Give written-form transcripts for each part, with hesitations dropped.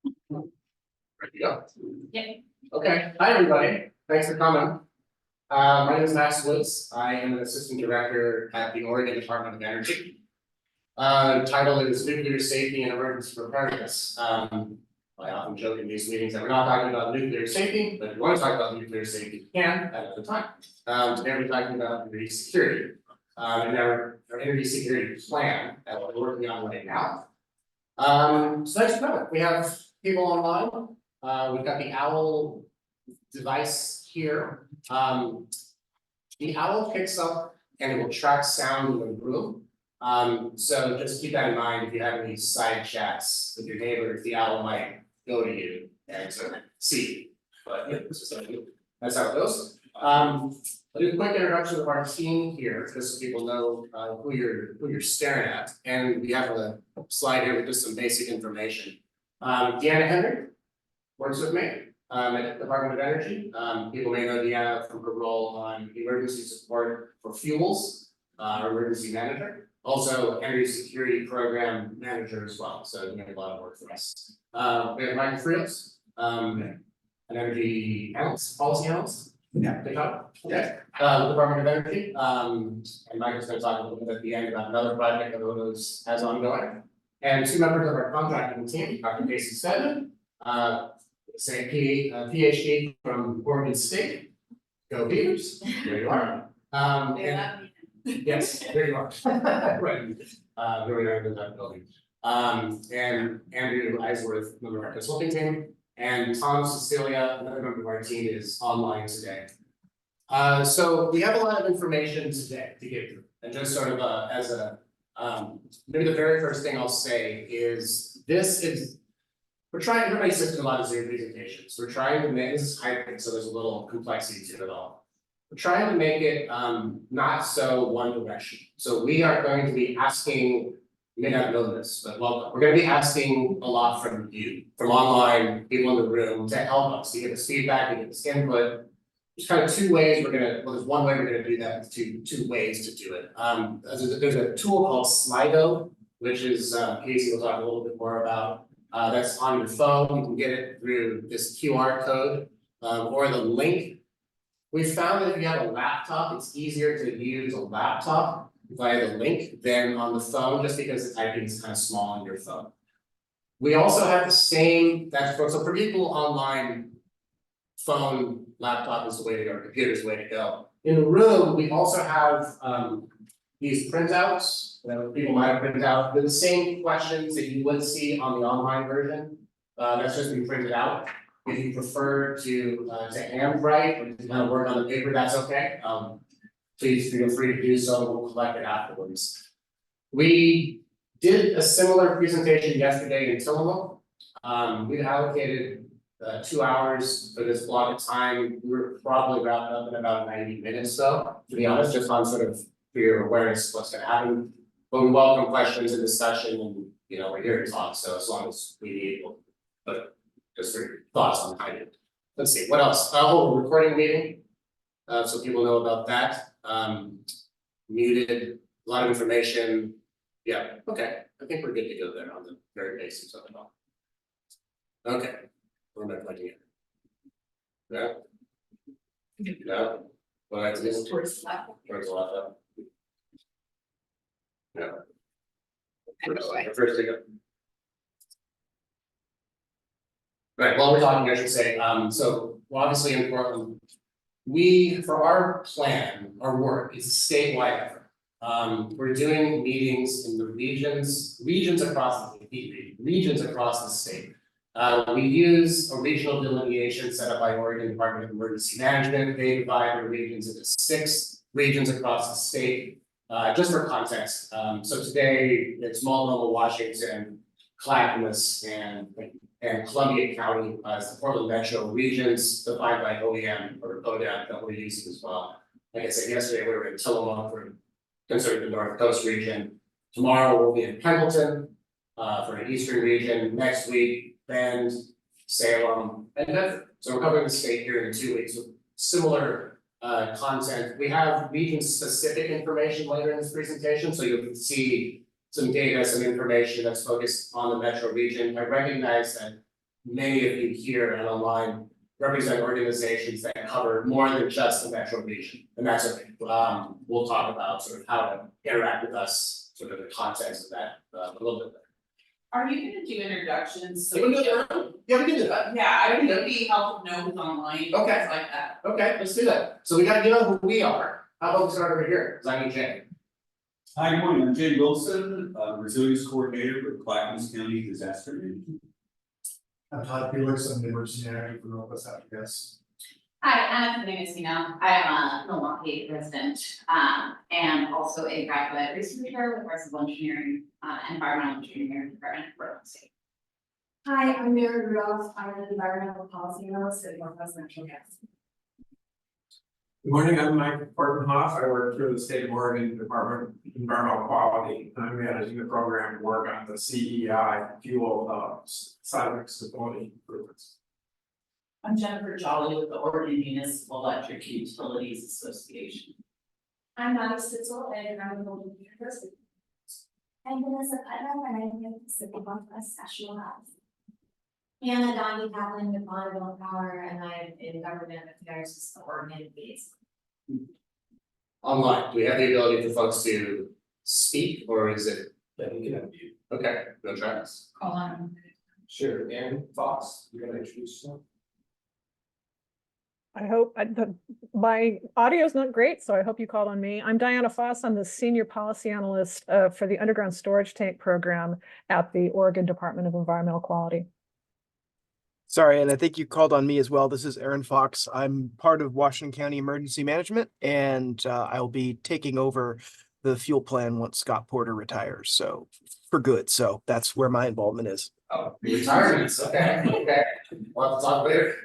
Ready to go? Yeah. Okay, hi everybody, thanks for coming. My name is Max Woods, I am an assistant director at the Oregon Department of Energy. Title is Nuclear Safety and Emergency Preparedness. I often joke in these meetings that we're not talking about nuclear safety, but if you want to talk about nuclear safety, you can at another time. Today we're talking about energy security. And our energy security plan that we're working on right now. So thanks for coming. We have people online. We've got the OWL device here. The OWL picks up and it will track sound in the room. So just keep that in mind if you have any side chats with your neighbors, the OWL might go to you and sort of see. But yeah, that's how it goes. I'll do a quick introduction of our team here, just so people know who you're staring at. And we have a slide here with just some basic information. Deanna Hendrick works with me at the Department of Energy. People may know Deanna from her role on emergency support for fuels, our emergency manager. Also, energy security program manager as well. So doing a lot of work for us. We have Michael Friels, an energy analyst, policy analyst. Yeah, good job. Yeah. Department of Energy. And Michael's going to talk a little bit at the end about another project that Odo's has ongoing. And two members of our contracting team, Dr. Casey Stedman, PhD from Oregon State. Go Beavers. There you are. Yes, there you are. Right. Very nice in that building. And Andrew Eisworth, member of our consulting team. And Tom Cecilia, another member of our team, is online today. So we have a lot of information today to get through. And just sort of as a, maybe the very first thing I'll say is we're trying, everybody's sitting a lot of Zoom presentations. We're trying to make this hybrid, so there's a little complexity to it all. We're trying to make it not so one direction. So we are going to be asking, you may not know this, but welcome. We're going to be asking a lot from you, from online people in the room to help us, to give us feedback, to give us input. There's kind of two ways there's one way we're going to do that, two ways to do it. There's a tool called Slido, which is Casey will talk a little bit more about. That's on your phone. You can get it through this QR code or the link. We found that if you have a laptop, it's easier to use a laptop via the link than on the phone, just because the typing is kind of small on your phone. We also have the same, so for people online, phone, laptop is the way to go, computer is the way to go. In the room, we also have these printouts that people might have printed out. They're the same questions that you would see on the online version. That's just been printed out. If you prefer to handwrite or to kind of work on the paper, that's okay. Please feel free to do so. We'll collect it afterwards. We did a similar presentation yesterday in Tillamook. We allocated 2 hours for this block of time. We were probably wrapped up in about 90 minutes though, to be honest, just on sort of for your awareness of what's going to happen. But we welcome questions in this session, and we're here to talk. So as long as we need, but just for your thoughts on behind it. Let's see, what else? Recording meeting. So people know about that. Muted, a lot of information. Yeah, okay. I think we're good to go there on the very basics of it all. Okay, where am I clicking it? Yeah. No. Well, that's this Towards the left. towards the left. No. Anyway. First thing up. Right, while we're talking, I should say, so obviously in Portland, for our plan, our work is a statewide effort. We're doing meetings in the regions across the state. We use a regional delineation set up by Oregon Department of Emergency Management. They divide their regions into 6 regions across the state. Just for context, so today it's Multnomah, Washington, Clackamas, and Columbia County as the Portland Metro regions defined by OEM or ODAP that we're using as well. Like I said, yesterday we were in Tillamook for considered the North Coast region. Tomorrow we'll be in Pendleton for an Eastern region. Next week, Bend, Salem, and Bedford. So we're covering the state here in 2 weeks with similar content. We have region-specific information later in this presentation, so you'll see some data, some information that's focused on the metro region. I recognize that many of you here and online represent organizations that cover more than just the metro region, and that's okay. We'll talk about sort of how to interact with us, sort of the context of that, a little bit. Are you gonna do introductions? You wanna do that? Yeah, we can do that. Yeah, I think it'd be helpful to know who's online, things Okay. like that. Okay, let's do that. So we gotta know who we are. How about we start over here? Cause I'm Jay. Hi, good morning. I'm Jay Wilson, Resilience Coordinator with Clackamas County Disaster Management. I'm Todd Felix, I'm the emergency manager for Northwest Africa. Hi, my name is Nina. I am a Milwaukee resident, and also a graduate researcher with Reservoir Engineering, Environmental Engineering Department for Portland State. Hi, I'm Mary Rudolph. I'm an environmental policy analyst at Northwest Natural Gas. Good morning, I'm Mike Hortonhoff. I work for the state of Oregon Department of Environmental Quality. I'm managing the program to work on the CEI fuel seismic stability improvements. I'm Jennifer Jolly with the Oregon Municipal Electric Utilities Association. I'm Maddie Stitzel and I'm a Golden University. I'm Vanessa Putnam and I'm with Pacific Northwest National Labs. Anna Donnie Kaplan with Bonneville Power and I'm in government affairs as the Oregon base. Online, do we have the ability for folks to speak or is it? Yeah, you can unmute. Okay, no try this. Call on. Sure, Aaron Fox, you're gonna introduce yourself? I hope my audio is not great, so I hope you called on me. I'm Diana Foss. I'm the senior policy analyst for the underground storage tank program at the Oregon Department of Environmental Quality. Sorry, and I think you called on me as well. This is Aaron Fox. I'm part of Washington County Emergency Management, and I'll be taking over the fuel plan once Scott Porter retires. So for good. So that's where my involvement is. Oh, retirements, okay, okay. We'll have to talk later.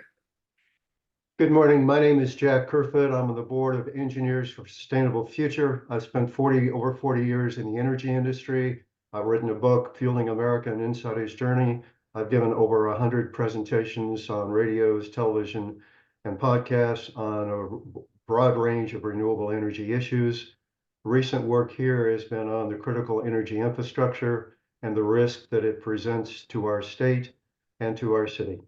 Good morning. My name is Jack Kerfoot. I'm on the board of Engineers for Sustainable Future. I've spent over 40 years in the energy industry. I've written a book, Fueling America: An Insider's Journey. I've given over 100 presentations on radios, television, and podcasts on a broad range of renewable energy issues. Recent work here has been on the critical energy infrastructure and the risk that it presents to our state and to our city.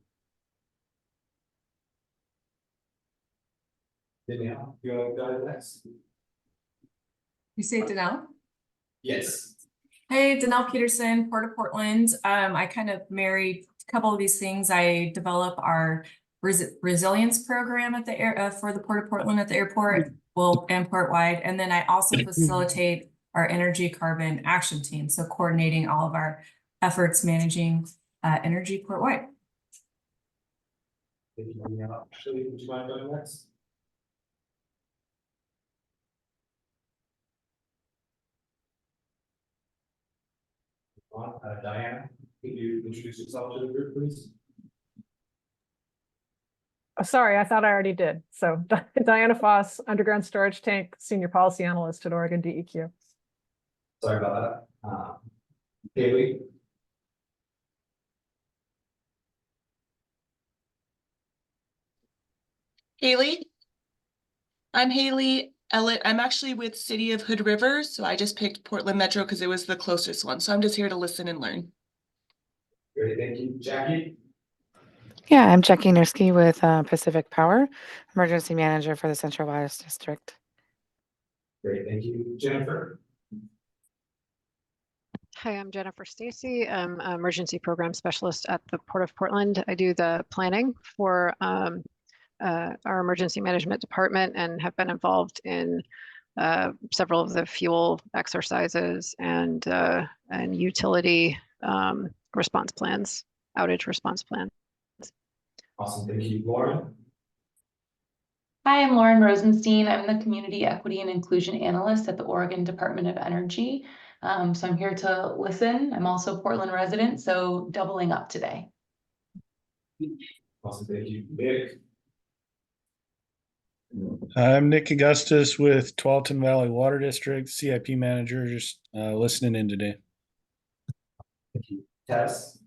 Danielle, you want to go next? You say Danelle? Yes. Hey, Danelle Peterson, Port of Portland. I kind of married a couple of these things. I develop our resilience program at the for the Port of Portland at the airport, and port-wide. And then I also facilitate our energy carbon action team. So coordinating all of our efforts managing energy port-wide. Thank you, Danielle. Ashley, would you mind going next? Diana, could you introduce yourself to the group, please? Oh, sorry, I thought I already did. So Diana Foss, underground storage tank, senior policy analyst at Oregon DEQ. Sorry about that. Haley. Haley. I'm Haley Ellett. I'm actually with City of Hood River, so I just picked Portland Metro because it was the closest one. So I'm just here to listen and learn. Great, thank you. Jackie? Yeah, I'm Jackie Nursky with Pacific Power, emergency manager for the Central West District. Great, thank you. Jennifer? Hi, I'm Jennifer Stacy. I'm an emergency program specialist at the Port of Portland. I do the planning for our emergency management department and have been involved in several of the fuel exercises and utility response plans, outage response plans. Awesome, thank you. Lauren? Hi, I'm Lauren Rosenstein. I'm the Community Equity and Inclusion Analyst at the Oregon Department of Energy. So I'm here to listen. I'm also a Portland resident, so doubling up today. Awesome, thank you. Nick? I'm Nick Augustus with Tualatin Valley Water District, CIP manager, just listening in today. Thank you. Tess?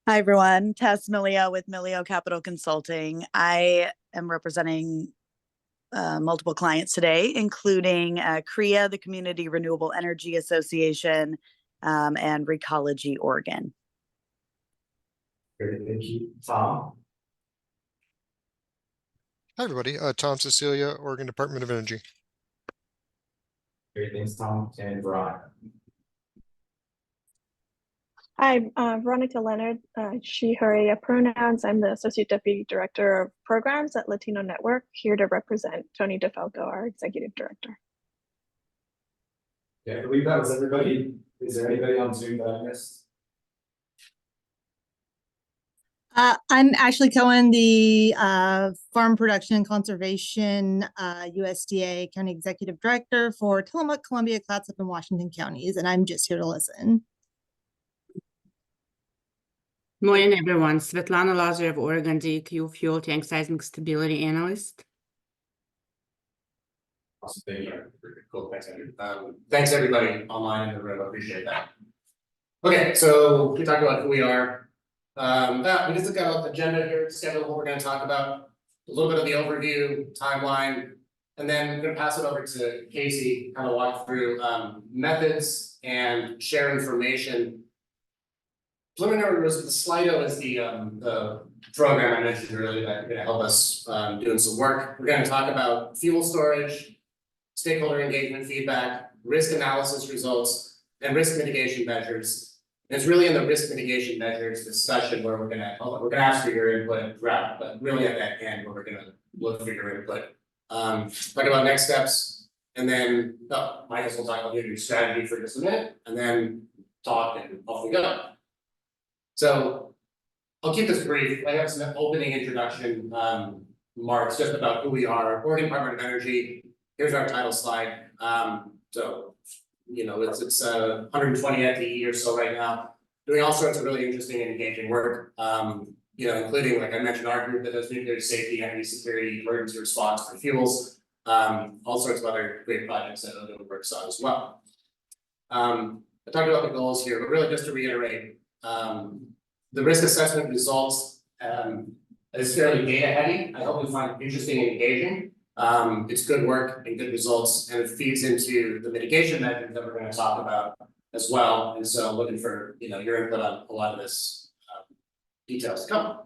Hi, everyone. Tess Milio with Milio Capital Consulting. I am representing multiple clients today, including CREA, the Community Renewable Energy Association, and Recology Oregon. Great, thank you. Tom? Hi, everybody. Tom Cecilia, Oregon Department of Energy. Great, thanks, Tom. And Veronica? Hi, Veronica Leonard, she, her, pronouns. I'm the Associate Deputy Director of Programs at Latino Network, here to represent Tony DeFalco, our Executive Director. Yeah, I believe that was everybody. Is there anybody on Zoom that I missed? I'm Ashley Cohen, the Farm Production and Conservation USDA County Executive Director for Tillamook, Columbia, Clatsop, and Washington counties, and I'm just here to listen. Morning, everyone. Svetlana Lazarev, Oregon DEQ Fuel Tank Seismic Stability Analyst. Awesome, thank you. Cool, thanks, Andrew. Thanks everybody online in the room, I appreciate that. Okay, so we talked about who we are. We just got an agenda here, schedule what we're going to talk about, a little bit of the overview, timeline, and then I'm going to pass it over to Casey, kind of walk through methods and share information. Preliminary was the Slido is the program I mentioned earlier that's going to help us doing some work. We're going to talk about fuel storage, stakeholder engagement feedback, risk analysis results, and risk mitigation measures. And it's really in the risk mitigation measures discussion where we're gonna ask for your input throughout, but really at that end where we're gonna look for your input. Talk about next steps, and then I guess we'll talk about your strategy for just a minute, and then talk and off we go. So I'll keep this brief. I have some opening introduction marks just about who we are. Oregon Department of Energy. Here's our title slide. So you know, it's 120 FTE or so right now, doing all sorts of really interesting and engaging work. You know, including, like I mentioned, our group that does nuclear safety, energy security, emergency response for fuels, all sorts of other great projects that Odo works on as well. I talked about the goals here, but really just to reiterate, the risk assessment results is fairly data heavy. I hope you find it interesting and engaging. It's good work and good results, and it feeds into the mitigation measures that we're going to talk about as well. And so looking for, you know, your input on a lot of this details to come.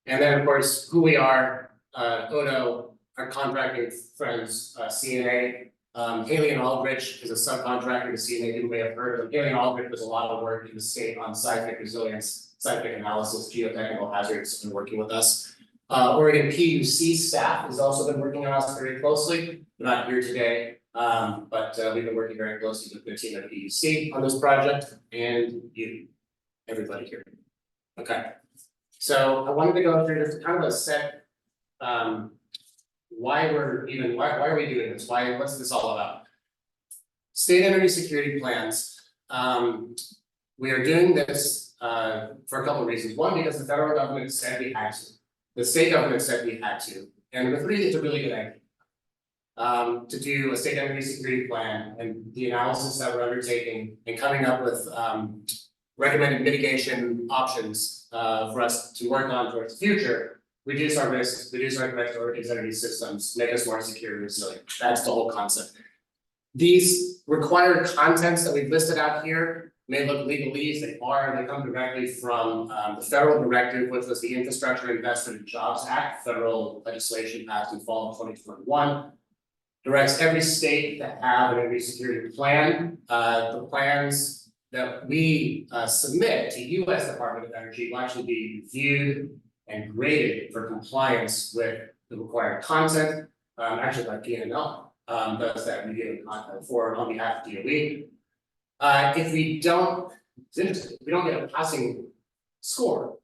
And then of course, who we are, Odo, our contracting friends, CNA, Haley and Aldrich is a subcontractor to CNA, you may have heard of. Haley and Aldrich does a lot of work in the state on seismic resilience, seismic analysis, geotechnical hazards, and working with us. Oregon PUC staff has also been working on us very closely. We're not here today, but we've been working very closely with the team at PUC on this project, and you, everybody here. Okay, so I wanted to go through just kind of a set, why are we doing this? What's this all about? State energy security plans. We are doing this for a couple of reasons. One, because the federal government said we had to. The state government said we had to. And number three, it's a really good idea. To do a state energy security plan and the analysis that we're undertaking and coming up with recommended mitigation options for us to work on towards the future, reduce our risks, reduce our threats to Oregon's energy systems, make us more secure and resilient. That's the whole concept. These required contents that we've listed out here may look legalese, they come directly from the federal directive, which was the Infrastructure Investment and Jobs Act, federal legislation passed in fall of 2021. Directs every state to have an energy security plan. The plans that we submit to US Department of Energy will actually be reviewed and graded for compliance with the required content. Actually, like PNL does that review content on behalf of DOE. If we don't, it's interesting, if we don't get a passing score,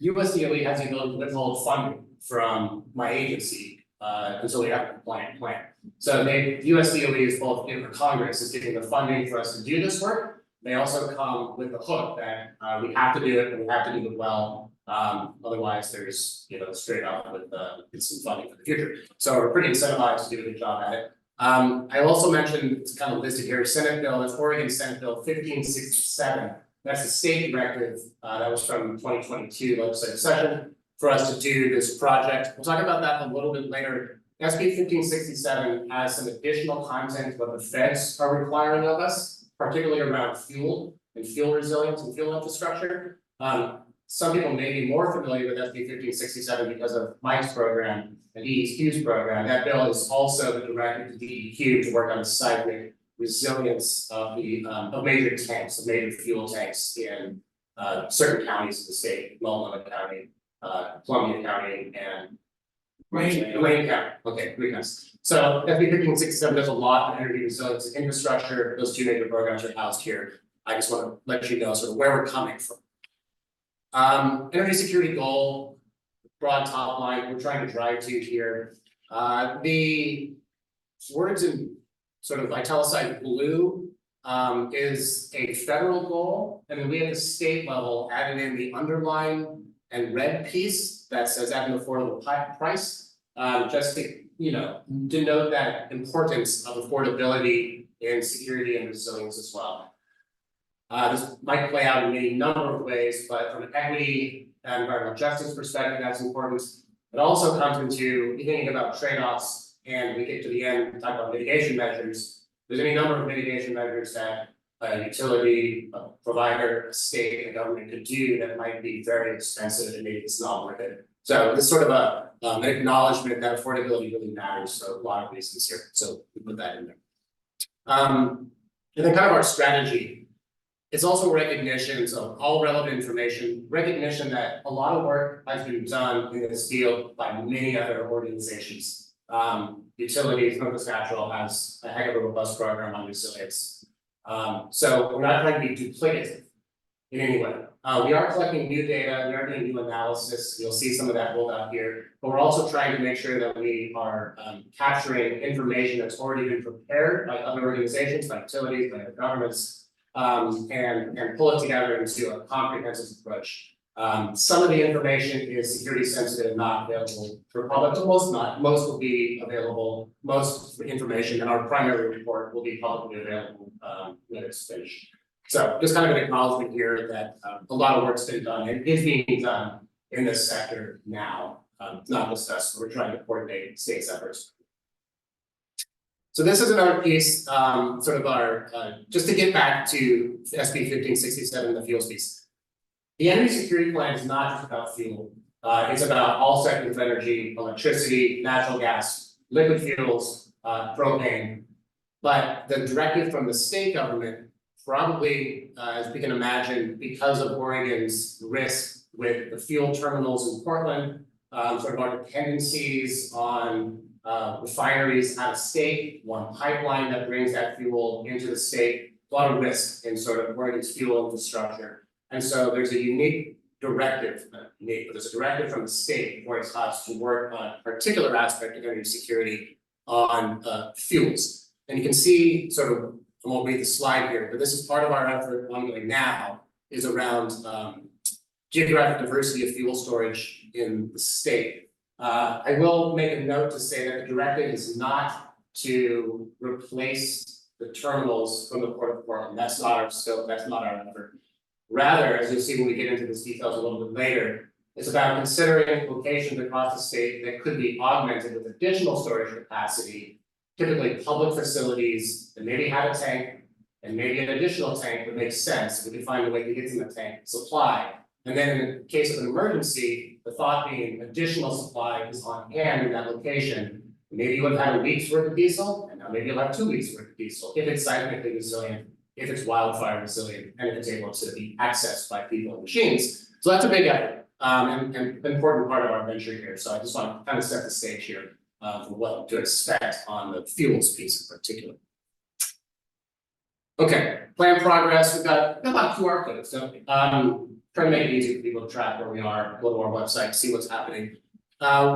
USDOE has the ability to withhold funding from my agency until we have a compliant plan. So USDOE is both, you know, Congress is giving the funding for us to do this work. They also come with the hook that we have to do it and we have to do it well. Otherwise, there's, you know, straight up with some funding for the future. So we're pretty incentivized to do a good job at it. I also mentioned, it's kind of listed here, Senate Bill, that's Oregon Senate Bill 1567. That's the state directive that was from 2022 legislative session for us to do this project. We'll talk about that a little bit later. SB 1567 has some additional content what the feds are requiring of us, particularly around fuel and fuel resilience and fuel infrastructure. some people may be more familiar with SB 1567 because of Mike's program and EEQ's program. That bill is also directed to DEQ to work on the seismic resilience of the of major tanks, of major fuel tanks in certain counties of the state, Multnomah County, Columbia County, and Wayne County. Okay, pretty nice. So SB 1567 does a lot of energy resilience and infrastructure. Those two major programs are housed here. I just want to let you know sort of where we're coming from. Energy security goal, broad top line, we're trying to drive to here. The words in sort of italicized blue is a federal goal, and then we at the state level added in the underline and red piece that says at an affordable price, just to denote that importance of affordability in security and resilience as well. This might play out in any number of ways, but from an equity and environmental justice perspective, that's important. It also comes into thinking about trade-offs, and we get to the end, we talk about mitigation measures. There's any number of mitigation measures that a utility, a provider, a state, a government could do that might be very expensive and maybe it's not worth it. So this is sort of an acknowledgement that affordability really matters for a lot of reasons here. So we put that in there. And then kind of our strategy. It's also recognition of all relevant information, recognition that a lot of work has been done in this field by many other organizations. Utilities, Northwest Natural has a heck of a robust program on resilience. So we're not trying to be duplicative in any way. We are collecting new data, we are doing new analysis, you'll see some of that rolled out here, but we're also trying to make sure that we are capturing information that's already been prepared by other organizations, by utilities, by other governments, and pull it together into a comprehensive approach. Some of the information is security sensitive, not available for public, most will be available, most information in our primary report will be publicly available when it's finished. So just kind of an acknowledgement here that a lot of work's been done and is being done in this sector now, not just us, we're trying to coordinate states' efforts. So this is another piece, sort of our, just to get back to SB 1567, the fuels piece. The energy security plan is not just about fuel. It's about all sectors of energy, electricity, natural gas, liquid fuels, propane. But the directive from the state government, probably, as we can imagine, because of Oregon's risk with the fuel terminals in Portland, sort of our dependencies on refineries out of state, one pipeline that brings that fuel into the state, a lot of risk in sort of Oregon's fuel infrastructure. And so there's a unique directive, not unique, but there's a directive from the state, Oregon House, to work on a particular aspect of energy security on fuels. And you can see sort of, I won't read the slide here, but this is part of our effort ongoing now, is around geographic diversity of fuel storage in the state. I will make a note to say that the directive is not to replace the terminals from the Port of Portland. That's not our scope, that's not our effort. Rather, as you'll see when we get into these details a little bit later, it's about considering locations across the state that could be augmented with additional storage capacity, typically public facilities that maybe have a tank and maybe an additional tank that makes sense. We can find a way to get in the tank supply. And then in the case of an emergency, the thought being additional supply is on hand in that location. Maybe you would have had a week's worth of diesel, and now maybe you'll have 2 weeks worth of diesel, if it's seismically resilient, if it's wildfire resilient, and if it's able to be accessed by people and machines. So that's a big effort, and an important part of our venture here. So I just want to kind of set the stage here for what to expect on the fuels piece in particular. Okay, plan progress, we've got a lot of QR codes, so trying to make it easy for people to track where we are, go to our website, see what's happening.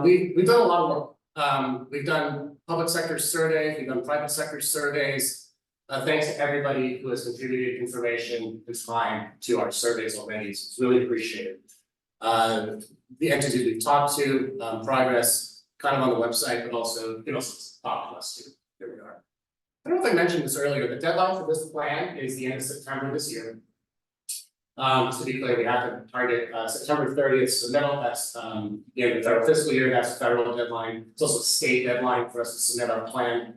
We've done a lot of work. We've done public sector surveys, we've done private sector surveys. Thanks to everybody who has contributed information and time to our surveys already. It's really appreciated. The entities we've talked to, progress kind of on the website, but also you can also talk to us too. There we are. I don't know if I mentioned this earlier, the deadline for this plan is the end of September this year. To be clear, we have to target September 30th submittal. That's the end of the federal fiscal year. That's a federal deadline. It's also a state deadline for us to submit our plan.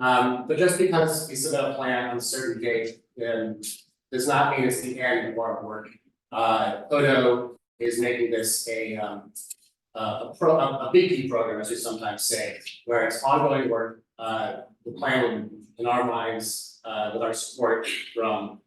But just because we submit a plan on a certain date, does not mean it's the end of our work. Odo is making this a BP program, as we sometimes say, where it's ongoing work. The plan in our minds, with our support from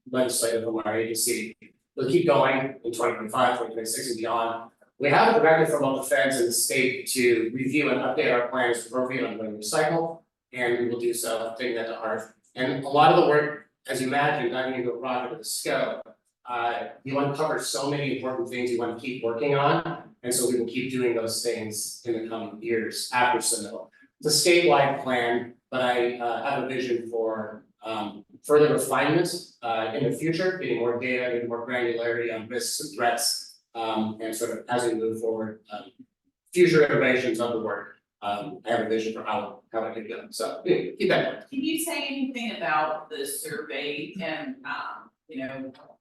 legislative from our agency, will keep going in 2025, 2026 and beyond. We have a directive from both the feds and the state to review and update our plans appropriate on when we recycle, and we will do so, taking that to heart. And a lot of the work, as you imagine, diving into a project of the scope, you uncover so many important things you want to keep working on, and so we will keep doing those things in the coming years after submittal. It's a statewide plan, but I have a vision for further refinements in the future, getting more data, getting more granularity on risks and threats, and sort of as we move forward, future iterations of the work. I have a vision for how it could go. So keep that in mind. Can you say anything about the survey and,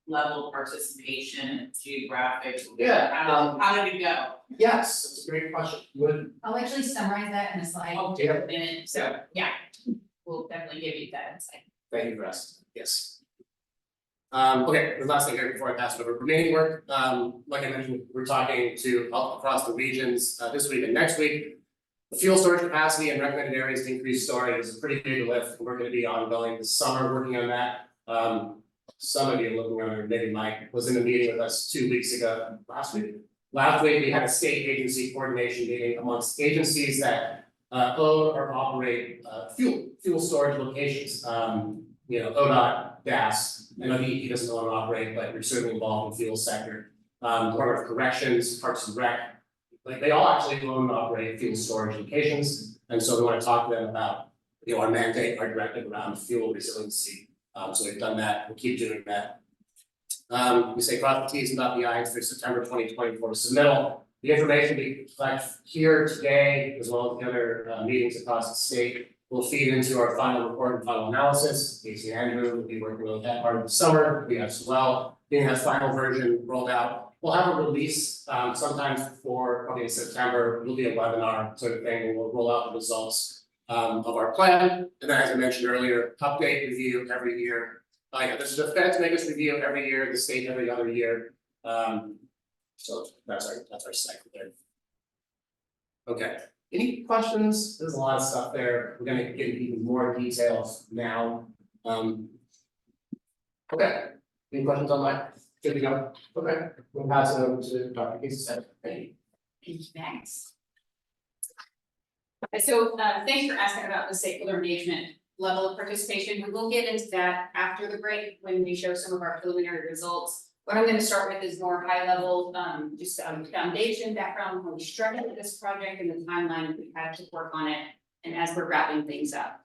level of participation, geographic? Yeah, How did it go? Yes, that's a great question. I'll actually summarize that in a slide. Oh, yeah. in a minute, so, yeah, we'll definitely give you that insight. Thank you for asking. Yes. Okay, the last thing here before I pass it over, remaining work, like I mentioned, we're talking to all across the regions, this week and next week. The fuel storage capacity and recommended areas to increase storage is a pretty big lift. We're gonna be ongoing this summer working on that. Some of you looking around, maybe Mike was in a meeting with us 2 weeks ago, last week. Last week, we had a state agency coordination meeting amongst agencies that own or operate fuel storage locations. ODOT, DAS, I know he doesn't own or operate, but you're certainly involved in the fuel sector. Department of Corrections, Parks and Rec, like they all actually own and operate fuel storage locations. And so we want to talk to them about, our mandate, our directive around fuel resiliency. So we've done that, we'll keep doing that. We say cross the T's and dot the I's for September 2024 submittal. The information we collect here today, as well as the other meetings across the state, will feed into our final report and final analysis. Casey and Andrew will be working on that part of the summer, we as well. Getting that final version rolled out. We'll have a release sometime before, probably in September. It'll be a webinar sort of thing, and we'll roll out the results of our plan. And then, as I mentioned earlier, update review every year. This is the feds make us review every year, the state every other year. So that's our cycle there. Okay. Any questions? There's a lot of stuff there. We're gonna get even more details now. Okay. Any questions on that? Good to go. Okay. We'll pass it over to Dr. Casey. Thank you. Thanks. So thanks for asking about the stakeholder engagement level of participation. We will get into that after the break when we show some of our preliminary results. What I'm going to start with is more high level, just foundation background when we structured this project and the timeline we've had to work on it, and as we're wrapping things up.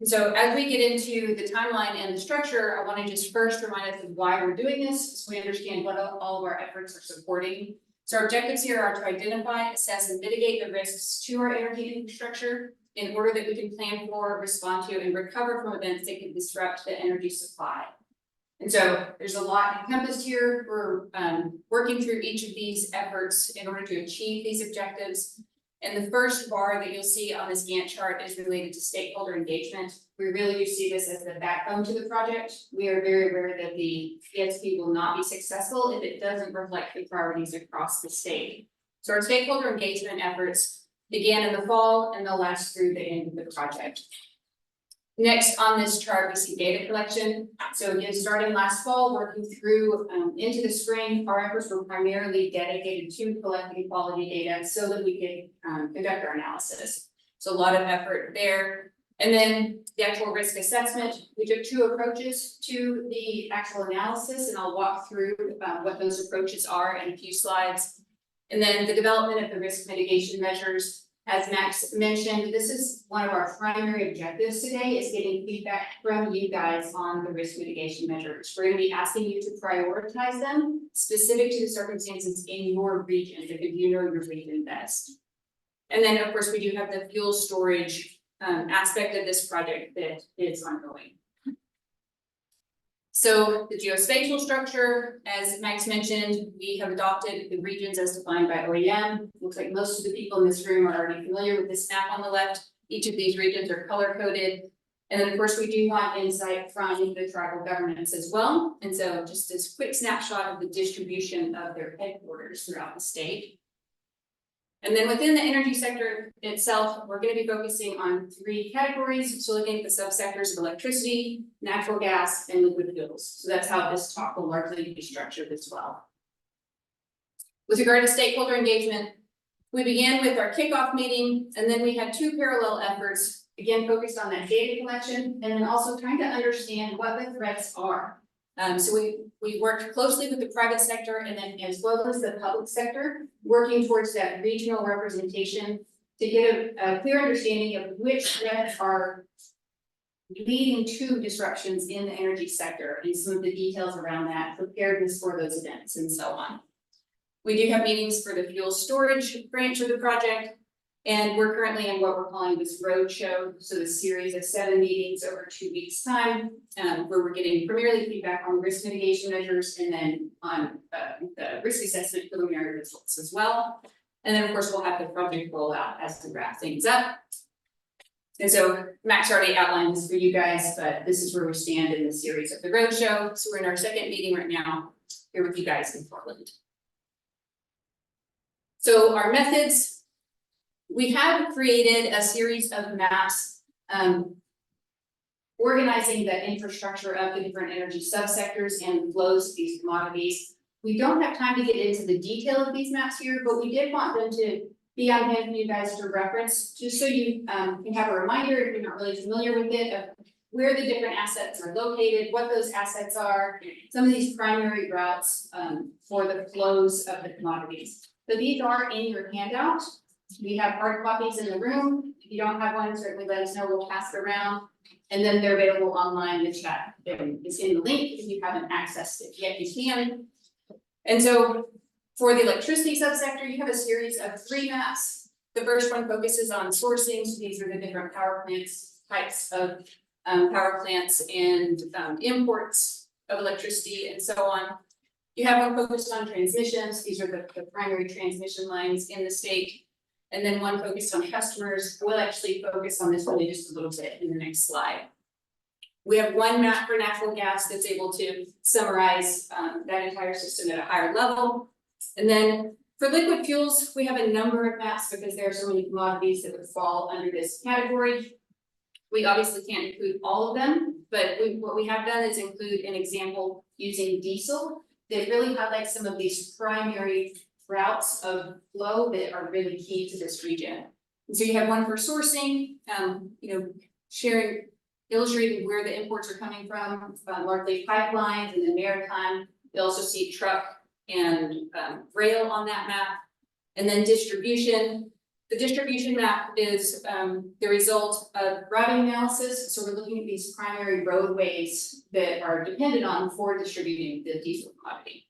So as we get into the timeline and the structure, I want to just first remind us of why we're doing this, so we understand what all of our efforts are supporting. So our objectives here are to identify, assess, and mitigate the risks to our energy infrastructure in order that we can plan for, respond to, and recover from events that can disrupt the energy supply. And so there's a lot encompassed here. We're working through each of these efforts in order to achieve these objectives. And the first bar that you'll see on this Gantt chart is related to stakeholder engagement. We really do see this as the backbone to the project. We are very aware that the ESP will not be successful if it doesn't reflect the priorities across the state. So our stakeholder engagement efforts began in the fall and they'll last through the end of the project. Next on this chart, we see data collection. So again, starting last fall, working through into the spring, our efforts were primarily dedicated to collecting quality data so that we could conduct our analysis. So a lot of effort there. And then the actual risk assessment, we took two approaches to the actual analysis, and I'll walk through what those approaches are in a few slides. And then the development of the risk mitigation measures. As Max mentioned, this is one of our primary objectives today, is getting feedback from you guys on the risk mitigation measures. We're going to be asking you to prioritize them specific to the circumstances in your region, because you know your region best. And then, of course, we do have the fuel storage aspect of this project that is ongoing. So the geospatial structure, as Max mentioned, we have adopted the regions as defined by OEM. Looks like most of the people in this room are already familiar with this map on the left. Each of these regions are color coded. And then, of course, we do want insight from the tribal governments as well. And so just this quick snapshot of the distribution of their headquarters throughout the state. And then within the energy sector itself, we're going to be focusing on 3 categories. So looking at the subsectors of electricity, natural gas, and liquid fuels. So that's how this talk will largely be structured as well. With regard to stakeholder engagement, we began with our kickoff meeting, and then we had 2 parallel efforts, again, focused on that data collection, and then also trying to understand what the threats are. So we worked closely with the private sector and then as well as the public sector, working towards that regional representation to get a clear understanding of which threats are leading to disruptions in the energy sector and some of the details around that, preparedness for those events and so on. We do have meetings for the fuel storage branch of the project, and we're currently in what we're calling this Roadshow, so the series of 7 meetings over 2 weeks' time, where we're getting primarily feedback on risk mitigation measures and then on the risk assessment preliminary results as well. And then, of course, we'll have the project rollout as we wrap things up. And so Max already outlined this for you guys, but this is where we stand in the series of the Roadshow. So we're in our 2nd meeting right now here with you guys in Portland. So our methods. We have created a series of maps organizing the infrastructure of the different energy subsectors and flows of these commodities. We don't have time to get into the detail of these maps here, but we did want them to be on hand for you guys to reference, just so you can have a reminder if you're not really familiar with it, of where the different assets are located, what those assets are, some of these primary routes for the flows of the commodities. So these are in your handout. We have hard copies in the room. If you don't have one, certainly let us know. We'll pass it around. And then they're available online in the chat. It's in the link. If you haven't accessed it yet, you can. And so for the electricity subsector, you have a series of 3 maps. The first one focuses on sourcing. So these are the different power plants, types of power plants and imports of electricity and so on. You have one focused on transmissions. These are the primary transmission lines in the state. And then one focused on customers. We'll actually focus on this really just a little bit in the next slide. We have one map for natural gas that's able to summarize that entire system at a higher level. And then for liquid fuels, we have a number of maps because there are so many commodities that would fall under this category. We obviously can't include all of them, but what we have done is include an example using diesel that really highlights some of these primary routes of flow that are really key to this region. And so you have one for sourcing, illustrating where the imports are coming from, largely pipelines and then maritime. You also see truck and rail on that map. And then distribution. The distribution map is the result of routing analysis. So we're looking at these primary roadways that are dependent on for distributing the diesel commodity.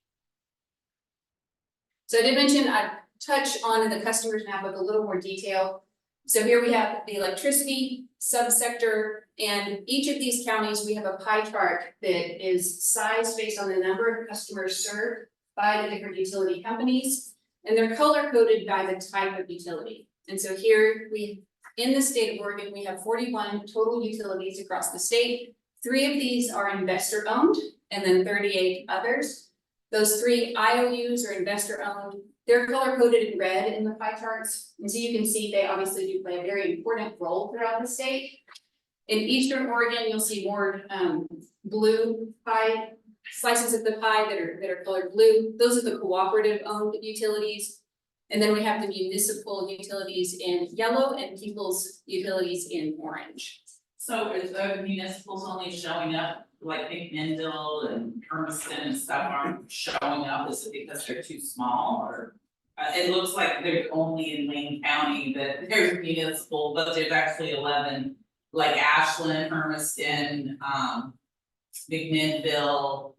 So I did mention I'd touch on the customers map with a little more detail. So here we have the electricity subsector, and each of these counties, we have a pie chart that is sized based on the number of customers served by the different utility companies, and they're color coded by the type of utility. And so here in the state of Oregon, we have 41 total utilities across the state. 3 of these are investor owned, and then 38 others. Those 3 IOUs are investor owned. They're color coded in red in the pie charts. And so you can see they obviously do play a very important role throughout the state. In Eastern Oregon, you'll see more blue pie, slices of the pie that are colored blue. Those are the cooperative owned utilities. And then we have the municipal utilities in yellow and people's utilities in orange. So is the municipals only showing up, like McMinnville and Hermiston and stuff aren't showing up? Is it because they're too small, or? It looks like they're only in Wayne County that there's municipal, but there's actually 11, like Ashland, Hermiston, McMinnville,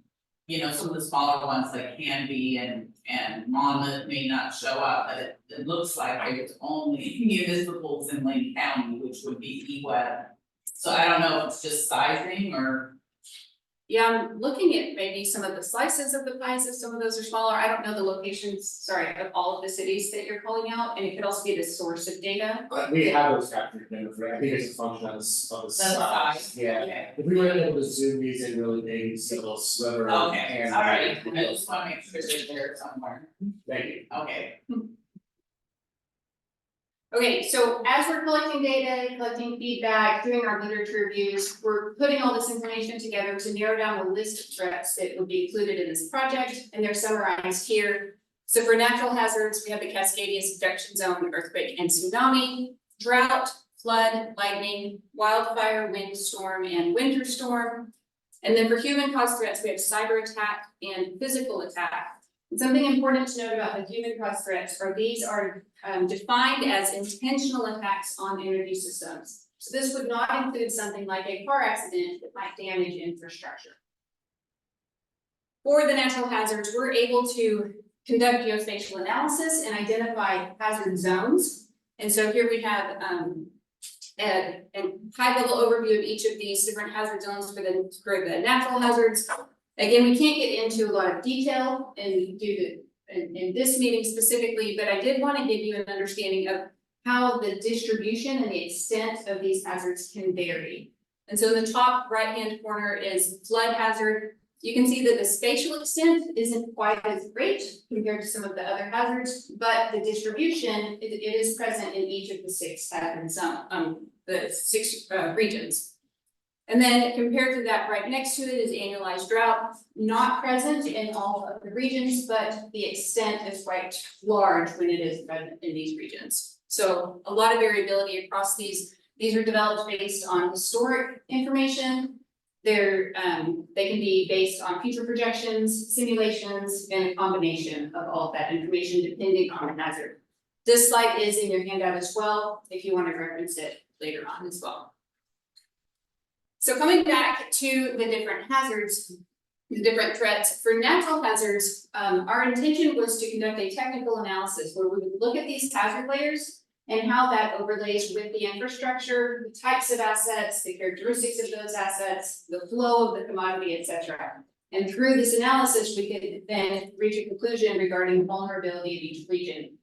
some of the smaller ones like Canby and Monmouth may not show up, but it looks like there's only municipals in Wayne County, which would be EWEB. So I don't know if it's just sizing or. Yeah, I'm looking at maybe some of the slices of the pies, if some of those are smaller. I don't know the locations, sorry, of all of the cities that you're calling out, and it could also be the source of data. We have those captured in the I think it's a function of the size. size, Yeah, okay. if we were able to zoom these in really big, see a little sliver. Okay, and- all right, I just wanna make sure they're there somewhere. Thank you. Okay. Okay, so as we're collecting data, collecting feedback, doing our literature reviews, we're putting all this information together to narrow down the list of threats that would be included in this project, and they're summarized here. So for natural hazards, we have the Cascadia subduction zone, earthquake and tsunami, drought, flood, lightning, wildfire, windstorm, and winter storm. And then for human caused threats, we have cyber attack and physical attack. And something important to note about the human caused threats are these are defined as intentional attacks on energy systems. So this would not include something like a car accident that might damage infrastructure. For the natural hazards, we're able to conduct geospatial analysis and identify hazard zones. And so here we have a high level overview of each of these different hazard zones for the natural hazards. Again, we can't get into a lot of detail and in this meeting specifically, but I did want to give you an understanding of how the distribution and the extent of these hazards can vary. And so in the top right-hand corner is flood hazard. You can see that the spatial extent isn't quite as great compared to some of the other hazards, but the distribution, it is present in each of the 6 hazard zone, the 6 regions. And then compared to that, right next to it is annualized drought, not present in all of the regions, but the extent is quite large when it is present in these regions. So a lot of variability across these. These are developed based on historic information. They can be based on future projections, simulations, and a combination of all of that information depending on the hazard. This slide is in your handout as well, if you want to reference it later on as well. So coming back to the different hazards, the different threats, for natural hazards, our intention was to conduct a technical analysis where we would look at these hazard layers and how that overlays with the infrastructure, the types of assets, the characteristics of those assets, the flow of the commodity, etc. And through this analysis, we could then reach a conclusion regarding vulnerability of each region.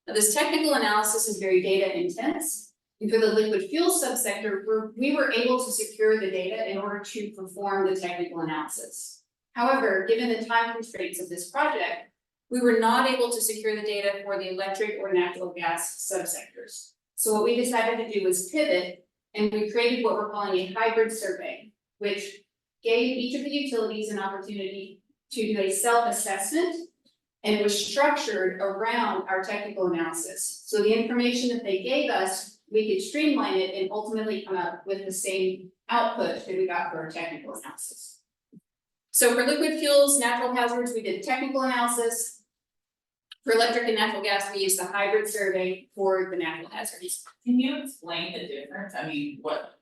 Now, this technical analysis is very data intense. And for the liquid fuel subsector, we were able to secure the data in order to perform the technical analysis. However, given the time constraints of this project, we were not able to secure the data for the electric or natural gas subsectors. So what we decided to do was pivot, and we created what we're calling a hybrid survey, which gave each of the utilities an opportunity to do a self-assessment, and it was structured around our technical analysis. So the information that they gave us, we could streamline it and ultimately come up with the same output that we got for our technical analysis. So for liquid fuels, natural hazards, we did technical analysis. For electric and natural gas, we used the hybrid survey for the natural hazards. Can you explain the difference? I mean, what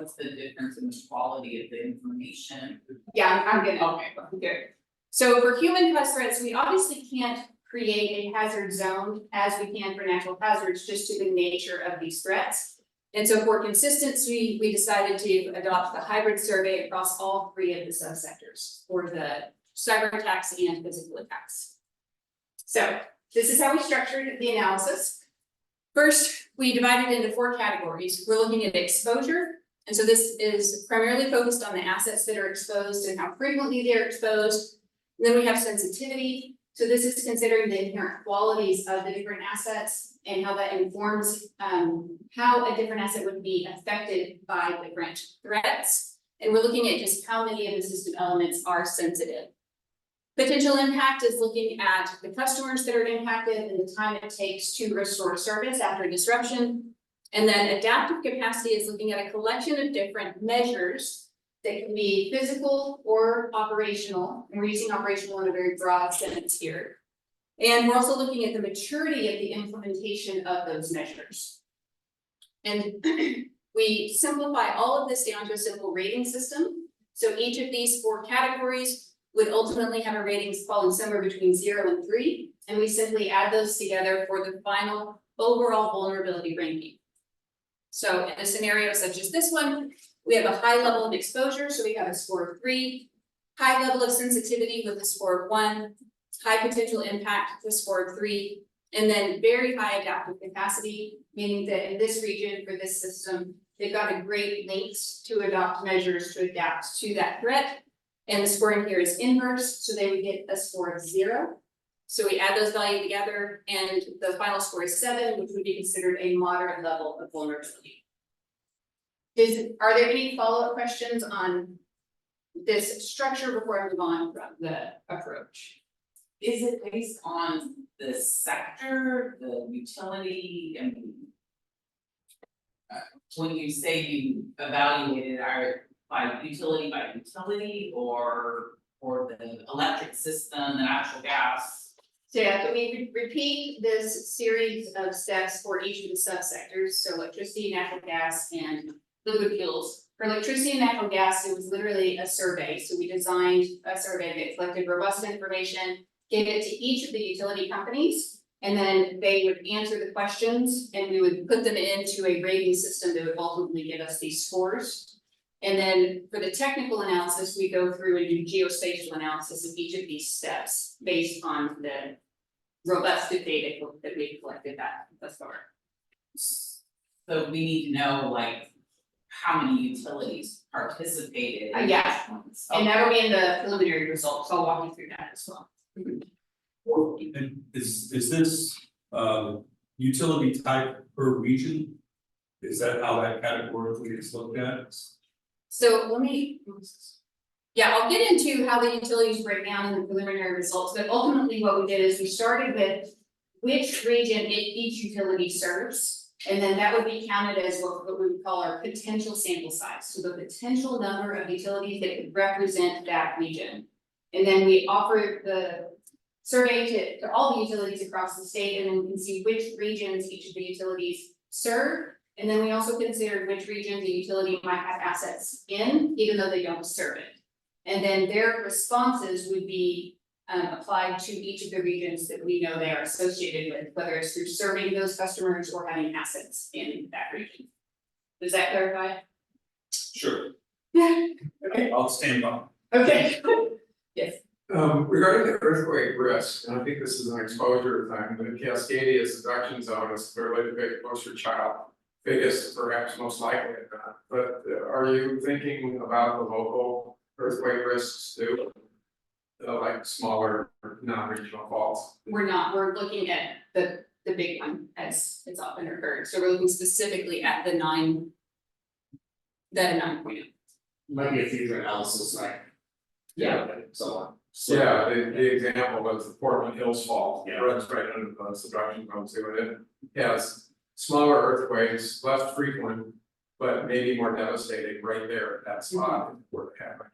is the difference in the quality of the information? Yeah, I'm gonna, okay, good. So for human caused threats, we obviously can't create a hazard zone as we can for natural hazards, just to the nature of these threats. And so for consistency, we decided to adopt the hybrid survey across all 3 of the subsectors for the cyber attacks and physical attacks. So this is how we structured the analysis. First, we divided into 4 categories. We're looking at exposure. And so this is primarily focused on the assets that are exposed and how frequently they're exposed. And then we have sensitivity. So this is considering the inherent qualities of the different assets and how that informs how a different asset would be affected by different threats. And we're looking at just how many of the system elements are sensitive. Potential impact is looking at the customers that are impacted and the time it takes to restore service after a disruption. And then adaptive capacity is looking at a collection of different measures that can be physical or operational. And we're using operational in a very broad sense here. And we're also looking at the maturity of the implementation of those measures. And we simplify all of this down to a simple rating system. So each of these 4 categories would ultimately have a rating falling somewhere between 0 and 3. And we simply add those together for the final overall vulnerability ranking. So in a scenario such as this one, we have a high level of exposure, so we have a score of 3, high level of sensitivity with a score of 1, high potential impact with a score of 3, and then very high adaptive capacity, meaning that in this region for this system, they've got a great links to adopt measures to adapt to that threat. And the scoring here is inverse, so they would get a score of 0. So we add those values together, and the final score is 7, which would be considered a moderate level of vulnerability. Are there any follow-up questions on this structure before I move on from the approach? Is it based on the sector, the utility, and when you say you evaluated our by utility or the electric system, the natural gas? So yeah, so we repeat this series of steps for each of the subsectors, so electricity, natural gas, and liquid fuels. For electricity and natural gas, it was literally a survey. So we designed a survey that collected robust information, gave it to each of the utility companies, and then they would answer the questions, and we would put them into a rating system that would ultimately give us these scores. And then for the technical analysis, we go through and do geospatial analysis of each of these steps based on the robust data that we've collected thus far. So we need to know like how many utilities participated. Yeah, and that'll be in the preliminary results. I'll walk you through that as well. And is this utility type per region? Is that how that categorically is looked at? So I'll get into how the utilities break down in the preliminary results, but ultimately what we did is we started with which region each utility serves, and then that would be counted as what we would call our potential sample size. So the potential number of utilities that could represent that region. And then we offer the survey to all the utilities across the state, and then we can see which regions each of the utilities serve. And then we also considered which region the utility might have assets in, even though they don't serve it. And then their responses would be applied to each of the regions that we know they are associated with, whether it's through serving those customers or having assets in that region. Does that clarify? Sure. Okay. I'll stand by. Okay. Yes. Regarding the earthquake risk, and I think this is an exposure thing, the Cascadia subduction zone is clearly the big poster child. Biggest, perhaps most likely, but are you thinking about the local earthquake risks too? Like smaller non-regional faults? We're not, we're looking at the big one as it's often occurred. So we're looking specifically at the 9.0. Might be a future analysis, right? Yeah, so on. Yeah, the example was the Portland Hills Fault. Yeah. Runs right under the subduction zone, so it has smaller earthquakes, less frequent, but maybe more devastating right there at that spot where they happen.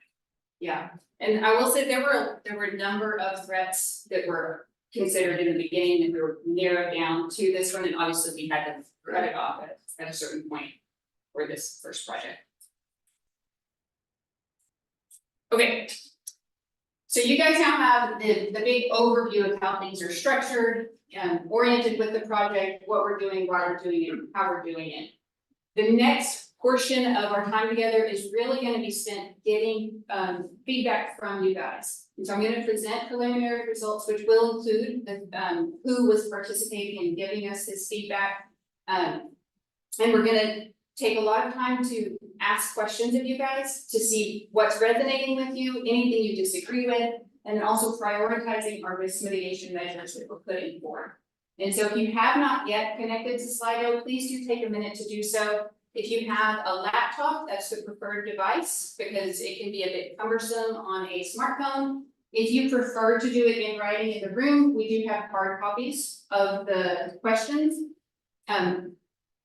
Yeah, and I will say there were a number of threats that were considered in the beginning, and we were narrowed down to this one, and obviously we had to cut it off at a certain point for this first project. Okay. So you guys now have the big overview of how things are structured, oriented with the project, what we're doing, why we're doing it, how we're doing it. The next portion of our time together is really going to be spent getting feedback from you guys. And so I'm going to present preliminary results, which will include the, who was participating and giving us this feedback. And we're going to take a lot of time to ask questions of you guys to see what's resonating with you, anything you disagree with, and then also prioritizing our risk mitigation measures that we're putting forward. And so if you have not yet connected to Slido, please do take a minute to do so. If you have a laptop, that's the preferred device because it can be a bit cumbersome on a smartphone. If you prefer to do it in writing in the room, we do have hard copies of the questions.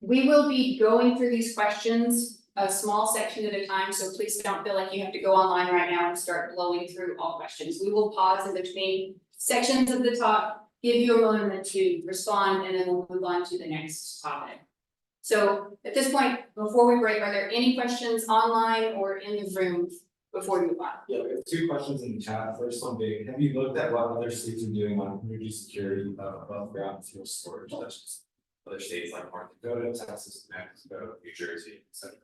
We will be going through these questions a small section at a time, so please don't feel like you have to go online right now and start blowing through all questions. We will pause in between sections of the talk, give you a moment to respond, and then we'll move on to the next topic. So at this point, before we break, are there any questions online or in the room before we move on? Yeah, we have 2 questions in the chat. First one being, have you looked at what other states are doing on energy security above ground fuel storage? That's just other states like North Dakota, Texas, Mexico, New Jersey, etc.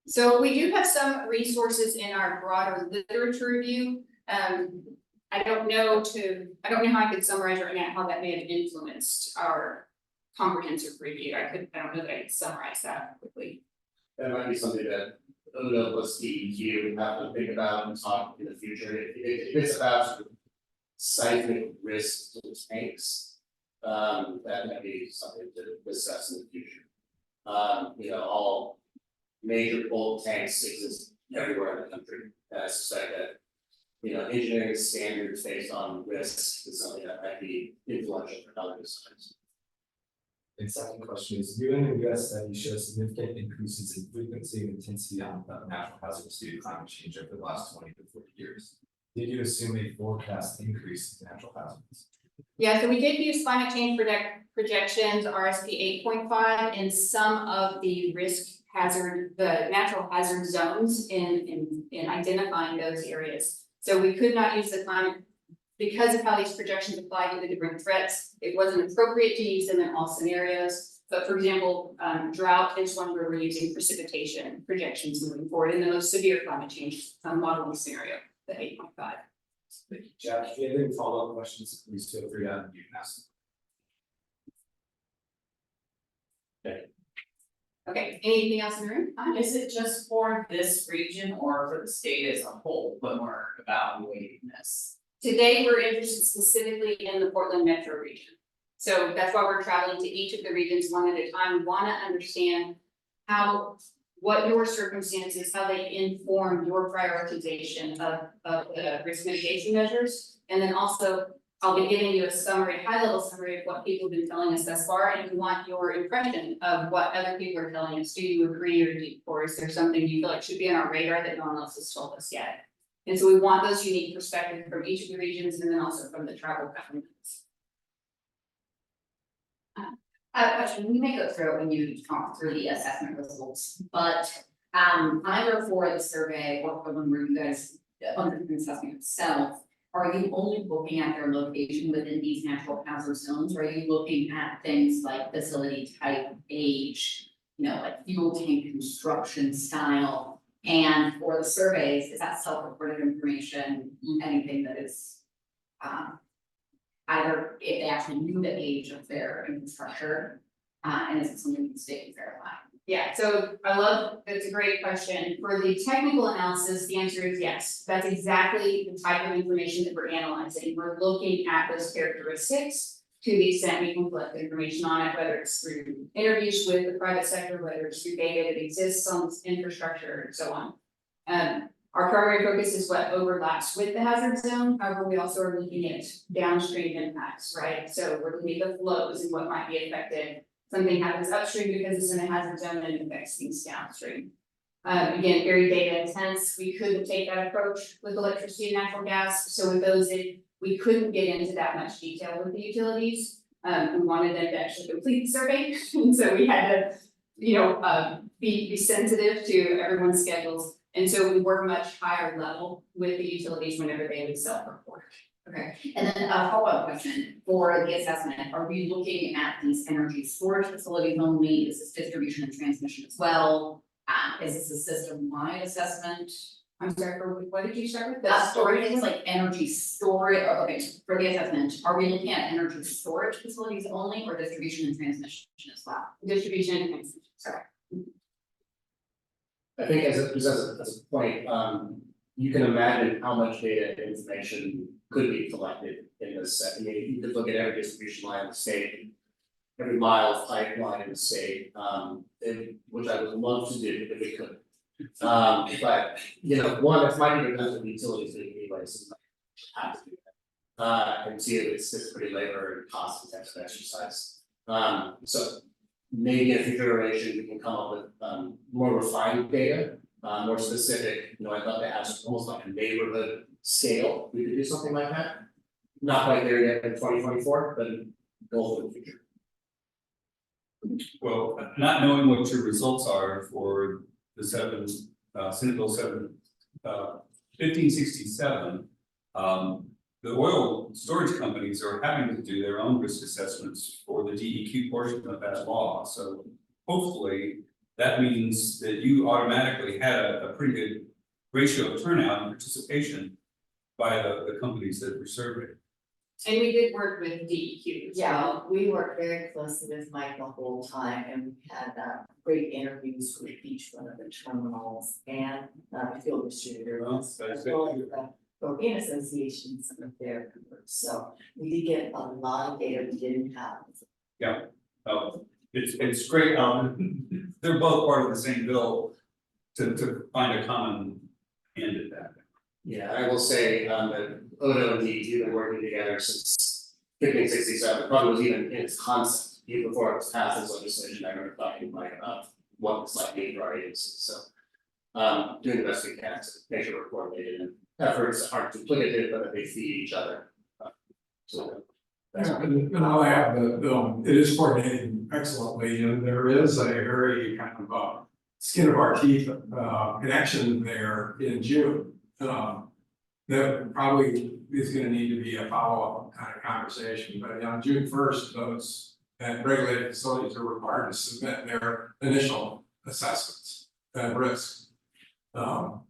So we do have some resources in our broader literature review. I don't know how I could summarize right now how that may have influenced our comprehensive review. I don't know that I could summarize that quickly. That might be something that those DEQ have to think about and talk in the future. If it's about seismic risk to tanks, that might be something to discuss in the future. All major bulk tanks exist everywhere in the country. I suspect that, engineering standards based on risk is something that might be influential for other designs. And second question is, new and US studies show significant increases in frequency and intensity on natural hazards due to climate change over the last 20 to 40 years. Did you assume a forecast increase in natural hazards? Yeah, so we did use climate change projections, RSP 8.5, and some of the the natural hazard zones in identifying those areas. So we could not use the climate, because of how these projections apply to the different threats, it wasn't appropriate to use them in all scenarios. But for example, drought is one where we're using precipitation projections moving forward in the most severe climate change modeling scenario, the 8.5. Thank you, Jack. If you have any follow-up questions, please feel free to you can ask. Okay, anything else in the room? Is it just for this region or for the state as a whole when we're evaluating this? Today, we're interested specifically in the Portland metro region. So that's why we're traveling to each of the regions one at a time. We want to understand what your circumstances, how they inform your prioritization of the risk mitigation measures. And then also, I'll be giving you a high-level summary of what people have been telling us thus far, and we want your impression of what other people are telling us. Do you agree or is there something you feel like should be on our radar that no one else has told us yet? And so we want those unique perspectives from each of the regions and then also from the tribal governments. I have a question. We may go through it when you talk through the assessment results, but either for the survey or for when you guys under the assessment itself, are you only looking at their location within these natural hazard zones? Or are you looking at things like facility type, age, like fuel tank construction style? And for the surveys, is that self-reported information, anything that is either if they actually knew the age of their infrastructure, and is it something the state can verify? Yeah, so it's a great question. For the technical analysis, the answer is yes. That's exactly the type of information that we're analyzing. We're looking at those characteristics to the extent we can collect information on it, whether it's through interviews with the private sector, whether it's through data that exists on infrastructure and so on. Our primary focus is what overlaps with the hazard zone. However, we also are looking at downstream impacts, right? So we're looking at the flows and what might be affected. Something happens upstream because it's in a hazard zone and it affects things downstream. Again, very data intense. We couldn't take that approach with electricity and natural gas. So with those, we couldn't get into that much detail with the utilities. We wanted them to actually complete the survey. And so we had to, be sensitive to everyone's schedules. And so we were much higher level with the utilities whenever they would self-report. Okay, and then a follow-up question for the assessment, are we looking at these energy storage facilities only? Is this distribution and transmission as well? Is this a system-wide assessment? I'm sorry, what did you start with? The storage is like energy storage, okay, for the assessment, are we looking at energy storage facilities only or distribution and transmission as well? Distribution and transmission, sorry. I think as a point, you can imagine how much data and information could be collected in this set. I mean, you could look at every distribution line in the state, every mile of pipeline in the state, which I would love to do if we could. But one, it's might be done with the utilities anyway, so I have to do that. And two, it's pretty labor and cost intensive exercise. So maybe in a future iteration, we can come up with more refined data, more specific. I'd love to have almost like a neighborhood scale. We could do something like that. Not quite there yet in 2024, but goal for the future. Well, not knowing what your results are for the Senate Bill 1567, the oil storage companies are having to do their own risk assessments for the DEQ portion of that law, so hopefully that means that you automatically had a pretty good ratio of turnout and participation by the companies that were surveyed. And we did work with DEQ as Yeah, well. we worked very closely with Mike the whole time and we had great interviews with each one of the terminals and fuel distributors. Well, As that's well good. as the propane associations of their members. So we did get a lot of data we didn't have. Yeah, it's great, they're both part of the same bill to find a common end at that. Yeah, I will say, that Odo and DEQ have been working together since 1567, probably was even in its concept, even before it was passed as legislation. I remember talking like, what it's like being for our agencies, so. Doing the best we can to make sure we're coordinated and efforts aren't duplicative, but that they feed each other. So. That's And I'll add that, it is coordinated excellently, and there is a very kind of, skin of our teeth, connection there in June. That probably is gonna need to be a follow-up kind of conversation, but on June first, those regulated facilities are required to submit their initial assessments and risk. But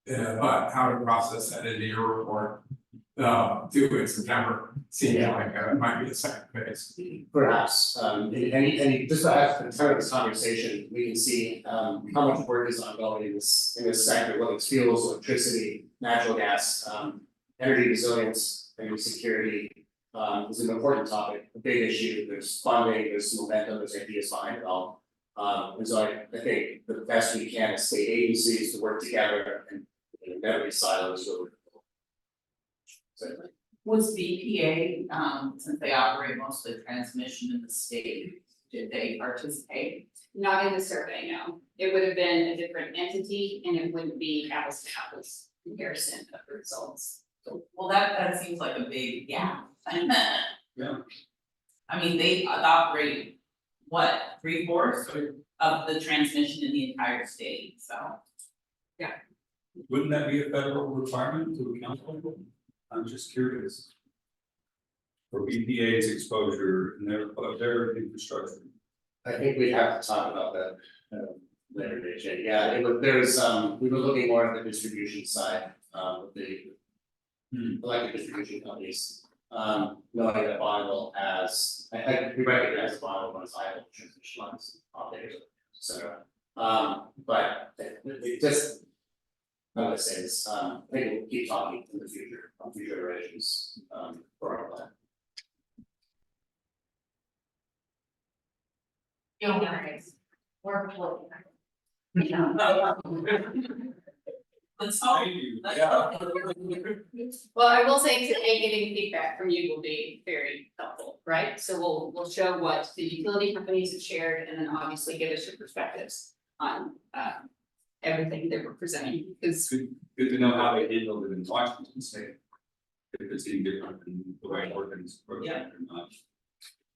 how to process that into your report, due in September, seems like it might be a second phase. Perhaps, and just to have the time of this conversation, we can see, how much work is ongoing in this sector, whether it's fuels, electricity, natural gas, energy resilience, energy security. Is an important topic, a big issue, there's funding, there's momentum, there's ideas behind it all. And so I think the best we can as state agencies to work together and never be silos really. So, Was the EPA, since they operate most of the transmission in the state, did they participate? Not in the survey, no. It would have been a different entity and it wouldn't be apples to apples comparison of the results. Well, that seems like a big gap. Yeah. I mean, they operate, what, 3/4 of the transmission in the entire state, so. Wouldn't that be a federal requirement to account for? I'm just curious. For EPA's exposure and their infrastructure. I think we have to talk about that later, Jay. Yeah, we were looking more at the distribution side, with the electric distribution companies. Knowing that Bonneville has, we recognize that Bonneville runs idle transmission lines, operators, et cetera. But it just, I'm gonna say this, I think we'll keep talking in the future, on future iterations, for our plan. We're Let's talk. Well, I will say today, getting feedback from you will be very helpful, right? So we'll show what the utility companies have shared and then obviously give us your perspectives on everything that we're presenting, because Good to know how they handled it in Washington State. If it's any different than the way Oregon's program or not.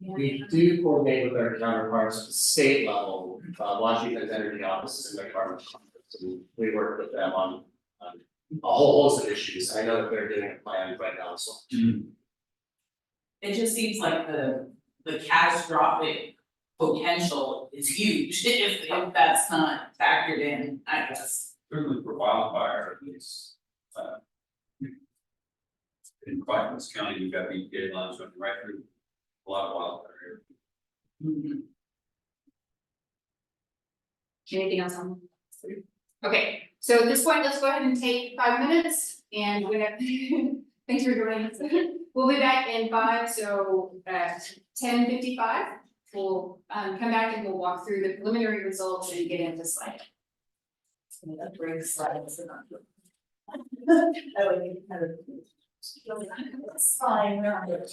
We do coordinate with our counterparts at the state level, Washington's energy offices and their department of Commerce, and we work with them on a whole host of issues. I know that they're doing a plan right now, so. It just seems like the catastrophic potential is huge if that's not factored in, I guess. Certainly for wildfire, at least. In Clackamas County, you've got EPA lines running right through a lot of wildfire area. anything else on? Okay, so at this point, let's go ahead and take 5 minutes and we have, thanks for joining us. We'll be back in 5, so at 10:55, we'll come back and we'll walk through the preliminary results and get into slide. Bring slides. It's fine, we're on it.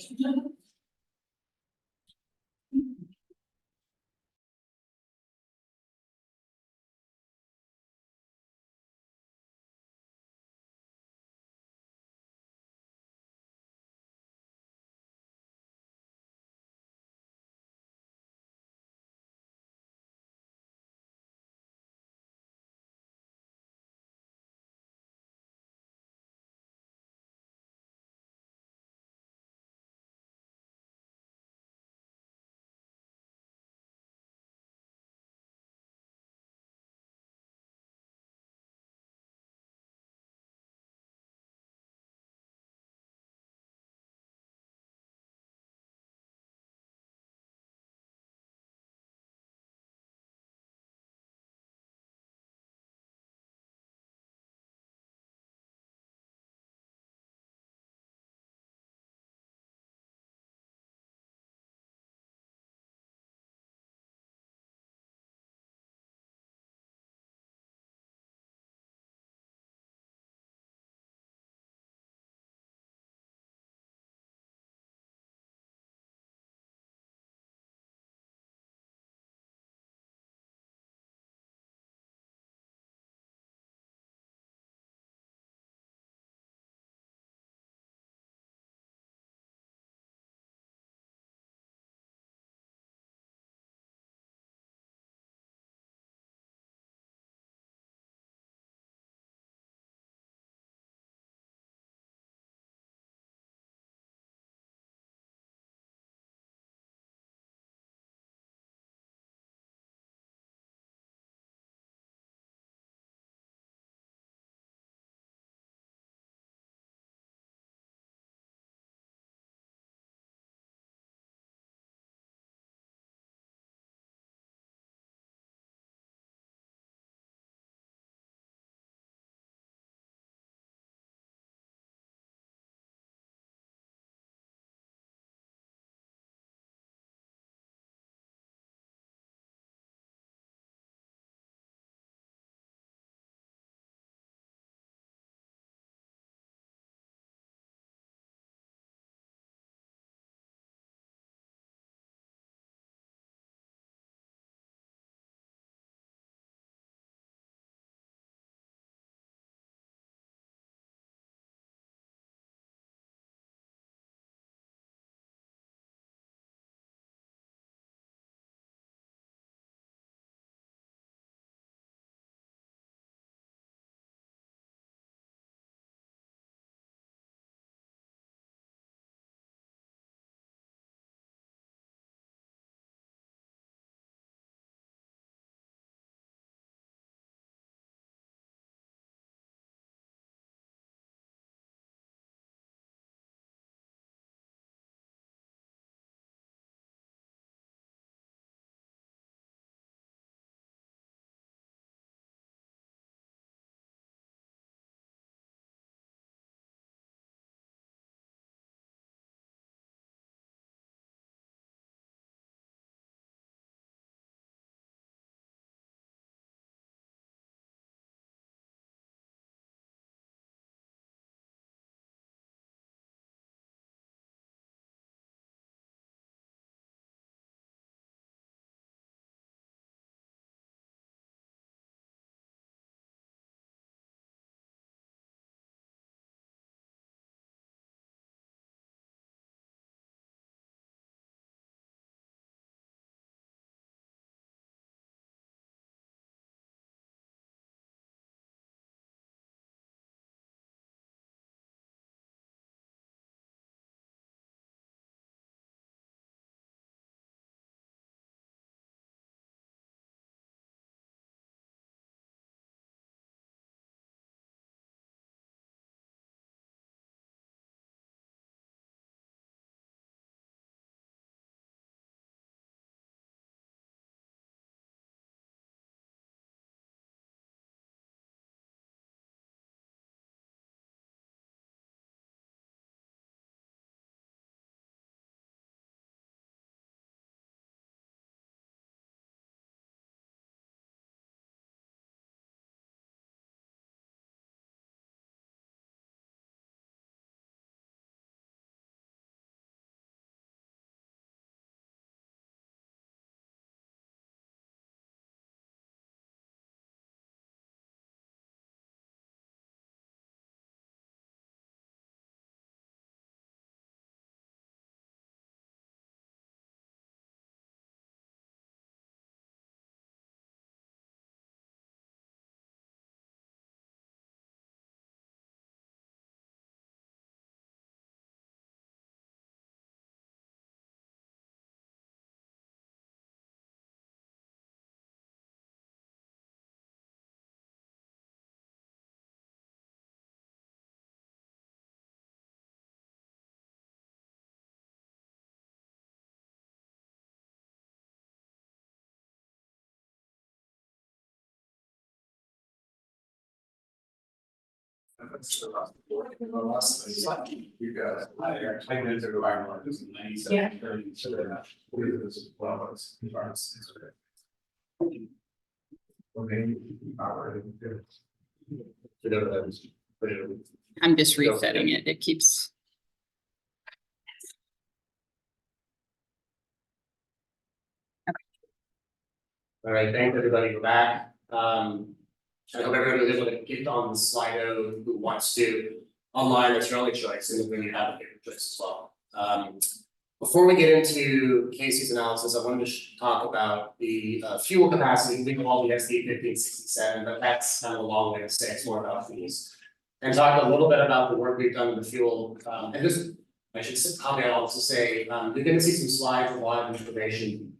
You got it. I minutes ago, I learned this in 97, 30, so that this is well, it's okay. I'm just resetting it. It keeps. All right, thanks everybody for that. I hope everybody was able to get on the Slido who wants to. Online, that's your only choice, and then you have a bigger choice as well. Before we get into Casey's analysis, I wanted to talk about the fuel capacity. We call the SD 1567, but that's kind of a long way to say it's more about fuels. And talk a little bit about the work we've done in the fuel. And just, I should caveat also say, you're going to see some slides with a lot of information.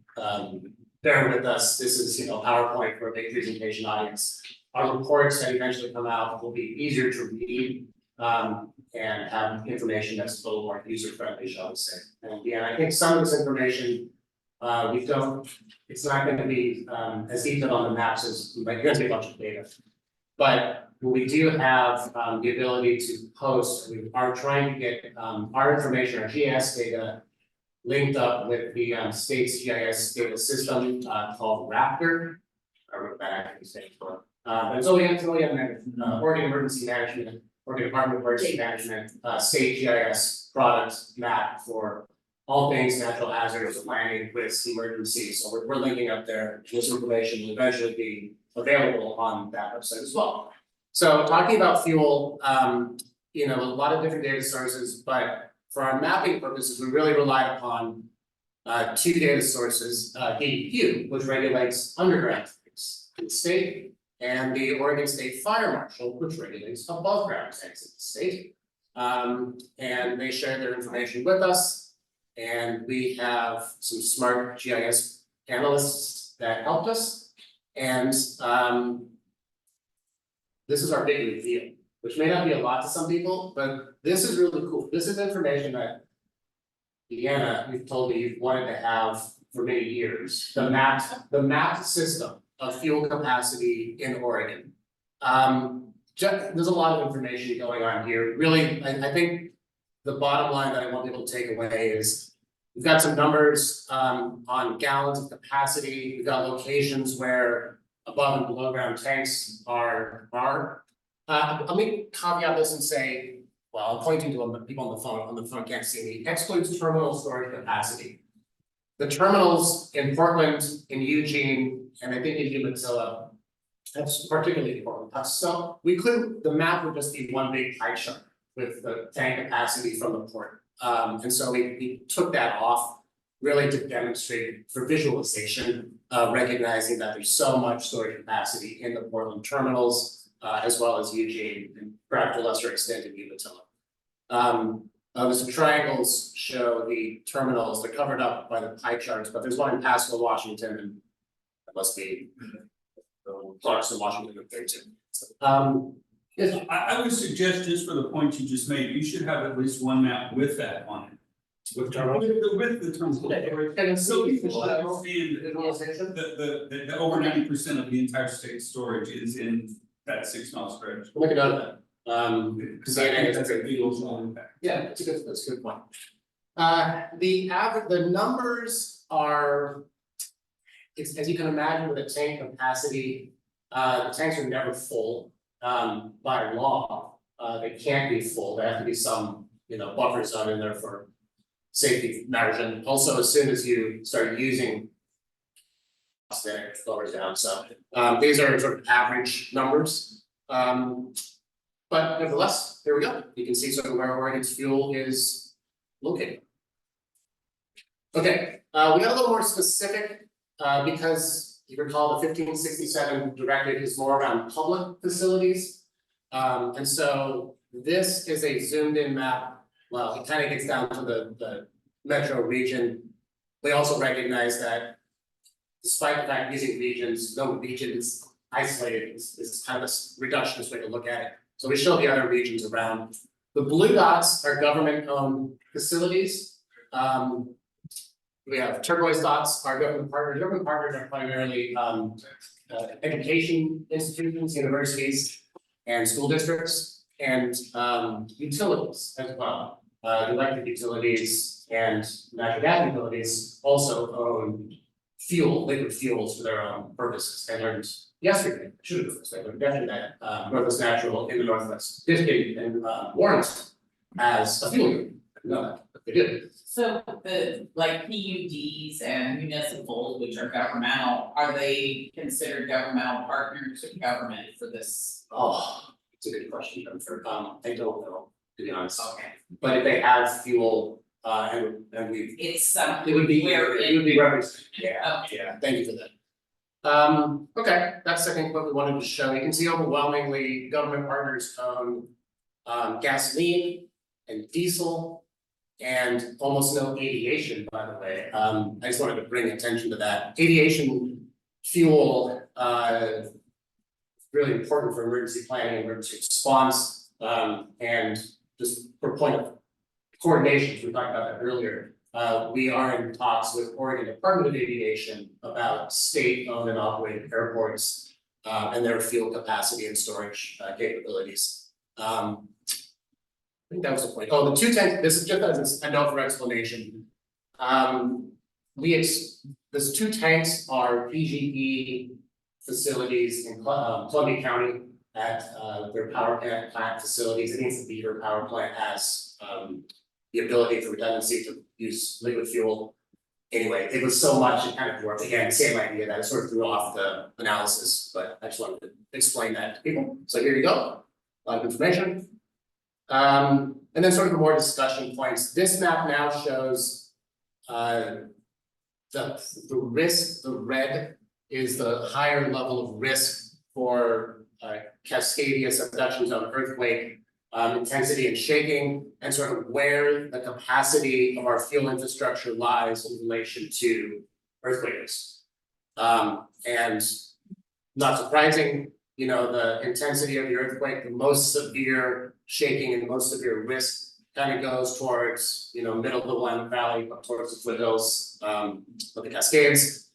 Bear with us. This is, PowerPoint for a big presentation audience. Our reports that eventually come out will be easier to read. And have information that's a little more user friendly, shall we say. And yeah, I think some of this information, it's not going to be as detailed on the maps as like you're going to see a bunch of data. But we do have the ability to post, we are trying to get our information, our GIS data linked up with the state's GIS data system called Raptor. I don't know what that actually stands for. But it's Oregon Emergency Management. Oregon Department of Emergency Management, state GIS product map for all things natural hazards planning with emergencies. So we're linking up there. This information will eventually be available on that website as well. So talking about fuel, a lot of different data sources, but for our mapping purposes, we really rely upon two data sources, DEQ, which regulates underground tanks in the state, and the Oregon State Fire Marshal, which regulates above ground tanks in the state. And they share their information with us. And we have some smart GIS analysts that helped us. And this is our big reveal, which may not be a lot to some people, but this is really cool. This is information that Deanna, you've told me you've wanted to have for many years. The mapped system of fuel capacity in Oregon. There's a lot of information going on here. Really, I think the bottom line that I want people to take away is we've got some numbers on gallons of capacity. We've got locations where above and below ground tanks are. Let me caveat this and say, well, I'm pointing to people on the phone can't see me. Excludes terminal storage capacity. The terminals in Portland, in Eugene, and I think in Umatilla, that's particularly important. So the map would just be one big pie chart with the tank capacity from the port. And so we took that off really to demonstrate for visualization, recognizing that there's so much storage capacity in the Portland terminals, as well as Eugene, and perhaps to a lesser extent in Umatilla. The triangles show the terminals. They're covered up by the pie charts, but there's one in Pasco, Washington, and that must be Clarkston, Washington, up there too. I would suggest, just for the point you just made, you should have at least one map with that on it. With terminals? With the terminals. So people understand that over 90% of the entire state storage is in that 6 mile stretch. Look at that. Because I think that's a feels impact. Yeah, that's a good point. The numbers are, as you can imagine with a tank capacity, the tanks are never full by law. They can't be full. There have to be some, buffer zone in there for safety matters. And also, as soon as you start using, then it lowers down. So these are sort of average numbers. But nevertheless, there we go. You can see sort of where Oregon's fuel is located. Okay, we got a little more specific because you recall the 1567 directive is more around public facilities. And so this is a zoomed in map. Well, it kind of gets down to the metro region. We also recognize that despite the fact using regions, no region is isolated. Is kind of a reductionist way to look at it. So we show the other regions around. The blue dots are government-owned facilities. We have turquoise dots are government partners. Government partners are primarily education institutions, universities, and school districts. and utilities as well. Electric utilities and natural gas utilities also own liquid fuels for their own purposes. I learned yesterday, I learned yesterday, Northwest Natural in the Northwest District in Warrenton as a fuel unit. No, but they do. So the like PUDs and municipals, which are governmental, are they considered governmental partners of government for this? Oh, it's a good question, Jennifer. I don't know, to be honest. Okay. But if they have fuel, and we, It's it would be, where it would be represented. Yeah, Okay. yeah, thank you for that. Okay, that's I think what we wanted to show. You can see overwhelmingly government partners own gasoline and diesel and almost no aviation, by the way. I just wanted to bring attention to that. Aviation fuel, really important for emergency planning, emergency response, and just for point of coordination, we talked about that earlier. We are in talks with Oregon Department of Aviation about state-owned and operated airports and their fuel capacity and storage capabilities. I think that was the point. Oh, the 2 tanks, this is just as a note for explanation. Those 2 tanks are PGE facilities in Columbia County at their power plant facilities. It means the Beaver power plant has the ability for redundancy to use liquid fuel. Anyway, it was so much, it kind of worked. Again, same idea that it sort of threw off the analysis, but I just wanted to explain that to people. So here you go, a lot of information. And then sort of more discussion points. This map now shows the risk, the red is the higher level of risk for Cascadia subduction zone earthquake, intensity and shaking, and sort of where the capacity of our fuel infrastructure lies in relation to earthquakes. And not surprising, you know, the intensity of the earthquake, the most severe shaking and the most severe risk kind of goes towards, you know, middle of the Willamette Valley, up towards the foothills of the Cascades.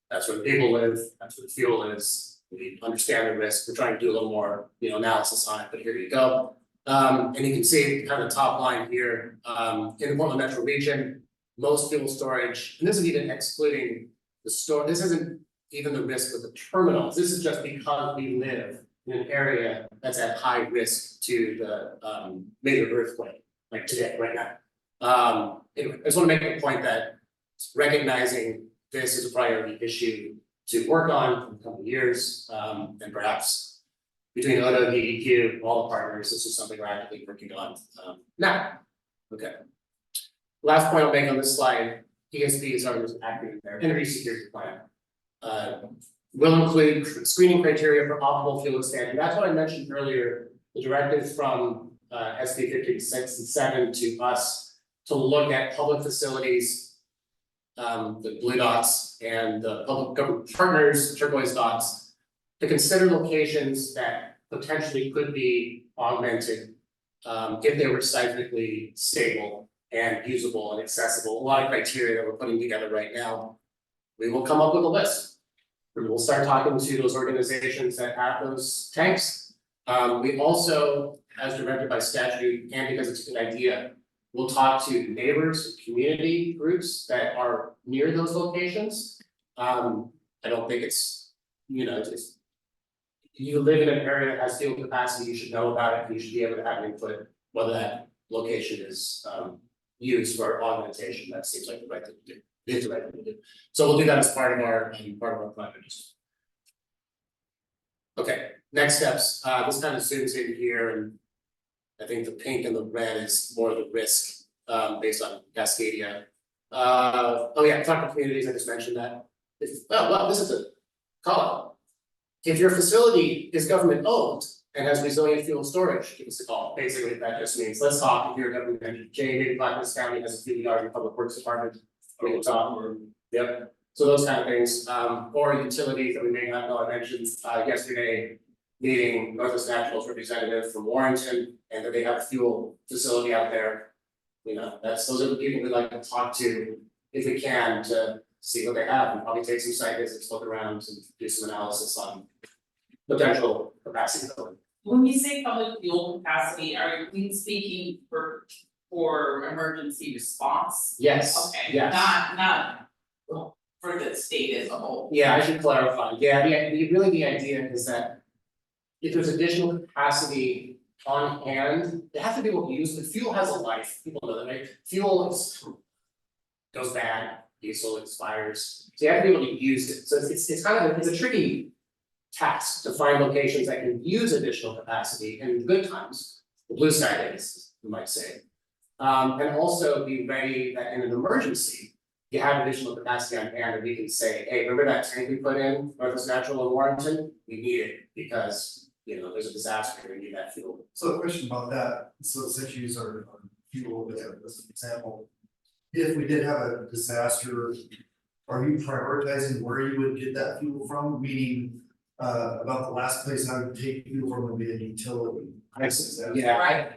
That's where the people live, that's where the fuel is. We understand the risk. We're trying to do a little more, you know, analysis on it, but here you go. And you can see kind of top line here, in the Portland metro region, most fuel storage, and this is even excluding the store, this isn't even the risk with the terminals. This is just because we live in an area that's at high risk to the major earthquake, like today, right now. Anyway, I just want to make a point that recognizing this is a priority issue to work on in a couple of years, and perhaps between ODO, DEQ, all the partners, this is something we're actively working on now. Okay. Last point I'll make on this slide, ESP is our acronym there, Energy Security Plan. Will include screening criteria for optimal fuel expansion. That's what I mentioned earlier, the directive from SB 56 and 7 to us to look at public facilities, the blue dots, and the public government partners, turquoise dots, to consider locations that potentially could be augmented if they were seismically stable and usable and accessible. A lot of criteria that we're putting together right now. We will come up with a list. We will start talking to those organizations that have those tanks. We also, as directed by statute, and because it's a good idea, we'll talk to neighbors, community groups that are near those locations. I don't think it's, you know, it's, you live in an area that has fuel capacity, you should know about it, and you should be able to have input, whether that location is used for augmentation. That seems like the right thing to do. It is the right thing to do. So we'll do that as part of our plan. Okay, next steps. This kind of zooms in here, and I think the pink and the red is more of the risk based on Cascadia. Oh yeah, talk to communities, I just mentioned that. Well, this is a call out. If your facility is government owned and has resilient fuel storage, give us a call. Basically, that just means, let's talk if you're a government entity. Maybe Clackamas County has a PDR, the Public Works Department. We can talk, or, yep. So those kind of things, or utilities that we may not know. I mentioned yesterday, meeting Northwest Natural's representative from Warrenton, and that they have a fuel facility out there. You know, those are the people we like to talk to if we can, to see what they have, and probably take some site visits, look around, and do some analysis on potential capacity building. When you say public fuel capacity, are we speaking for emergency response? Yes, Okay, yes. not for the state as a whole. Yeah, I should clarify. Yeah, really the idea is that if there's additional capacity on hand, they have to be able to use it. Fuel has a life, people know that, right? Fuel goes bad, diesel expires, so you have to be able to use it. So it's kind of, it's a tricky task to find locations that can use additional capacity in good times, the blue sky days, you might say. And also be ready that in an emergency, you have additional capacity on hand and we can say, hey, remember that tank we put in Northwest Natural in Warrington? We need it because, you know, there's a disaster, we need that fuel. So a question about that, so since you use our fuel as an example. If we did have a disaster, are you prioritizing where you would get that fuel from? Meaning, about the last place I would take fuel from would be a utility. Yeah,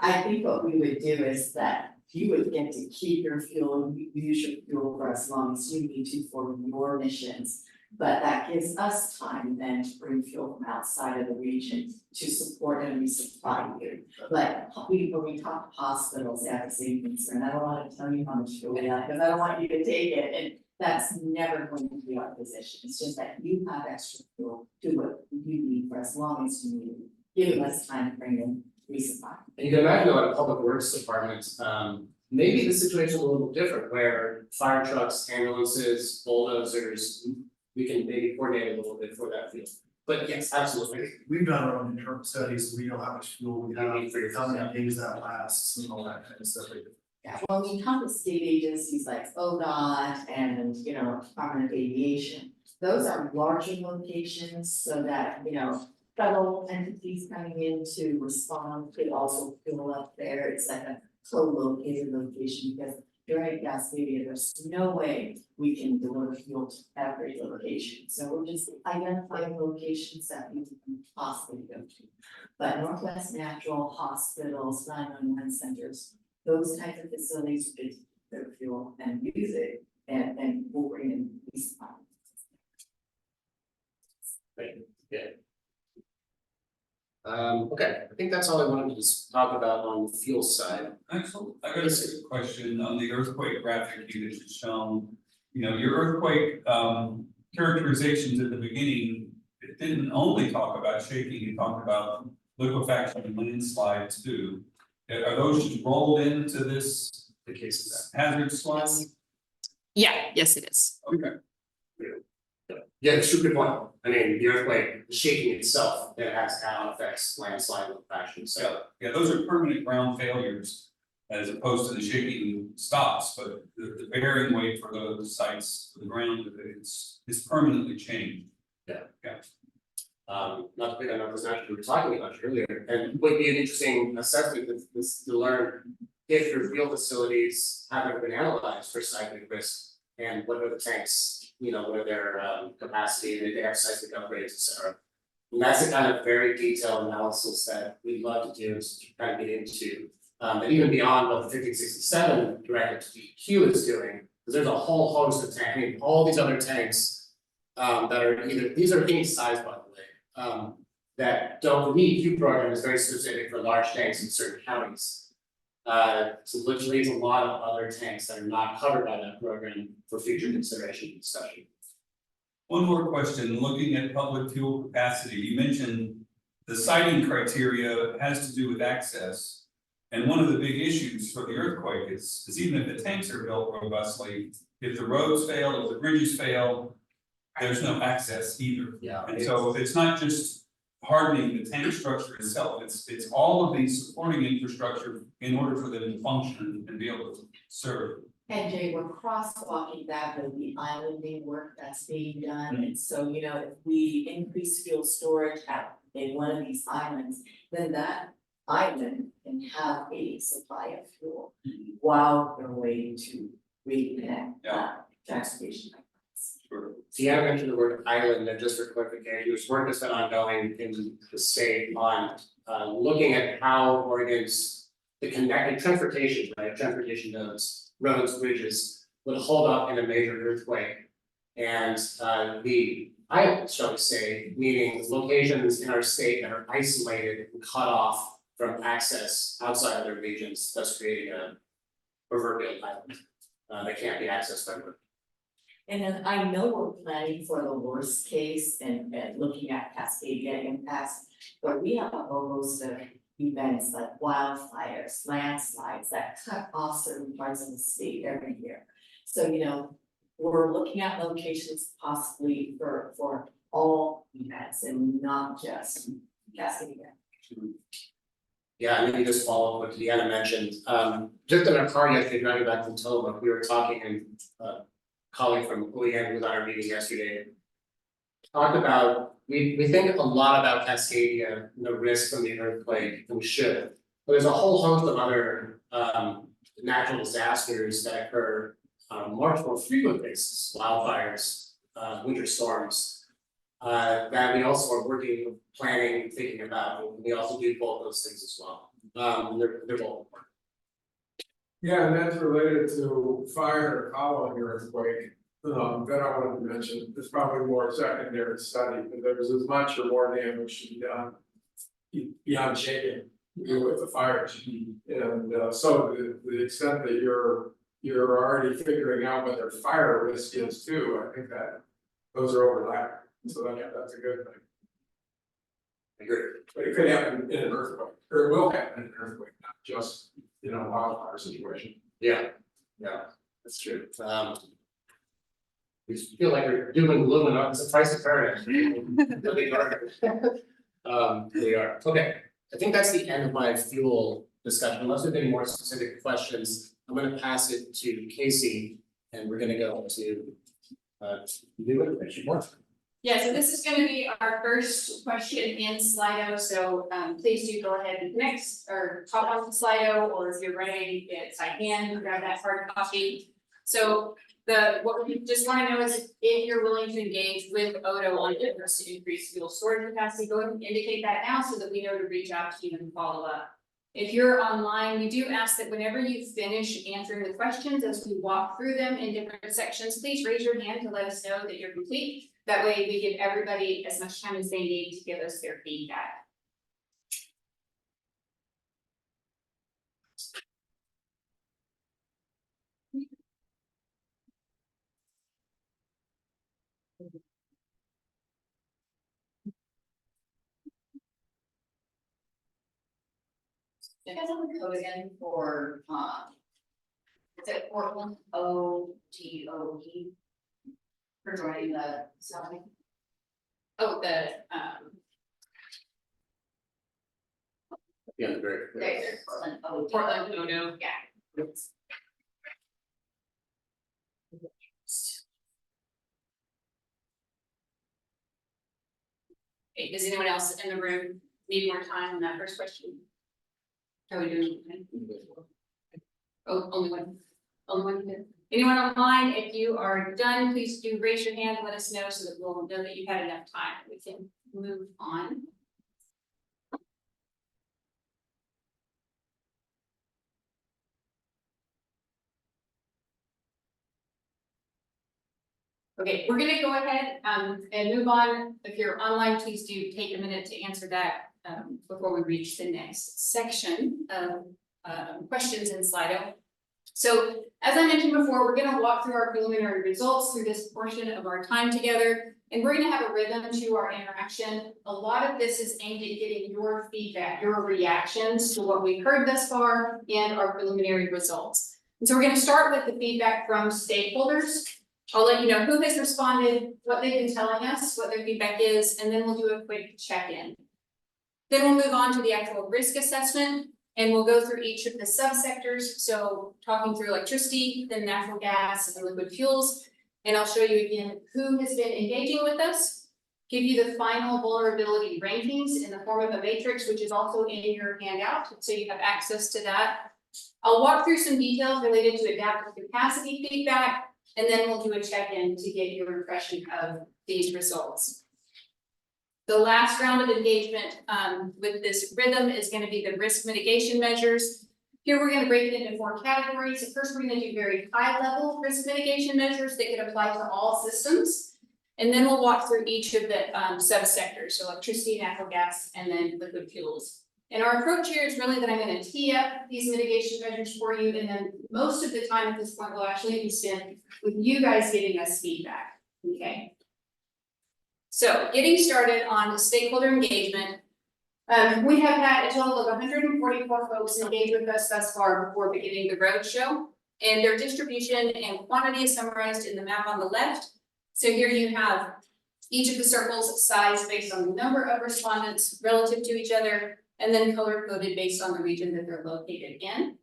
I think what we would do is that you would get to keep your fuel, and you use your fuel for as long as you need to for your missions. But that gives us time then to bring fuel from outside of the region to support and resupply you. But when we talk to hospitals, they have the same concern. I don't want to tell you how much fuel we have, because I don't want you to take it, and that's never going to be our position. It's just that you have extra fuel, do what you need for as long as you need, giving us time to bring in resupply. and you can imagine what a public works department, maybe the situation is a little different where fire trucks, ambulances, bulldozers, we can maybe coordinate a little bit for that field. But yes, absolutely. We've done our own internal studies, we know how much fuel we have, For your how many days that lasts, and all that kind of stuff. Yeah, when we talk to state agencies like ODOT and, you know, Department of Aviation, those are larger locations so that, you know, federal entities coming in to respond could also fill up there. It's like a co-located location because during gas stadium, there's no way we can deliver fuel to every location. So we're just identifying locations that we can possibly go to. But Northwest Natural, hospitals, 911 centers, those types of facilities could take their fuel and use it, and we'll bring in resupply. Right, yeah. Okay, I think that's all I wanted to just talk about on the fuel side. Excellent. I got a question on the earthquake graphic you had shown. You know, your earthquake characterizations at the beginning, it didn't only talk about shaking, it talked about liquefaction and landslides too. Are those just rolled into this The case of that. hazard slide? Yeah, yes, it is. Okay. Yeah, it's a good point. I mean, the earthquake, the shaking itself, it has add-on effects, landslide, liquefaction, so. Yeah, those are permanent ground failures as opposed to the shaking stops, but the bearing weight for those sites, for the ground, is permanently changed. Yeah. Yeah. Not to pick on Northwest Natural, we were talking about it earlier, and would be an interesting assessment to learn if your field facilities haven't been analyzed for seismic risk and what are the tanks, you know, what are their capacity, and if they have seismic upgrades, et cetera. And that's the kind of very detailed analysis that we'd love to do, is to kind of get into, and even beyond what the 1567 directive to DEQ is doing, because there's a whole host of tanks, I mean, all these other tanks that are either, these are any size, by the way, that don't, the DEQ program is very specific for large tanks in certain counties. So literally it's a lot of other tanks that are not covered by that program for future consideration and discussion. One more question, looking at public fuel capacity, you mentioned the siting criteria has to do with access. And one of the big issues for the earthquake is even if the tanks are built robustly, if the roads fail, if the bridges fail, there's no access either. Yeah. And so it's not just hardening the tank structure itself, it's all of these supporting infrastructure in order for them to function and be able to serve. And Jay, we're crosswalking that with the islanding work that's being done, and so, you know, if we increase fuel storage in one of these islands, then that island can have a supply of fuel while they're waiting to reconnect transportation. Deanna mentioned the word island, and just for clarification, there's work that's been ongoing in the state on looking at how Oregon's the connected transportation, right? Transportation nodes, roads, bridges would hold up in a major earthquake And the islands, shall we say, meaning locations in our state that are isolated and cut off from access outside other regions, thus creating a proverbial island that can't be accessed by road. And then I know we're planning for the worst case and looking at Cascadia impacts, but we have a whole host of events like wildfires, landslides that cut off certain parts of the state every year. So, you know, we're looking at locations possibly for all events and not just Cascadia. Yeah, and maybe just follow up what Deanna mentioned, just in our car yesterday driving back from Tillamook, we were talking and colleague from Leanne who was on our meeting yesterday. Talked about, we think a lot about Cascadia and the risk from the earthquake, and we should. But there's a whole host of other natural disasters that occur on a much more frequent basis, wildfires, winter storms. That we also are working, planning, thinking about, and we also do both those things as well. They're both important. Yeah, and that's related to fire following your earthquake. That I wanted to mention, there's probably more secondary study, but there's as much or more damage to be done beyond shaking with the fires. And so the extent that you're already figuring out what their fire risk is too, I think that those are overlapping. So that's a good thing. I agree. But it could happen in an earthquake, or it will happen in an earthquake, not just, you know, wildfire situation. Yeah, that's true. We feel like we're doing glue and it's a price of paradise. But they are. They are. Okay, I think that's the end of my fuel discussion. Unless there's any more specific questions, I'm gonna pass it to Casey and we're gonna go to new information. Yeah, so this is gonna be our first question in Slido, so please do go ahead and next or hop on to Slido, or if you're ready, it's by hand, grab that hard copy. So what we just wanna know is if you're willing to engage with Odo on efforts to increase fuel storage capacity, go ahead and indicate that now so that we know to reach out to you and follow up. If you're online, we do ask that whenever you finish answering the questions, as we walk through them in different sections, please raise your hand to let us know that you're complete. That way we give everybody as much time as they need to give us their feedback. You guys have the code again for is it Portland OGOE for joining the summit? Oh, Yeah, very. There's Portland OGOE. Portland Odo, yeah. Okay, does anyone else in the room need more time on that first question? How are we doing? Oh, only one. Only one here. Anyone online, if you are done, please do raise your hand and let us know so that we'll know that you've had enough time. We can move on. Okay, we're gonna go ahead and move on. If you're online, please do take a minute to answer that before we reach the next section of questions in Slido. So as I mentioned before, we're gonna walk through our preliminary results through this portion of our time together, and we're gonna have a rhythm to our interaction. A lot of this is aimed at getting your feedback, your reactions to what we've heard thus far and our preliminary results. And so we're gonna start with the feedback from stakeholders. I'll let you know who has responded, what they've been telling us, what their feedback is, and then we'll do a quick check-in. Then we'll move on to the actual risk assessment, and we'll go through each of the subsectors. So talking through electricity, then natural gas and liquid fuels. And I'll show you again who has been engaging with us, give you the final vulnerability rankings in the form of a matrix, which is also in your handout, so you have access to that. I'll walk through some details related to adaptive capacity feedback, and then we'll do a check-in to get your impression of these results. The last round of engagement with this rhythm is going to be the risk mitigation measures. Here, we're gonna break it into 4 categories. First, we're gonna do very high level risk mitigation measures that could apply to all systems. And then we'll walk through each of the subsectors, so electricity, natural gas, and then liquid fuels. And our approach here is really that I'm gonna tee up these mitigation measures for you, and then most of the time at this point will actually be spent with you guys giving us feedback, okay? So getting started on stakeholder engagement, we have had a total of 144 folks engage with us thus far before beginning the roadshow, and their distribution and quantity is summarized in the map on the left. So here you have each of the circles sized based on the number of respondents relative to each other, and then color coded based on the region that they're located in.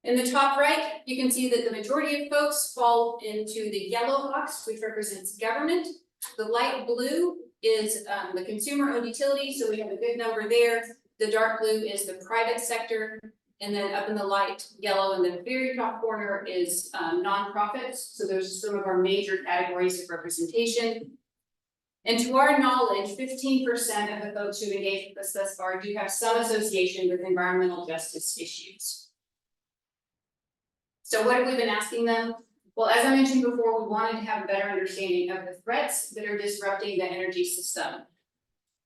In the top right, you can see that the majority of folks fall into the yellow box, which represents government. The light blue is the consumer-owned utility, so we have a good number there. The dark blue is the private sector, and then up in the light yellow in the very top corner is nonprofits. So there's some of our major categories of representation. And to our knowledge, 15% of the folks who engage with us thus far do have some association with environmental justice issues. So what have we been asking them? Well, as I mentioned before, we wanted to have a better understanding of the threats that are disrupting the energy system.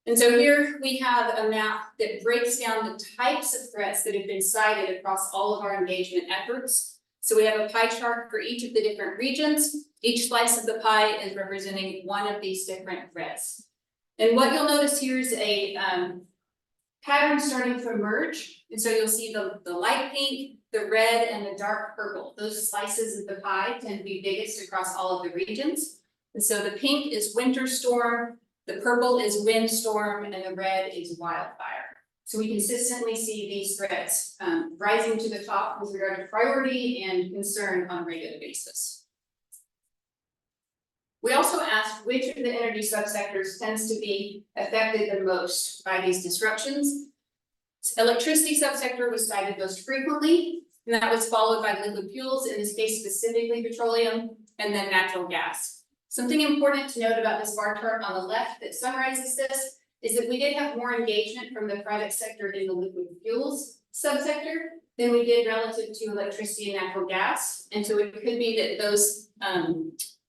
And so here we have a map that breaks down the types of threats that have been cited across all of our engagement efforts. So we have a pie chart for each of the different regions. Each slice of the pie is representing one of these different threats. And what you'll notice here is a pattern starting to emerge. And so you'll see the light pink, the red, and the dark purple. Those slices of the pie tend to be biggest across all of the regions. And so the pink is winter storm, the purple is windstorm, and the red is wildfire. So we consistently see these threats rising to the top with regard to priority and concern on a regular basis. We also asked which of the energy subsectors tends to be affected the most by these disruptions. Electricity subsector was cited most frequently, and that was followed by liquid fuels, in this case specifically petroleum, and then natural gas. Something important to note about this bar chart on the left that summarizes this is that we did have more engagement from the private sector in the liquid fuels subsector than we did relative to electricity and natural gas. And so it could be that those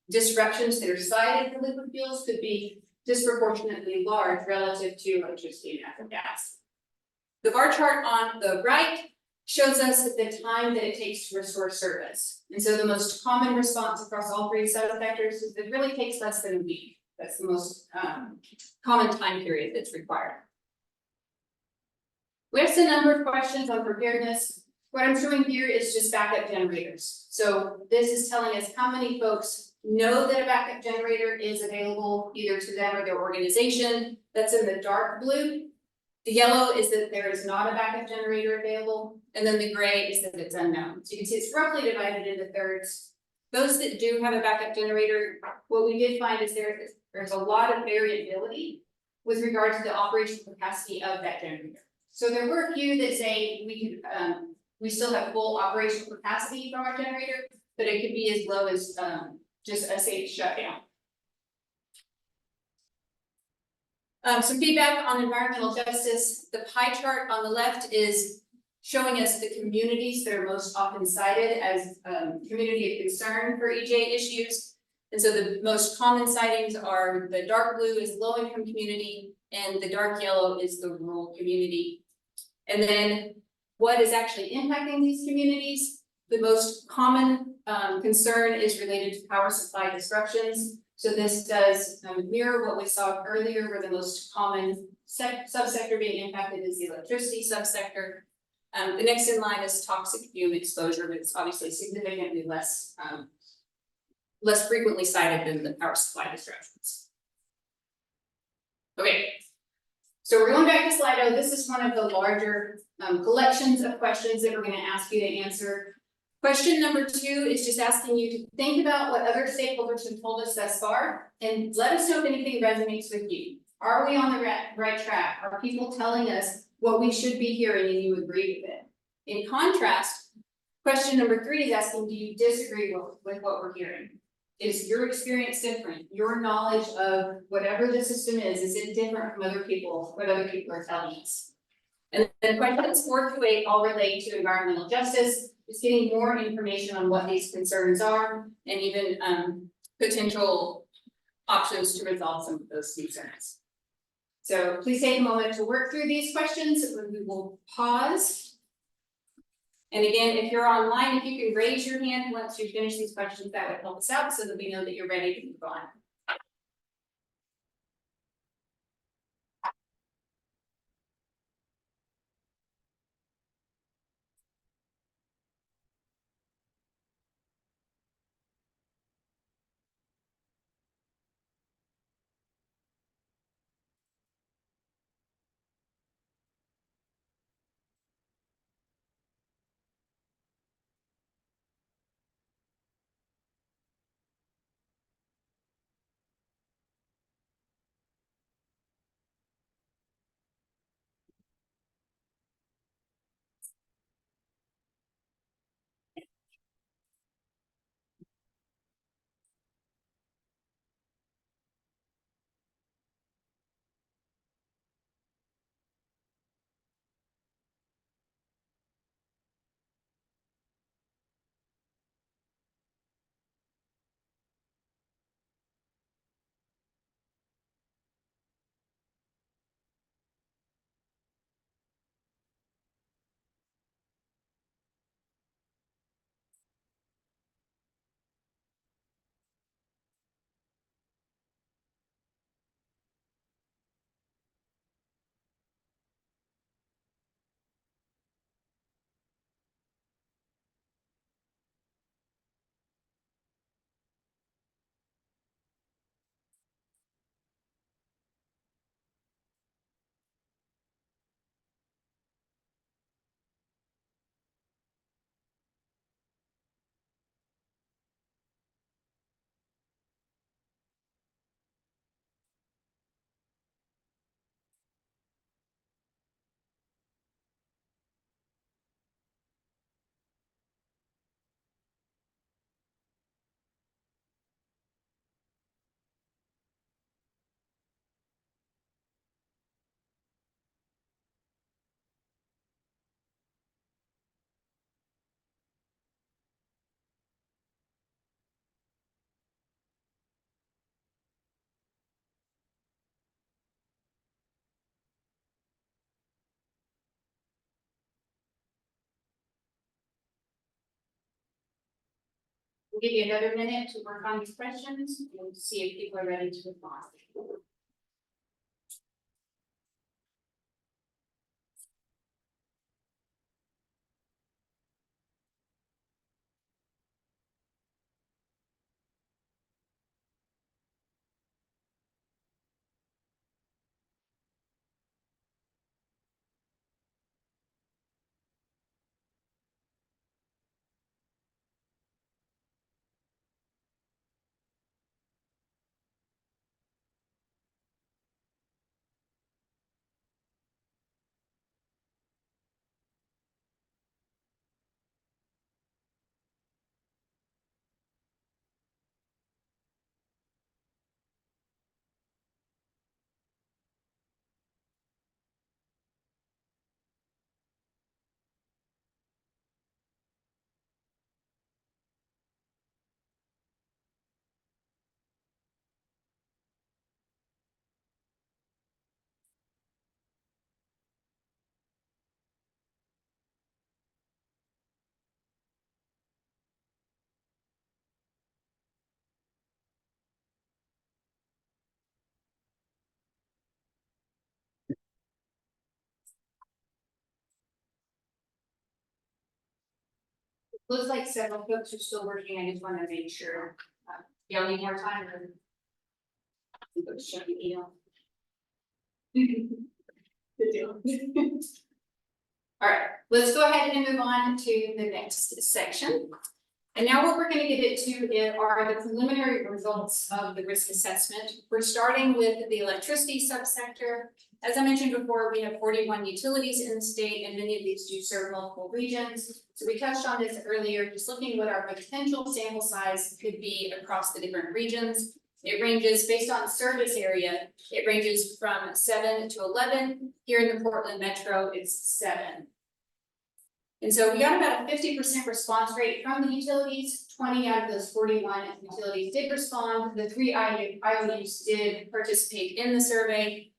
disruptions that are cited for liquid fuels could be disproportionately large relative to electricity and natural gas. The bar chart on the right shows us the time that it takes to restore service. And so the most common response across all 3 subsectors is that it really takes less than a week. That's the most common time period that's required. We have a number of questions on preparedness. What I'm showing here is just backup generators. So this is telling us how many folks know that a backup generator is available either to them or their organization. That's in the dark blue. The yellow is that there is not a backup generator available, and then the gray is that it's unknown. So you can see it's roughly divided into thirds. Those that do have a backup generator, what we did find is there's a lot of variability with regard to the operational capacity of that generator. So there were a few that say we still have full operational capacity from our generator, but it could be as low as just a safe shutdown. Some feedback on environmental justice. The pie chart on the left is showing us the communities that are most often cited as community of concern for EJ issues. And so the most common sightings are the dark blue is low income community and the dark yellow is the rural community. And then what is actually impacting these communities? The most common concern is related to power supply disruptions. So this does mirror what we saw earlier, where the most common subsector being impacted is the electricity subsector. The next in line is toxic fume exposure, but it's obviously significantly less frequently cited than the power supply disruptions. Okay, so we're going back to Slido. This is one of the larger collections of questions that we're going to ask you to answer. Question number 2 is just asking you to think about what other stakeholders have told us thus far, and let us know if anything resonates with you. Are we on the right track? Are people telling us what we should be hearing and you agree with it? In contrast, question number 3 is asking, do you disagree with what we're hearing? Is your experience different? Your knowledge of whatever the system is it different from other people, what other people are telling us? And then questions 4 through 8 all relate to environmental justice, just getting more information on what these concerns are and even potential options to resolve some of those concerns. So please take a moment to work through these questions. We will pause. And again, if you're online, if you can raise your hand once you finish these questions, that would help us out so that we know that you're ready to move on. We'll give you another minute to work on these questions and see if people are ready to respond. Looks like several folks are still working. I just want to make sure. Y'all need more time or? Folks should be, you know. Good deal. All right, let's go ahead and move on to the next section. And now what we're going to get into are the preliminary results of the risk assessment. We're starting with the electricity subsector. As I mentioned before, we have 41 utilities in the state, and many of these do serve multiple regions. So we touched on this earlier, just looking at what our potential sample size could be across the different regions. It ranges based on service area, it ranges from 7 to 11. Here in the Portland Metro, it's 7. And so we got about a 50% response rate from the utilities. 20 out of those 41 utilities did respond. The 3 IOUs did participate in the survey.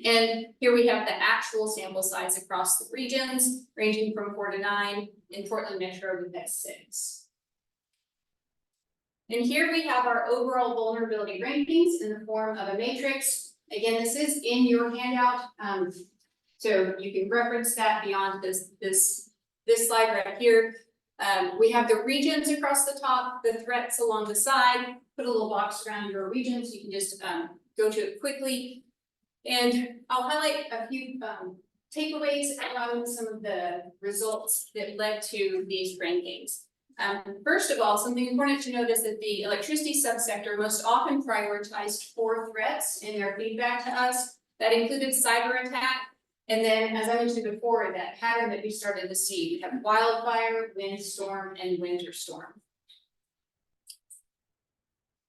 And here we have the actual sample size across the regions, ranging from 4 to 9. In Portland Metro, we had 6. And here we have our overall vulnerability rankings in the form of a matrix. Again, this is in your handout, so you can reference that beyond this slide right here. We have the regions across the top, the threats along the side. Put a little box around your region so you can just go to it quickly. And I'll highlight a few takeaways around some of the results that led to these rankings. First of all, something important to note is that the electricity subsector most often prioritized 4 threats in their feedback to us. That included cyber attack. And then, as I mentioned before, that pattern that we started to see, we have wildfire, windstorm, and winter storm.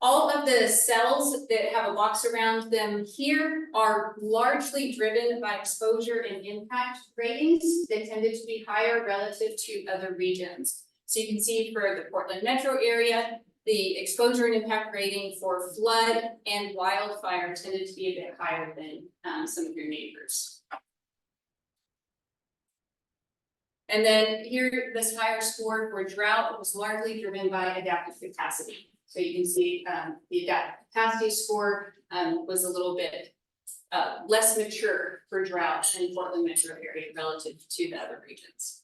All of the cells that have a box around them here are largely driven by exposure and impact ratings that tended to be higher relative to other regions. So you can see for the Portland metro area, the exposure and impact rating for flood and wildfire tended to be a bit higher than some of your neighbors. And then here, this higher score for drought was largely driven by adaptive capacity. So you can see the adaptive capacity score was a little bit less mature for drought in Portland metro area relative to the other regions.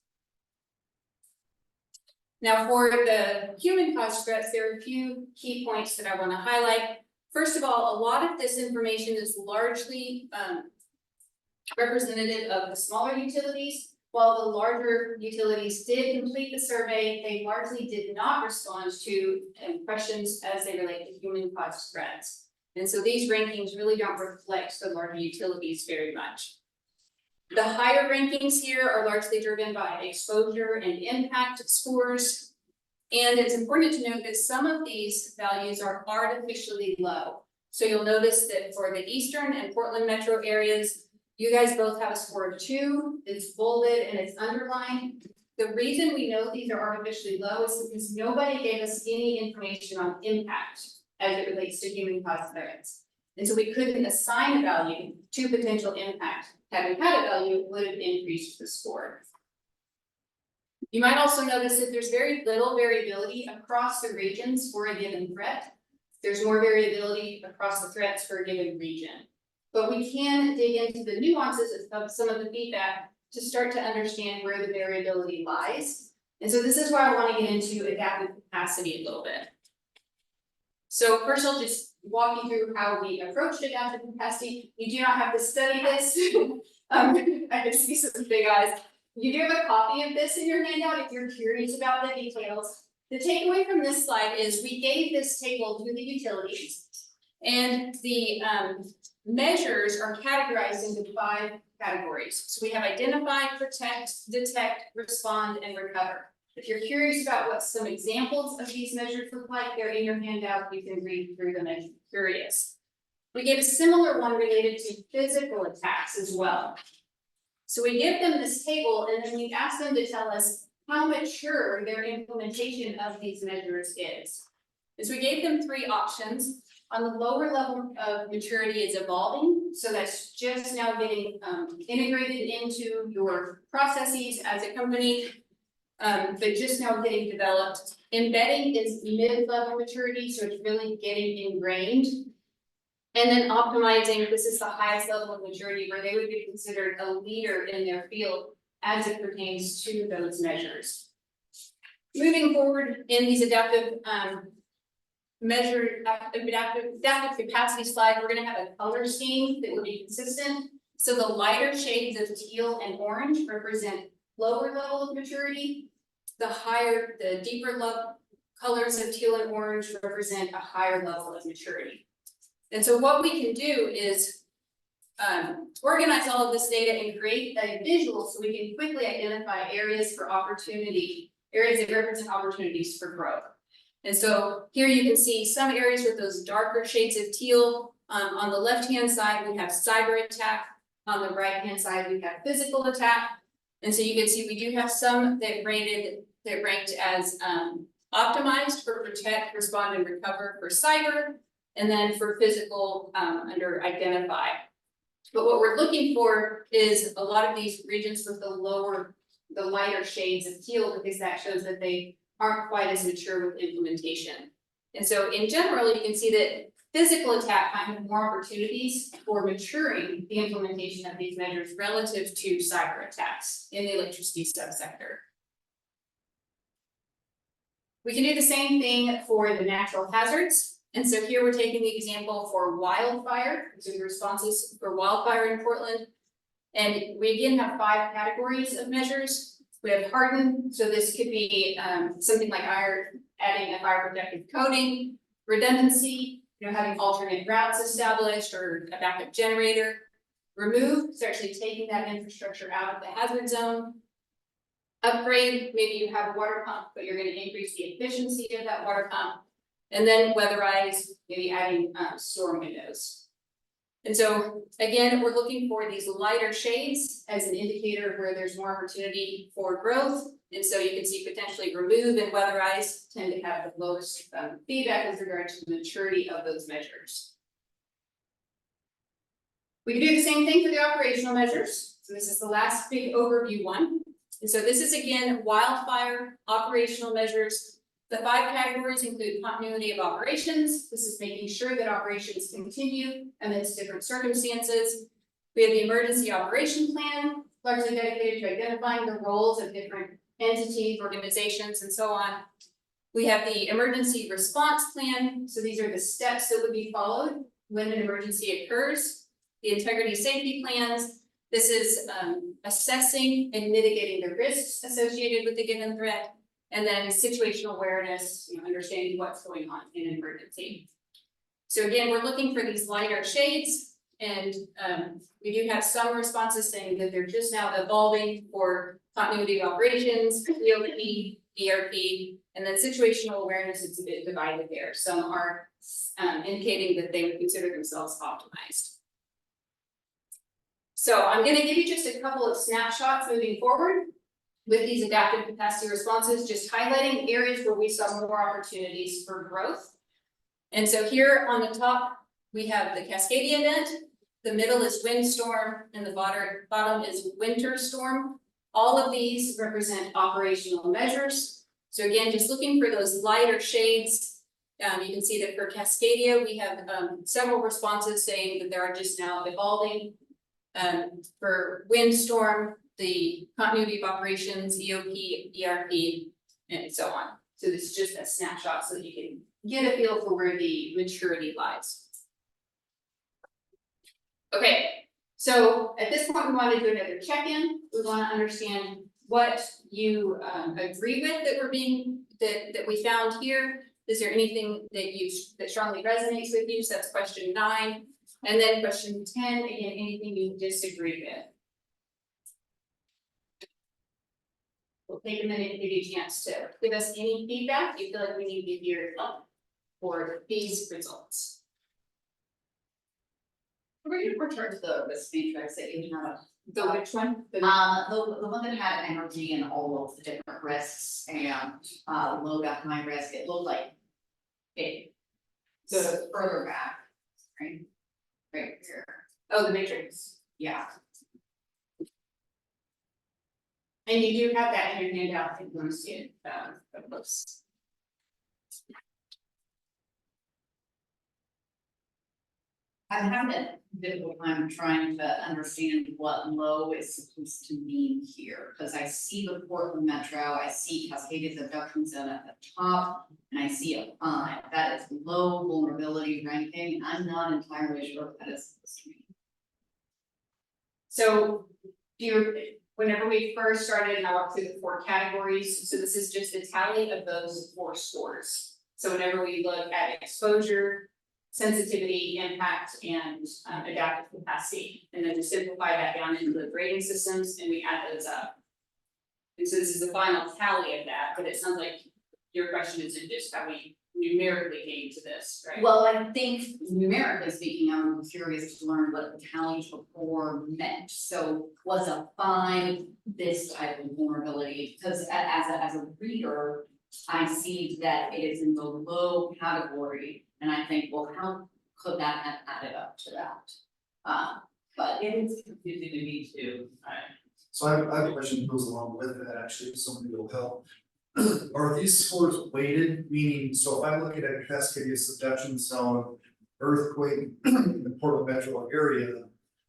Now for the human caused threats, there are a few key points that I want to highlight. First of all, a lot of this information is largely representative of the smaller utilities. While the larger utilities did complete the survey, they largely did not respond to questions as they relate to human caused threats. And so these rankings really don't reflect the larger utilities very much. The higher rankings here are largely driven by exposure and impact scores. And it's important to note that some of these values are artificially low. So you'll notice that for the Eastern and Portland metro areas, you guys both have a score of 2, it's bolded and it's underlined. The reason we know these are artificially low is because nobody gave us any information on impact as it relates to human caused threats. And so we couldn't assign a value to potential impact. Had we had a value, it would have increased the score. You might also notice that there's very little variability across the regions for a given threat. There's more variability across the threats for a given region. But we can dig into the nuances of some of the feedback to start to understand where the variability lies. And so this is why I want to get into adaptive capacity a little bit. So first I'll just walk you through how we approached adaptive capacity. You do not have to study this. I can see some big eyes. You do have a copy of this in your handout if you're curious about the details. The takeaway from this slide is we gave this table to the utilities, and the measures are categorized into 5 categories. So we have identify, protect, detect, respond, and recover. If you're curious about what some examples of these measures look like, they're in your handout. You can read through them if you're curious. We gave a similar one related to physical attacks as well. So we give them this table, and then we ask them to tell us how mature their implementation of these measures is. And so we gave them 3 options. On the lower level of maturity, it's evolving. So that's just now getting integrated into your processes as a company, but just now getting developed. Embedding is mid-level maturity, so it's really getting ingrained. And then optimizing, this is the highest level of maturity where they would be considered a leader in their field as it pertains to those measures. Moving forward in these adaptive adaptive capacity slide, we're going to have a color scheme that will be consistent. So the lighter shades of teal and orange represent lower level of maturity. The deeper colors of teal and orange represent a higher level of maturity. And so what we can do is organize all of this data and create a visual so we can quickly identify areas for opportunity, areas that represent opportunities for growth. And so here you can see some areas with those darker shades of teal. On the left-hand side, we have cyber attack. On the right-hand side, we have physical attack. And so you can see we do have some that ranked as optimized for protect, respond, and recover for cyber, and then for physical under identify. But what we're looking for is a lot of these regions with the lighter shades of teal, because that shows that they aren't quite as mature with implementation. And so in general, you can see that physical attack might have more opportunities for maturing the implementation of these measures relative to cyber attacks in the electricity subsector. We can do the same thing for the natural hazards. And so here we're taking the example for wildfire, so the responses for wildfire in Portland. And we again have 5 categories of measures. We have harden, so this could be something like adding a fire protective coating, redundancy, having alternate routes established or a backup generator. Remove, so actually taking that infrastructure out of the hazard zone. Upgrade, maybe you have a water pump, but you're going to increase the efficiency of that water pump. And then weatherize, maybe adding storm windows. And so again, we're looking for these lighter shades as an indicator of where there's more opportunity for growth. And so you can see potentially remove and weatherize tend to have the lowest feedback with regard to the maturity of those measures. We can do the same thing for the operational measures. So this is the last big overview one. And so this is again, wildfire operational measures. The 5 categories include continuity of operations. This is making sure that operations continue amidst different circumstances. We have the emergency operation plan, largely dedicated to identifying the roles of different entities, organizations, and so on. We have the emergency response plan. So these are the steps that would be followed when an emergency occurs. The integrity safety plans. This is assessing and mitigating the risks associated with the given threat. And then situational awareness, understanding what's going on in an emergency. So again, we're looking for these lighter shades, and we do have some responses saying that they're just now evolving for continuity of operations, EOP, ERP, and then situational awareness, it's a bit divided there. Some are indicating that they would consider themselves optimized. So I'm going to give you just a couple of snapshots moving forward with these adaptive capacity responses, just highlighting areas where we saw more opportunities for growth. And so here on the top, we have the Cascadia event, the middle is windstorm, and the bottom is winter storm. All of these represent operational measures. So again, just looking for those lighter shades. You can see that for Cascadia, we have several responses saying that they are just now evolving. For windstorm, the continuity of operations, EOP, ERP, and so on. So this is just a snapshot so that you can get a feel for where the maturity lies. Okay, so at this point, we want to do another check-in. We want to understand what you agree with that we found here. Is there anything that strongly resonates with you? So that's question 9. And then question 10, again, anything you disagree with. We'll take a minute to give you a chance to give us any feedback you feel like we need to hear for these results. We're going to return to the speed tracks that you have. The which one? The one that had energy and all of the different risks and low to high risk. It looked like it goes further back, right? Right here. Oh, the matrix. Yeah. And you do have that in your handout if you want to see it up close. I'm having a difficult time trying to understand what low is supposed to mean here, because I see the Portland Metro, I see Cascadia's abduction zone at the top, and I see a 5. That is low vulnerability ranking. I'm not entirely sure what that is supposed to mean. So whenever we first started and I walked through the 4 categories, so this is just a tally of those 4 scores. So whenever we look at exposure, sensitivity, impact, and adaptive capacity, and then to simplify that down into the grading systems, and we add those up. And so this is the final tally of that, but it sounds like your question is in just how we numerically came to this, right? Well, I think numerically speaking, I'm curious to learn what the tallies before meant. So was a 5 this type of vulnerability? Because as a reader, I see that it is in the low category, and I think, well, how could that have added up to that? But It is confusing to me too. So I have a question that goes along with that, actually, if somebody will help. Are these scores weighted, meaning, so if I look at a Cascadia subduction zone, earthquake in the Portland metro area,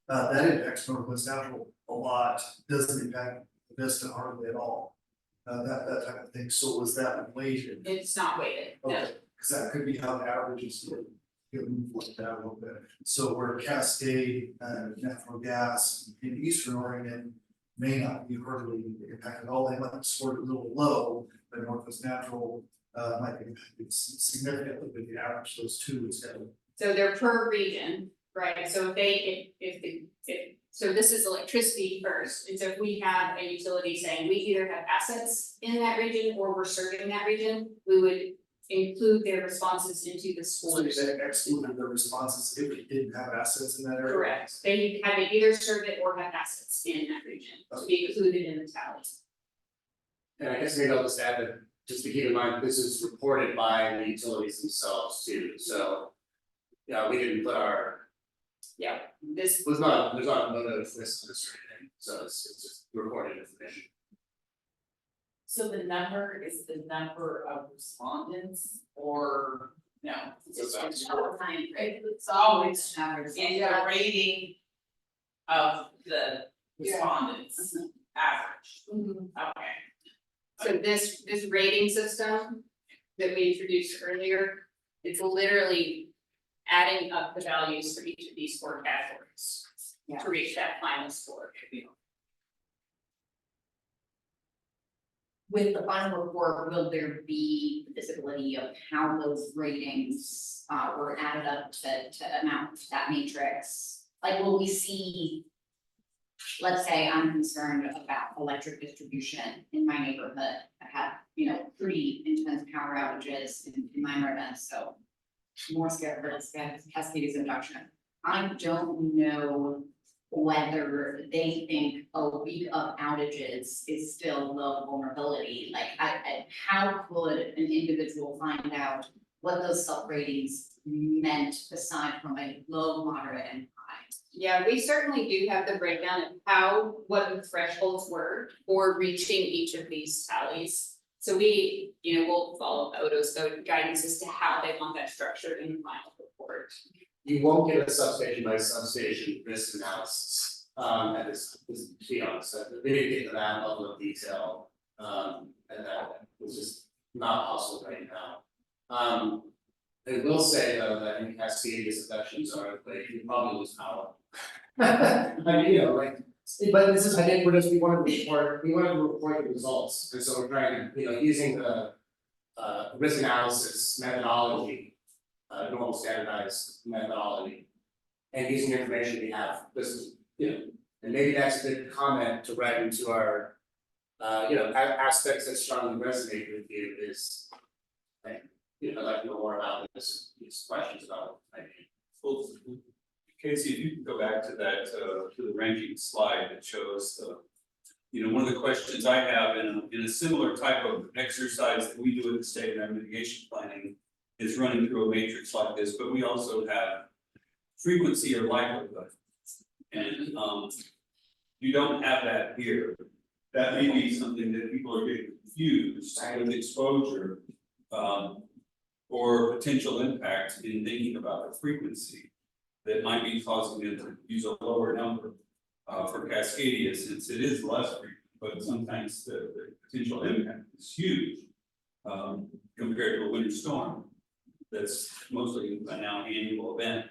that impacts Northwest Central a lot, doesn't impact Vista hardly at all. That type of thing, so was that weighted? It's not weighted, no. Okay, because that could be how the averages get moved like that a little bit. So where Cascade, natural gas in Eastern Oregon may not be hardly impacted at all, they might score it a little low, but Northwest Natural might be impacted significantly, but the average of those two is kind of. So they're per region, right? So so this is electricity first, and so if we have a utility saying we either have assets in that region or we're serving that region, we would include their responses into the So scores. they excluded the responses if it didn't have assets in that area? Correct, they had to either serve it or have assets in that region to be included in the tallies. And I guess maybe I'll just add that, just to keep in mind, this is reported by the utilities themselves too, so. Yeah, we didn't put our, Yeah, this there's not no notice this or anything, so it's just reported information. So the number is the number of respondents or no? it's all time, right? It's always average. in the rating of the respondents average. Okay. So this rating system that we introduced earlier, it's literally adding up the values for each of these 4 categories to reach that final score. With the final report, will there be visibility of how those ratings were added up to amount to that matrix? Like, will we see, let's say I'm concerned about electric distribution in my neighborhood. I have, pretty intense power outages in my neighborhood, so more scared for Cascadia's induction. I don't know whether they think a week of outages is still low vulnerability. Like, how could an individual find out what those sub-ratings meant aside from a low, moderate, and high? Yeah, we certainly do have the breakdown of what the thresholds were for reaching each of these tallies. So we, we'll follow Odo's guidance as to how they want that structured in the final report. You won't get a substation by substation risk analysis, and this to be honest, we didn't get to that level of detail, and that was just not possible right now. I will say though, that in Cascadia subductions are, like, you probably lose power. I mean, but this is, I think we wanted to report the results, and so we're trying to, using the risk analysis methodology, normal standardized methodology, and using the information we have, this is, and maybe that's a good comment to write into our, aspects that strongly resonate with you is, like, I'd like to know more about these questions about, Well, Casey, if you can go back to that, to the ranking slide that shows, one of the questions I have in a similar type of exercise that we do at the state in our mitigation planning is running through a matrix like this, but we also have frequency or likelihood. And you don't have that here. That may be something that people are getting confused with exposure or potential impact in thinking about the frequency that might be causing them to use a lower number for Cascadia, since it is less frequent, but sometimes the potential impact is huge compared to a winter storm. That's mostly a now annual event.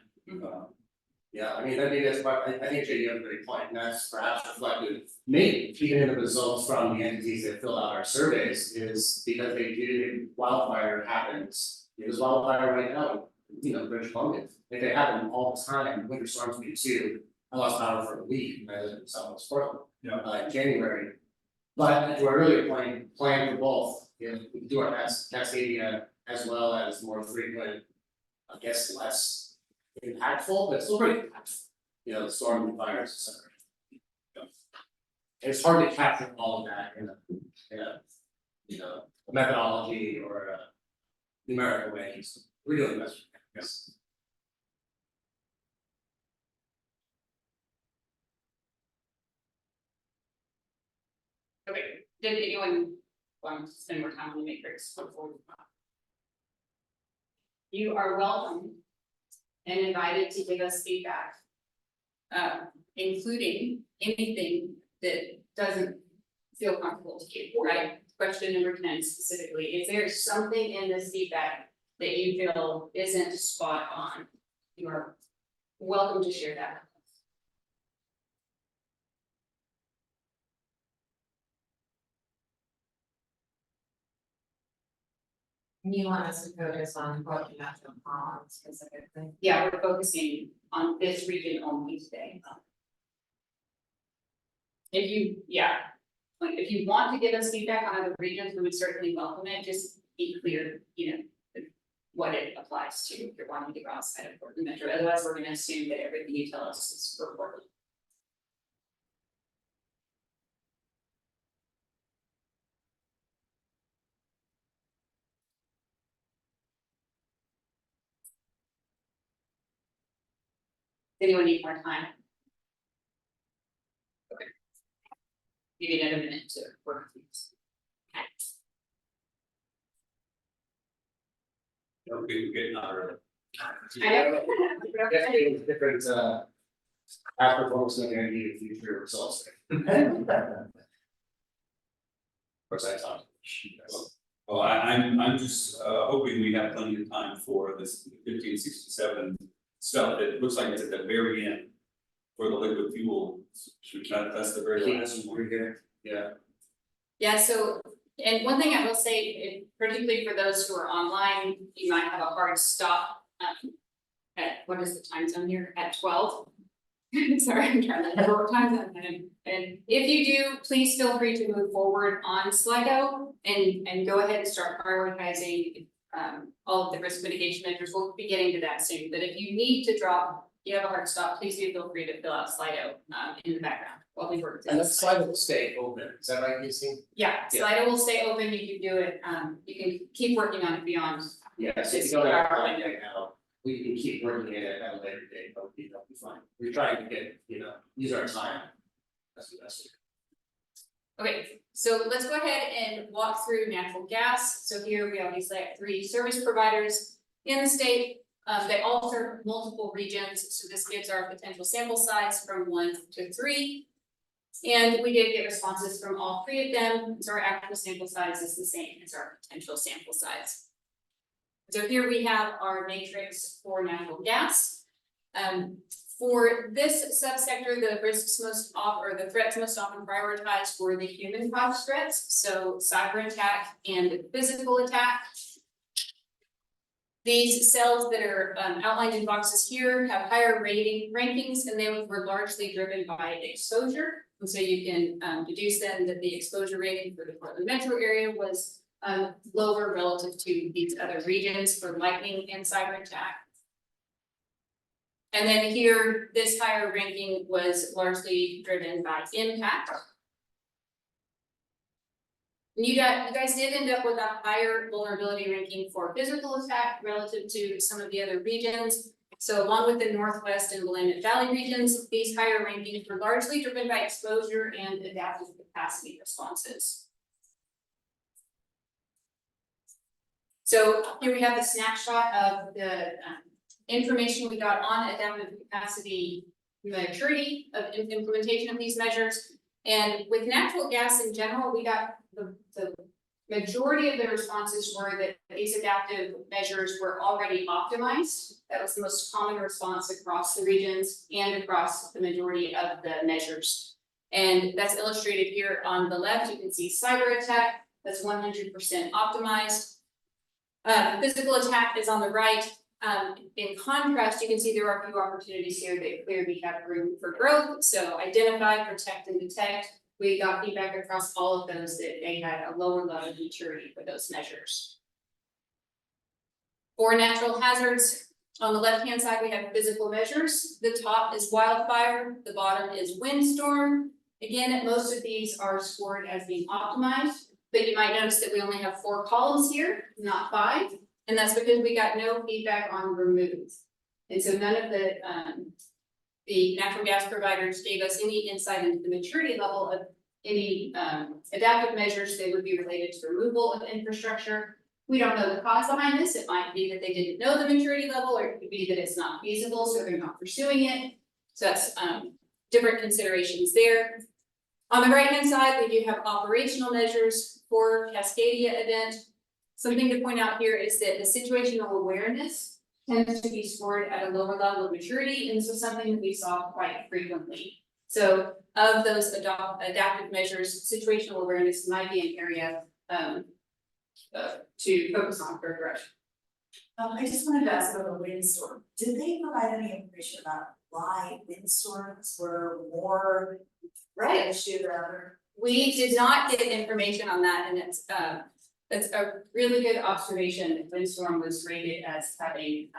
Yeah, I mean, that's what, I think Jay, you have a great point, and that's perhaps reflected, maybe even in the results from the entities that fill out our surveys, is because they did wildfire happens. There's wildfire right now, British Columbia, if they happen all the time, winter storms do too. I lost power for a week, I lived in Southwest Portland, in January. But to our earlier point, plan for both, we do our best, Cascadia as well as more frequent, I guess less impactful, but still pretty impactful. You know, the storm and fires, et cetera. It's hard to capture all of that in a you know, methodology or a numerical way, so we're doing the best we can, yes. Okay, did anyone want to spend more time on the matrix before we move on? You are welcome and invited to give us feedback. Including anything that doesn't feel comfortable to you, right? Question number 10 specifically, if there's something in this feedback that you feel isn't spot on, you are welcome to share that. You want us to focus on what you have to on specifically? Yeah, we're focusing on this region only today. If you, like if you want to give us feedback on other regions, we would certainly welcome it, just be clear, you know, what it applies to if you're wanting to go outside of Portland Metro, otherwise we're gonna assume that everything you tell us is for Portland. Anyone need more time? Okay. Maybe another minute to work these. Don't be getting out early. I know. Definitely different, past performance and gonna need future results. Of course, I talked. Well, I'm just hoping we have plenty of time for this 1567 stuff that looks like it's at the very end for the liquid fuel. That's the very last one. Yeah. Yeah, so, and one thing I will say, particularly for those who are online, you might have a hard stop. At, what is the time zone here, at 12? Sorry, I'm trying to remember what time zone I am. And if you do, please feel free to move forward on Slido and go ahead and start prioritizing all of the risk mitigation measures. We'll be getting to that soon, but if you need to drop, you have a hard stop, please do feel free to fill out Slido in the background while we work. And that slide will stay open, is that right, Casey? Yeah, Slido will stay open, you can do it, you can keep working on it beyond. Yeah, so if you don't have time right now, we can keep working at it at a later date, that'll be fine. We're trying to get, you know, use our time. That's the best. Okay, so let's go ahead and walk through natural gas. So here we obviously have 3 service providers in the state. They all serve multiple regions, so this gives our potential sample size from 1 to 3. And we did get responses from all 3 of them, so our actual sample size is the same as our potential sample size. So here we have our matrix for natural gas. For this subsector, the risks most often, or the threats most often prioritized were the human caused threats, so cyber attack and physical attack. These cells that are outlined in boxes here have higher rankings, and they were largely driven by exposure. And so you can deduce then that the exposure rating for the Portland metro area was lower relative to these other regions for lightning and cyber attack. And then here, this higher ranking was largely driven by impact. And you guys did end up with a higher vulnerability ranking for physical attack relative to some of the other regions. So along with the Northwest and Willamette Valley regions, these higher rankings were largely driven by exposure and adaptive capacity responses. So here we have a snapshot of the information we got on adaptive capacity maturity of implementation of these measures. And with natural gas in general, we got the majority of the responses were that these adaptive measures were already optimized. That was the most common response across the regions and across the majority of the measures. And that's illustrated here on the left. You can see cyber attack, that's 100% optimized. Physical attack is on the right. In contrast, you can see there are a few opportunities here that clearly have room for growth. So identify, protect, and detect we got feedback across all of those that they had a lower level of maturity for those measures. For natural hazards, on the left-hand side, we have physical measures. The top is wildfire, the bottom is windstorm. Again, most of these are scored as being optimized, but you might notice that we only have 4 columns here, not 5. And that's because we got no feedback on remove. And so none of the natural gas providers gave us any insight into the maturity level of any adaptive measures that would be related to removal of infrastructure. We don't know the cause behind this. It might be that they didn't know the maturity level, or it could be that it's not feasible, so they're not pursuing it. So that's different considerations there. On the right-hand side, we do have operational measures for Cascadia event. Something to point out here is that the situational awareness tends to be scored at a lower level of maturity, and this is something that we saw quite frequently. So of those adaptive measures, situational awareness might be an area to focus on for growth. I just wanted to ask about the windstorm. Did they provide any information about why windstorms were more issue than other? We did not get information on that, and it's a really good observation. Windstorm was rated as having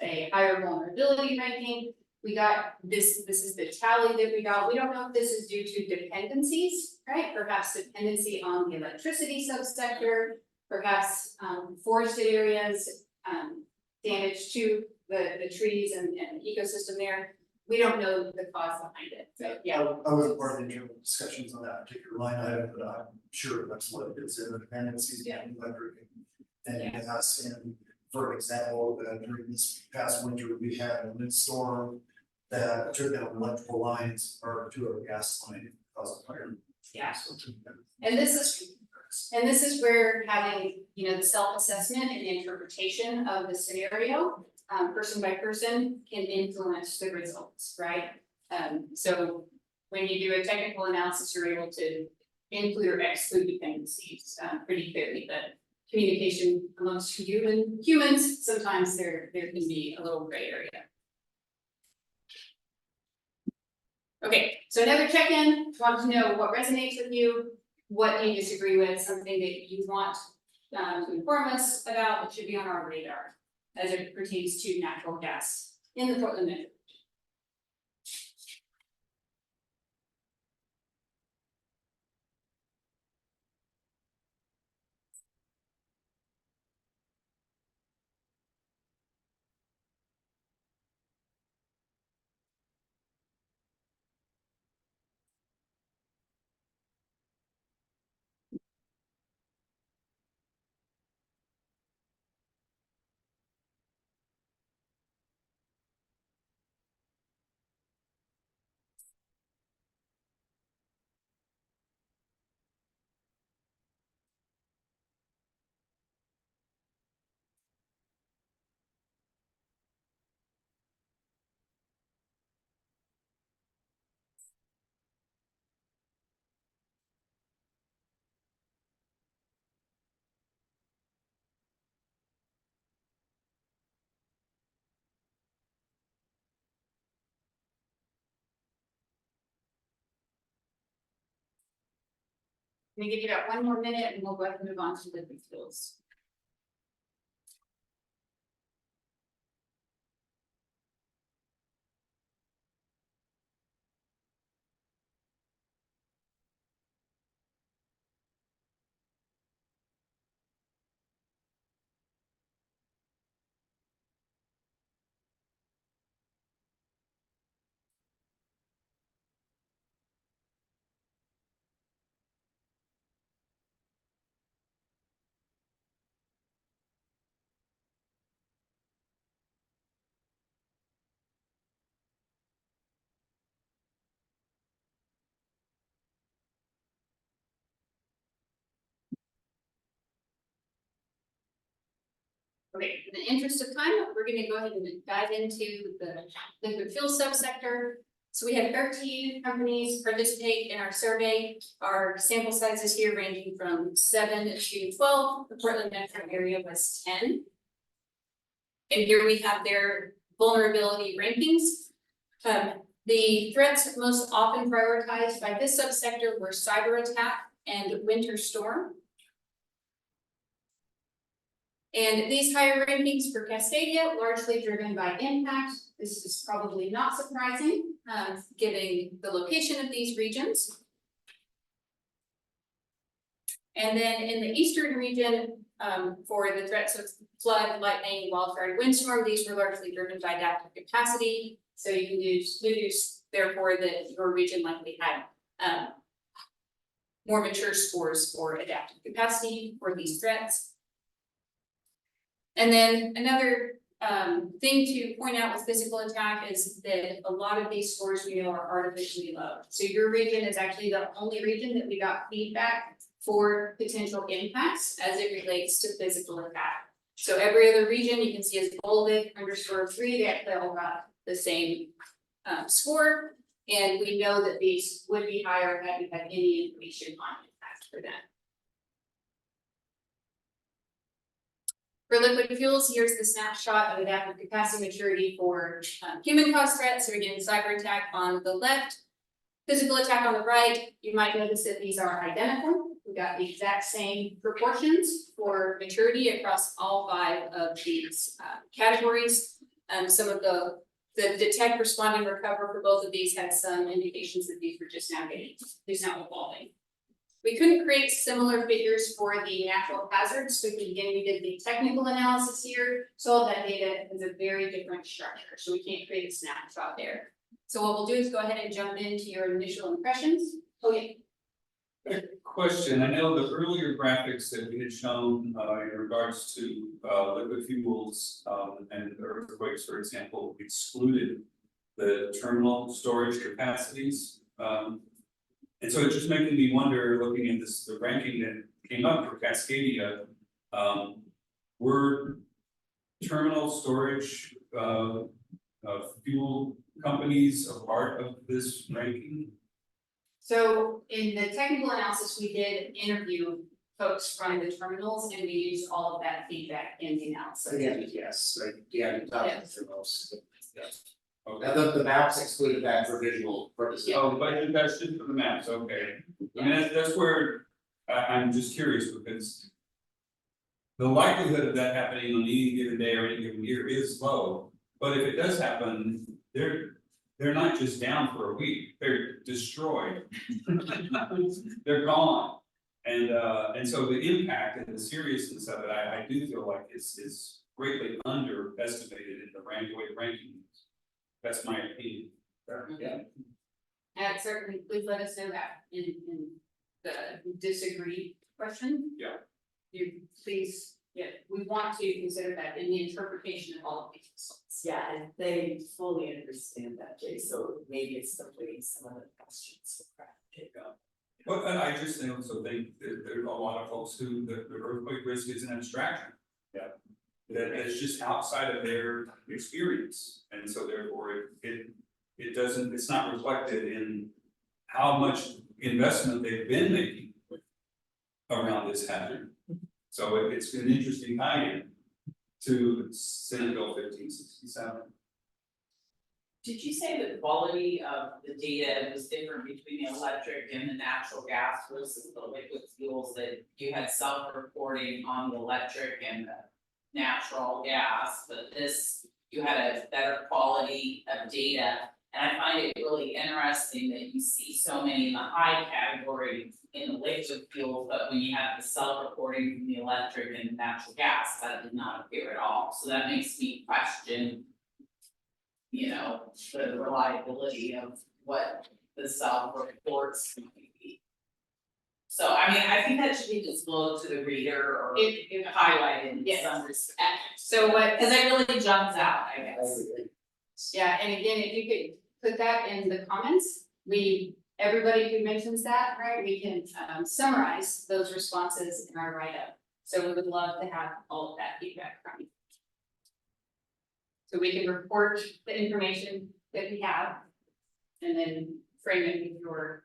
a higher vulnerability ranking. We got this is the tally that we got. We don't know if this is due to dependencies, right? Perhaps dependency on the electricity subsector, perhaps forested areas, damage to the trees and ecosystem there. We don't know the cause behind it, so yeah. I wasn't part of the internal discussions on that particular line item, but I'm sure that's what it is in the dependencies, electric and gas. And for example, during this past winter, we had a windstorm that took down electrical lines or to a gas line, caused a fire. Yeah. And this is where having, the self-assessment and interpretation of the scenario, person by person, can influence the results, right? So when you do a technical analysis, you're able to include or exclude dependencies pretty clearly, but communication amongst humans, sometimes there can be a little gray area. Okay, so another check-in, want to know what resonates with you, what you disagree with, something that you want to inform us about that should be on our radar as it pertains to natural gas in the Portland metro. I'm gonna give you about 1 more minute and we'll go ahead and move on to liquid fuels. Okay, in the interest of time, we're gonna go ahead and dive into the liquid fuel subsector. So we had 13 companies participate in our survey. Our sample sizes here ranging from 7 to 12. The Portland metro area was 10. And here we have their vulnerability rankings. The threats most often prioritized by this subsector were cyber attack and winter storm. And these higher rankings for Cascadia, largely driven by impact. This is probably not surprising, given the location of these regions. And then in the eastern region, for the threats of flood, lightning, wildfire, and windstorm, these were largely driven by adaptive capacity. So you can deduce therefore that your region likely had more mature scores for adaptive capacity for these threats. And then another thing to point out with physical attack is that a lot of these scores we know are artificially low. So your region is actually the only region that we got feedback for potential impacts as it relates to physical attack. So every other region you can see is bolded _3, they actually all got the same score. And we know that these would be higher had we had any information on impact for them. For liquid fuels, here's the snapshot of adaptive capacity maturity for human caused threats. So again, cyber attack on the left, physical attack on the right. You might notice that these are identical. We got the exact same proportions for maturity across all 5 of these categories. Some of the detect, respond, and recover for both of these had some indications that these were just now evolving. We couldn't create similar figures for the natural hazards. So again, we did the technical analysis here. So all that data is a very different structure. So we can't create a snapshot there. So what we'll do is go ahead and jump into your initial impressions. Okay. Question, I know the earlier graphics that we had shown in regards to liquid fuels and earthquakes, for example, excluded the terminal storage capacities. And so it's just making me wonder, looking at this, the ranking that came up for Cascadia, were terminal storage fuel companies a part of this ranking? So in the technical analysis, we did interview folks from the terminals and we used all of that feedback in the analysis. Yes, like, yeah, for most. Yes. Okay. Now the maps excluded that for visual purposes. Oh, but that's just for the maps, okay. I mean, that's where I'm just curious because the likelihood of that happening on any given day or any given year is low. But if it does happen, they're not just down for a week, they're destroyed. They're gone. And so the impact and the seriousness of it, I do feel like is greatly underestimated in the ranking. That's my opinion. Yeah. And certainly, please let us know that in the disagreed question. Yeah. You please, we want to consider that in the interpretation of all of these results. Yeah, and they fully understand that, Jay, so maybe it's simply some of the questions. But I just also think that there are a lot of folks who the earthquake risk is an abstraction. Yeah. That is just outside of their experience, and so therefore it doesn't, it's not reflected in how much investment they've been making around this hazard. So it's an interesting tie-in to Senate Bill 1567. Did you say the quality of the data was different between the electric and the natural gas versus the liquid fuels, that you had self-reporting on the electric and the natural gas, but this, you had a better quality of data? And I find it really interesting that you see so many in the high category in the liquid fuel, but when you have the self-reporting from the electric and natural gas, that did not appear at all. So that makes me question, you know, the reliability of what the self-reports might be. So I mean, I think that should be disclosed to the reader or highlighted in some respect. So what, Cause it really jumps out, I guess. yeah, and again, if you could put that in the comments, everybody who mentions that, right, we can summarize those responses in our write-up. So we would love to have all of that feedback from you. So we can report the information that we have and then frame it with your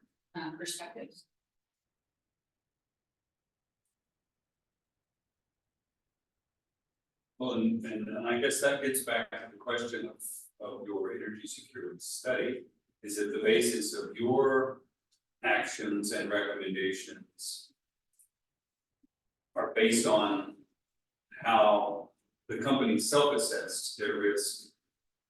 perspectives. Well, and I guess that gets back to the question of your energy security study. is that the basis of your actions and recommendations are based on how the company self-assessed their risk.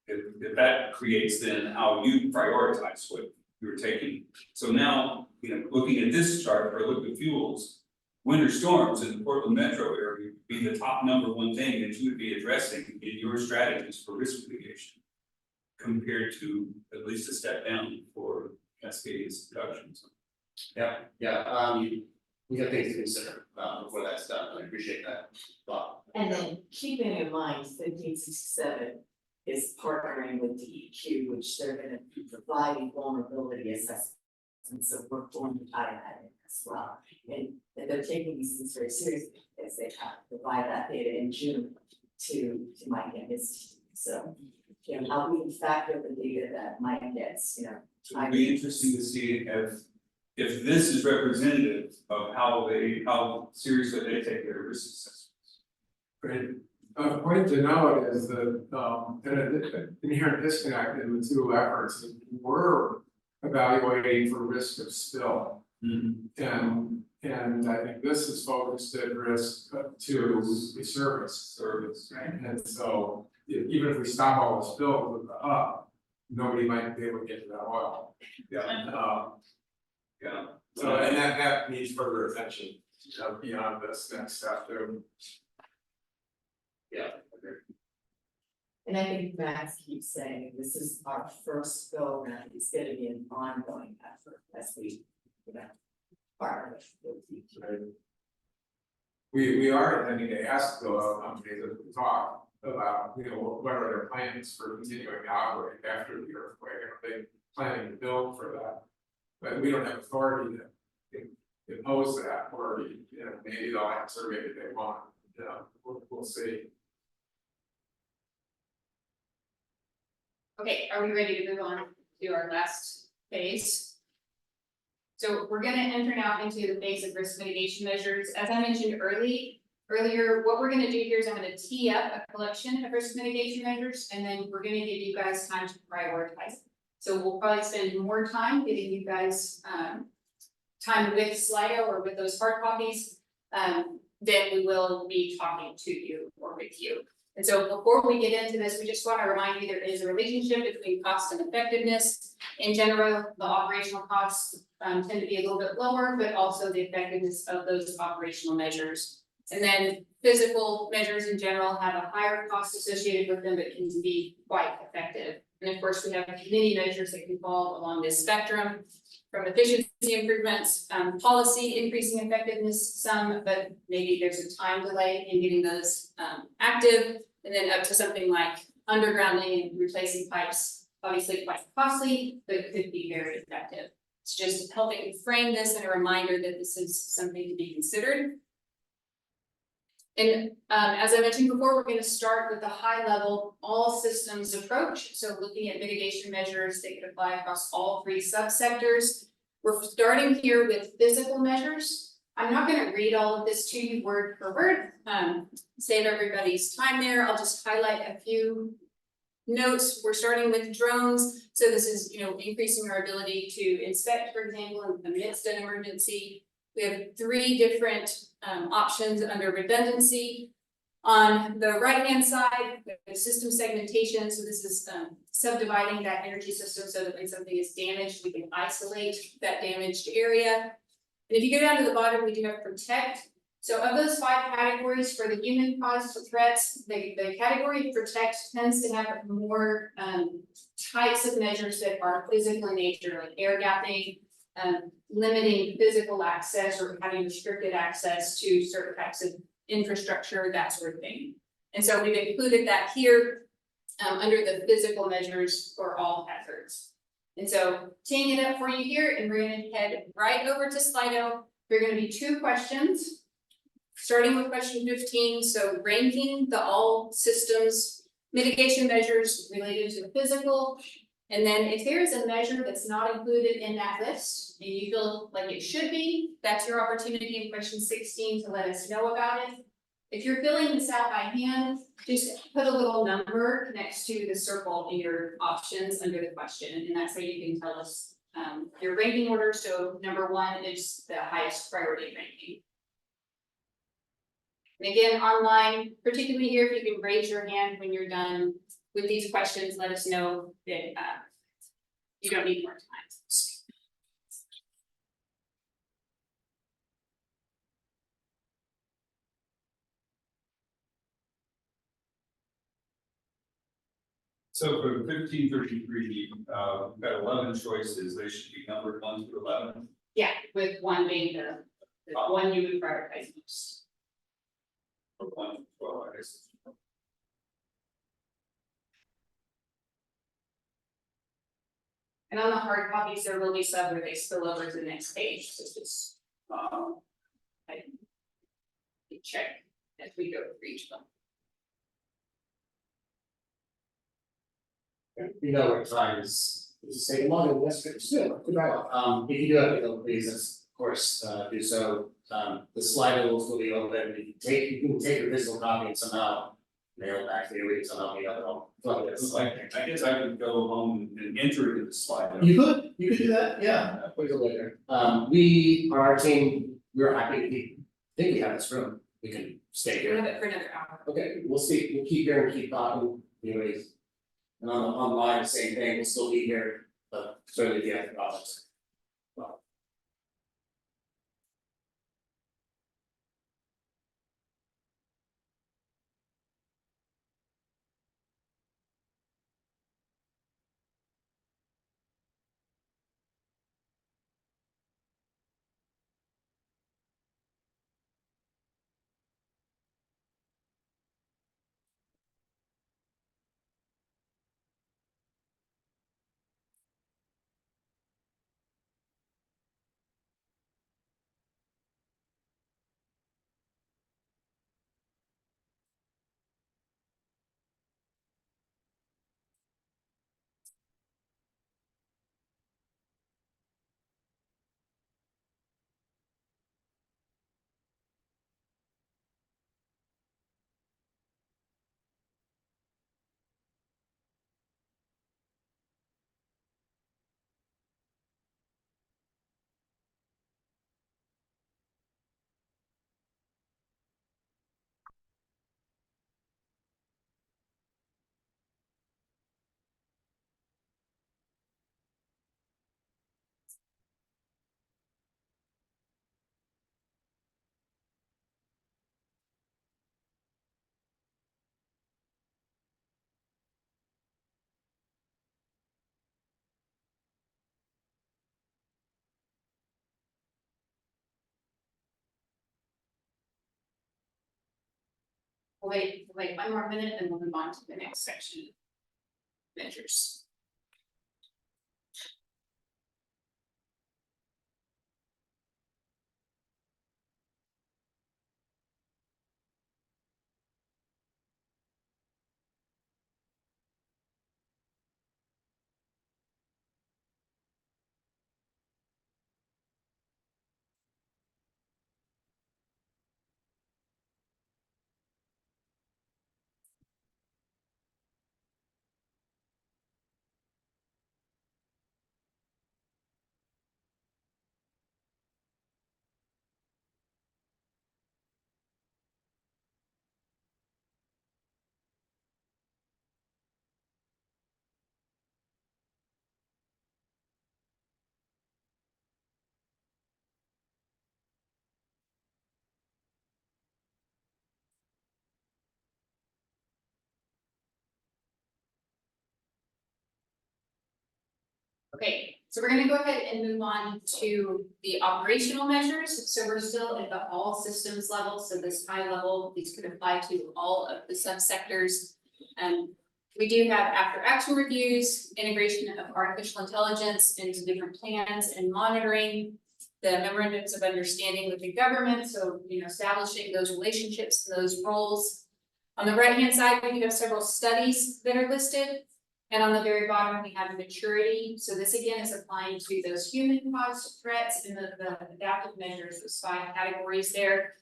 If that creates then how you prioritize what you're taking. So now, looking at this chart for liquid fuels, winter storms in the Portland metro area would be the top #1 thing that you would be addressing in your strategies for risk mitigation. Compared to at least a step down for Cascades productions. Yeah, we have things to consider, before that's done, I appreciate that, but. And then keeping in mind 1567 is partnering with DEQ, which they're gonna be providing vulnerability assessments. So we're going to tie that in as well. And they're taking these things very seriously as they have to provide that data in June to Mike and his team. So, how we factor the data that Mike gets, So it'd be interesting to see if this is representative of how seriously they take their risk assessments. Great. A point to note is that, an inherent disconnect in the two efforts, we're evaluating for risk of spill. And I think this is focused at risk to the service, right? And so even if we stop all the spills with the hub, nobody might be able to get to that oil. So, and that needs further attention, beyond this next step too. And I think Max keeps saying this is our first go round, it's gonna be an ongoing effort as we, partner with DEQ. We are intending to ask the oil companies as we talk about, what are their plans for continuing to operate after the earthquake, are they planning to build for that? But we don't have authority to impose that, or, maybe they'll have survey that they want, we'll see. Okay, are we ready to move on to our last phase? So we're gonna enter now into the phase of risk mitigation measures. As I mentioned earlier, what we're gonna do here is I'm gonna tee up a collection of risk mitigation measures, and then we're gonna give you guys time to prioritize. So we'll probably spend more time giving you guys time with Slido or with those hard copies than we will be talking to you or with you. And so before we get into this, we just want to remind you there is a relationship between cost and effectiveness. In general, the operational costs tend to be a little bit lower, but also the effectiveness of those operational measures. And then physical measures in general have a higher cost associated with them, but can be quite effective. And of course, we have many measures that can fall along this spectrum, from efficiency improvements, policy increasing effectiveness some, but maybe there's a time delay in getting those active, and then up to something like undergrounding and replacing pipes, obviously quite costly, but could be very effective. It's just helping frame this and a reminder that this is something to be considered. And as I mentioned before, we're going to start with the high level all systems approach. So looking at mitigation measures that could apply across all 3 subsectors. We're starting here with physical measures. I'm not going to read all of this to you word for word, save everybody's time there. I'll just highlight a few notes. We're starting with drones. So this is, increasing our ability to inspect, for example, amidst an emergency. We have 3 different options under redundancy. On the right-hand side, we have system segmentation. So this is subdividing that energy system so that when something is damaged, we can isolate that damaged area. And if you go down to the bottom, we do have protect. So of those 5 categories for the human caused threats, the category protect tends to have more types of measures that are physical in nature, like air gapping, limiting physical access or having restricted access to certain types of infrastructure, that sort of thing. And so we've included that here under the physical measures for all hazards. And so teeing it up for you here, and we're going to head right over to Slido. There are going to be 2 questions, starting with question 15. So ranking the all systems mitigation measures related to the physical. And then if there is a measure that's not included in that list and you feel like it should be, that's your opportunity in question 16 to let us know about it. If you're filling this out by hand, just put a little number next to the circle in your options under the question, and that's how you can tell us your ranking order. So number 1 is the highest priority ranking. And again, online, particularly here, if you can raise your hand when you're done with these questions, let us know that you don't need more time. So for 1533, we've got 11 choices. They should be numbered 1 through 11. Yeah, with 1 being the one you would prioritize most. Or 1 through 12, I guess. And on the hard copies, there will be some where they spill over to the next page, so just I check as we go through each one. You know what time is say long, that's good, good. If you do have to, please, of course, do so. The slide will be open, you can take your physical copy and somehow mail it back to you, we can somehow be up. I guess I could go home and enter it in the slide. You could do that, yeah, put it later. Our team, we're happy, I think we have this room, we can stay We have here. it for another hour. Okay, we'll keep here and keep talking, anyways. And online, the same thing, we'll still be here, but certainly the other process. Well. Wait 1 more minute and we'll move on to the next section. Measures. Okay, so we're gonna go ahead and move on to the operational measures. So we're still at the all systems level, so this high level, these could apply to all of the subsectors. We do have after action reviews, integration of artificial intelligence into different plans and monitoring. The memorandums of understanding with the government, so establishing those relationships, those roles. On the right hand side, we have several studies that are listed. And on the very bottom, we have maturity. So this again is applying to those human caused threats and the adaptive measures, those 5 categories there.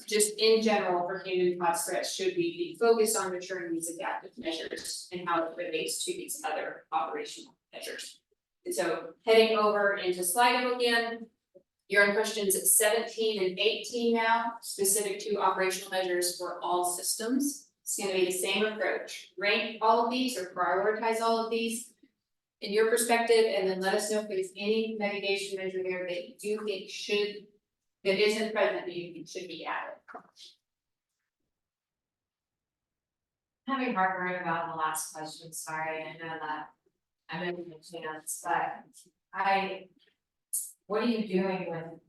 just in general for human caused threats, should we be focused on maturing these adaptive measures and how it relates to these other operational measures? And so heading over into Slido again, you're on questions 17 and 18 now, specific to operational measures for all systems. It's gonna be the same approach, rank all of these or prioritize all of these in your perspective, and then let us know if there's any mitigation measure there that you think that isn't present that you think should be added. Having heartburn about the last question, sorry, I know that I'm in the chance, but what are you doing with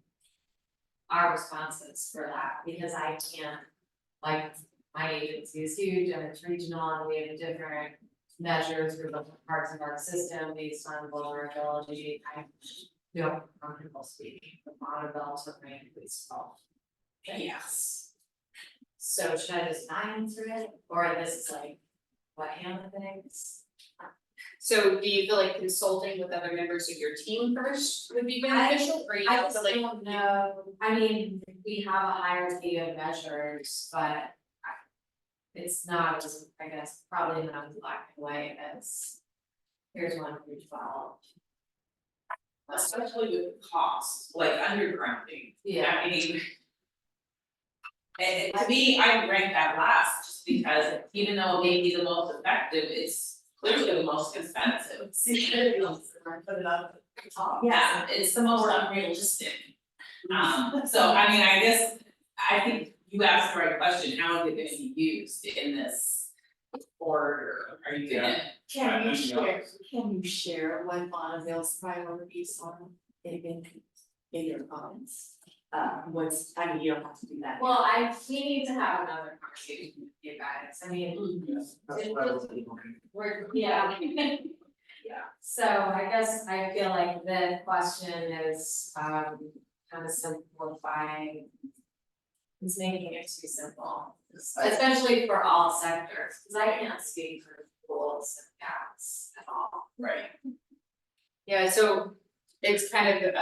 our responses for that? Because I can't, like, my agency is huge and it's regional and we have different measures for different parts of our system based on vulnerability. I feel comfortable speaking for Bonneville to rank police call. Yes. So should I just not answer it, or this is like what Hannah thinks? So do you feel like consulting with other members of your team first would be beneficial, or you I don't just feel like? don't know, I mean, we have a hierarchy of measures, but it's not as, I guess, probably not as black and white as here's one through 12. Especially with the cost, like undergrounding. Yeah. I mean. And to me, I would rank that last, just because even though it may be the most effective, it's clearly the most expensive. Put it up at the top. Yeah, it's the most unrealistic. So I mean, I guess, I think you asked the right question, how is it gonna be used in this order? Are you gonna? Can you share what Bonneville's priorities are in your comments? I mean, you don't have to do that. Well, we need to have another conversation with you guys, I mean. Yeah. Yeah, so I guess I feel like the question is, kind of simplifying. It's making it too simple, especially for all sectors, because I can't speak for schools and gas at all. Right. Yeah, so it's kind of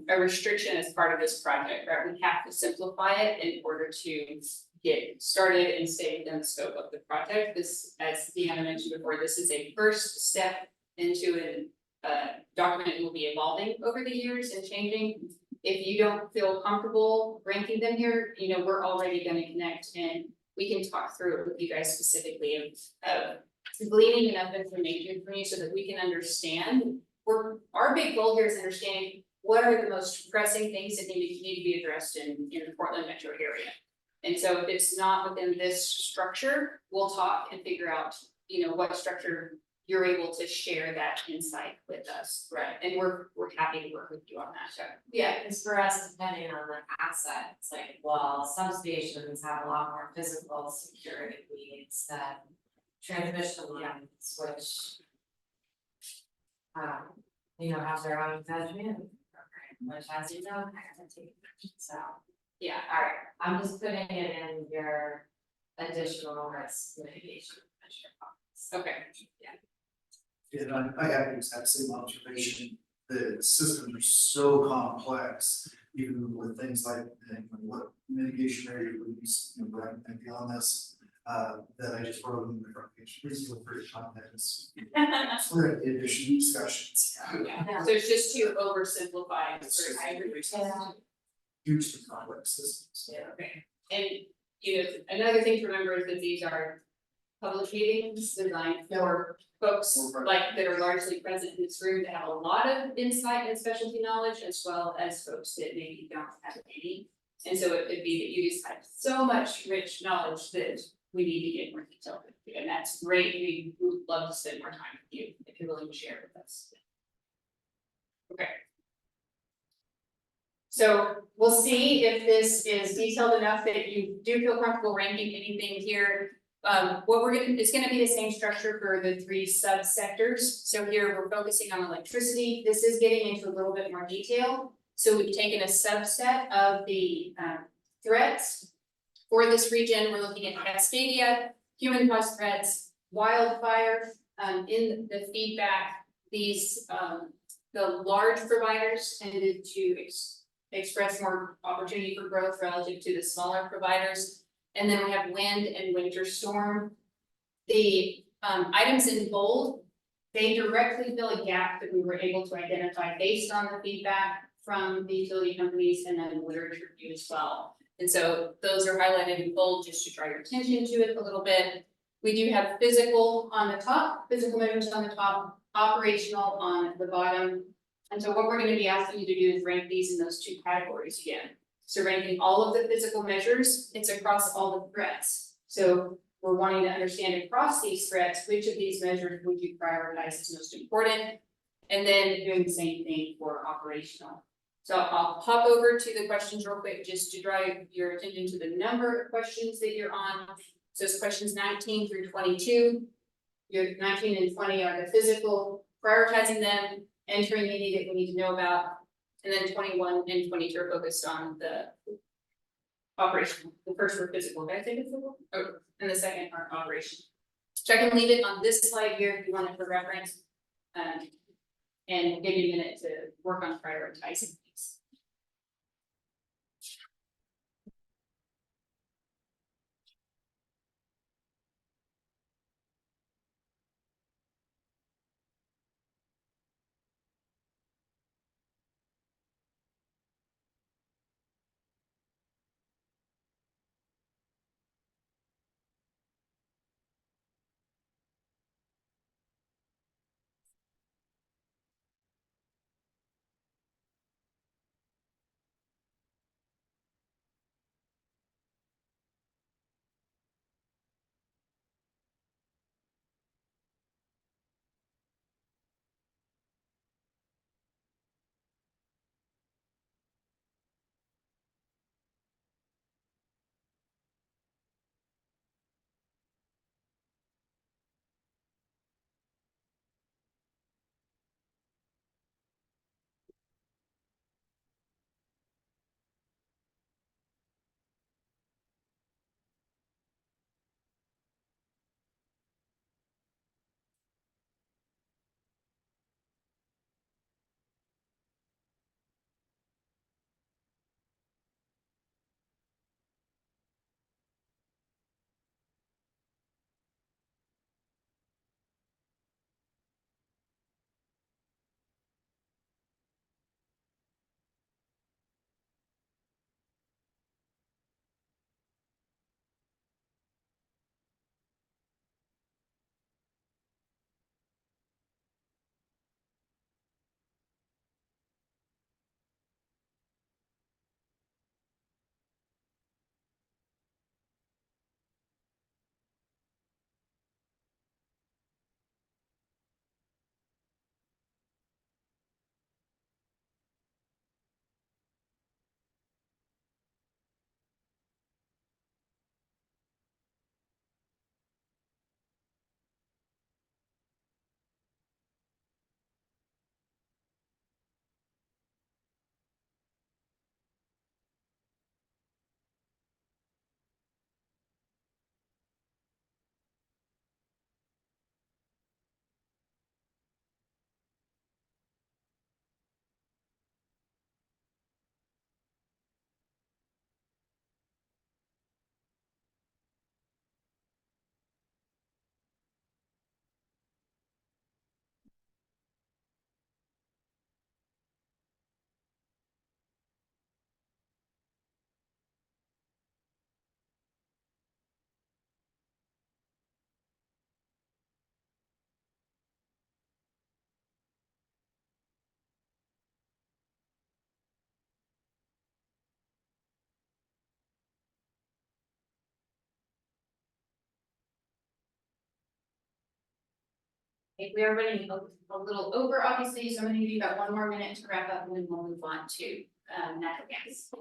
a restriction as part of this project, right? We have to simplify it in order to get started and stay within the scope of the project. This, as Deanna mentioned before, this is a first step into a document that will be evolving over the years and changing. If you don't feel comfortable ranking them here, you know, we're already gonna connect and we can talk through it with you guys specifically of gleaning enough information from you so that we can understand. Our big goal here is understanding what are the most pressing things that need to be addressed in the Portland metro area. And so if it's not within this structure, we'll talk and figure out, you know, what structure you're able to share that insight with us. Right. And we're happy to work with you on that. So. Yeah, because for us, depending on the asset, it's like, well, substations have a lot more physical security needs than transmission lines, which you know, have their own management program, which has its own identity. So, yeah, all right, I'm just putting it in your additional risk mitigation measure. Okay, yeah. And I have the exact same observation, the systems are so complex, even with things like, what mitigation area would be, right, and beyond this. That I just wrote in the front page, please feel free to contact us for additional discussions. Yeah, so it's just to oversimplify. Hugely complex systems. Yeah, okay. And, you know, another thing to remember is that these are public meetings designed for folks like that are largely present in this room to have a lot of insight and specialty knowledge, as well as folks that maybe don't have any. And so it could be that you just have so much rich knowledge that we need to get more detail with you, and that's great. We would love to spend more time with you if you're willing to share with us. Okay. So we'll see if this is detailed enough that you do feel comfortable ranking anything here. It's gonna be the same structure for the 3 subsectors. So here we're focusing on electricity. This is getting into a little bit more detail. So we've taken a subset of the threats. For this region, we're looking at Cascadia, human caused threats, wildfire. In the feedback, these the large providers tended to express more opportunity for growth relative to the smaller providers. And then we have wind and winter storm. The items in bold, they directly fill a gap that we were able to identify based on the feedback from the utility companies and then literature review as well. And so those are highlighted in bold just to draw your attention to it a little bit. We do have physical on the top, physical measures on the top, operational on the bottom. And so what we're going to be asking you to do is rank these in those two categories again. So ranking all of the physical measures, it's across all the threats. So we're wanting to understand across these threats, which of these measures would you prioritize as most important? And then doing the same thing for operational. So I'll hop over to the questions real quick, just to draw your attention to the number of questions that you're on. So it's questions 19 through 22. Your 19 and 20 are the physical, prioritizing them, entering any that we need to know about. And then 21 and 22 are focused on the operational. The first were physical, did I say physical? Oh, and the second are operational. So I can leave it on this slide here if you want it for reference. And give you a minute to work on prioritizing these. If we are running a little over, obviously, so I'm gonna give you about 1 more minute to wrap up and then we'll move on to natural gas.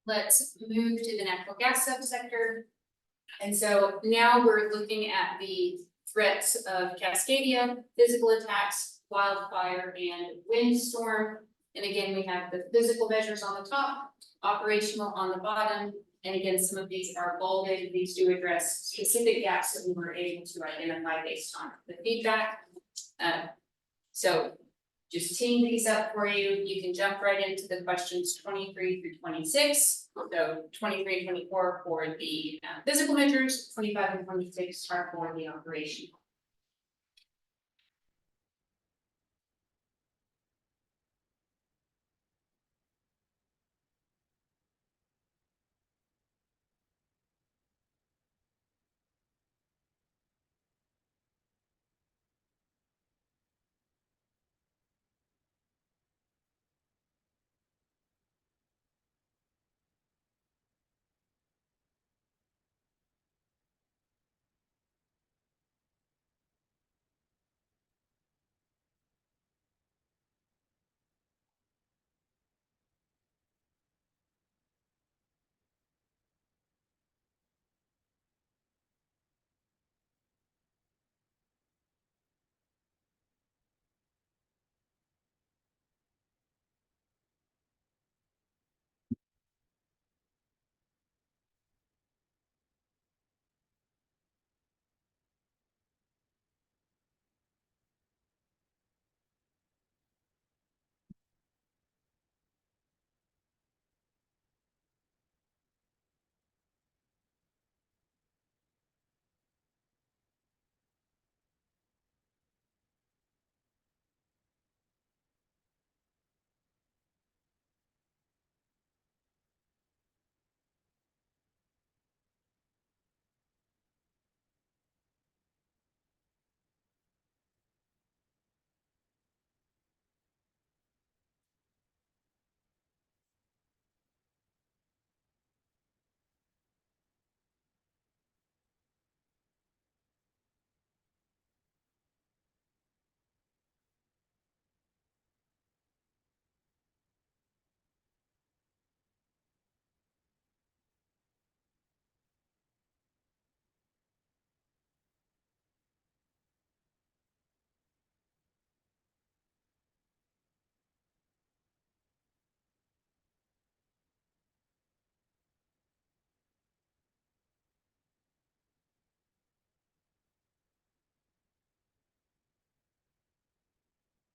let's move to the natural gas subsector. And so now we're looking at the threats of Cascadia, physical attacks, wildfire, and windstorm. And again, we have the physical measures on the top, operational on the bottom. And again, some of these are bolded. These do address specific gaps that we were able to identify based on the feedback. So just teeing these up for you, you can jump right into the questions 23 through 26. So 23 and 24 for the physical measures, 25 and 26 are for the operation.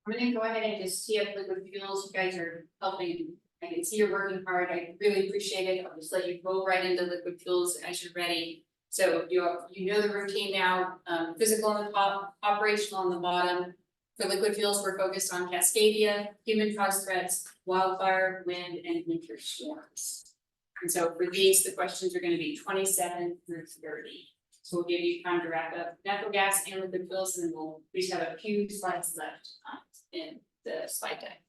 I'm gonna go ahead and just tee up liquid fuels. You guys are helping. I can see you're working hard. I really appreciate it. I'll just let you go right into liquid fuels as you're ready. So you know the routine now, physical on the top, operational on the bottom. For liquid fuels, we're focused on Cascadia, human caused threats, wildfire, wind, and winter storms. And so for these, the questions are going to be 27 through 30. So we'll give you time to wrap up natural gas and liquid fuels, and we just have a few slides left in the slide deck.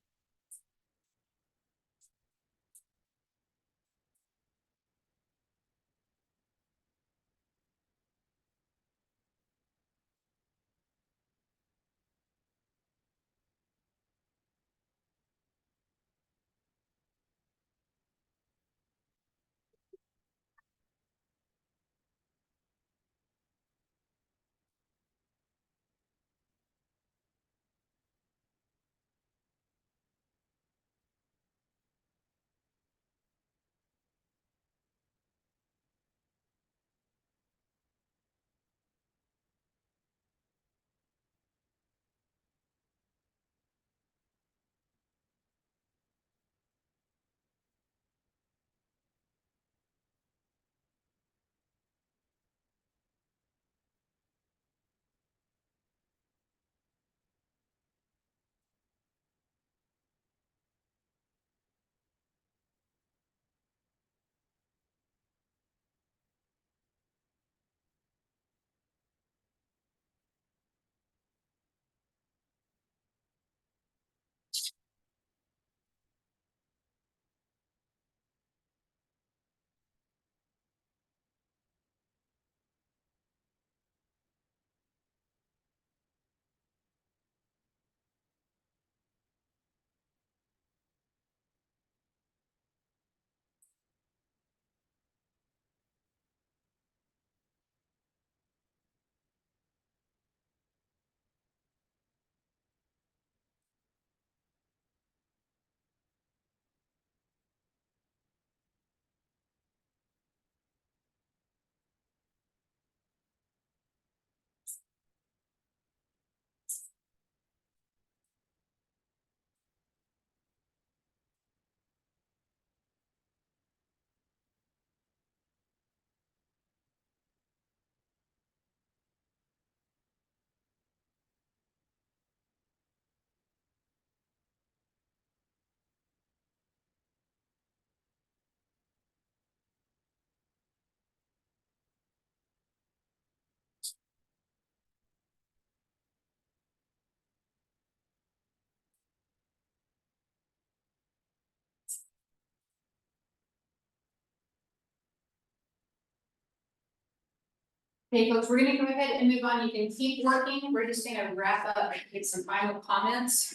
Okay, folks, we're gonna go ahead and move on. You can keep working. We're just gonna wrap up and get some final comments.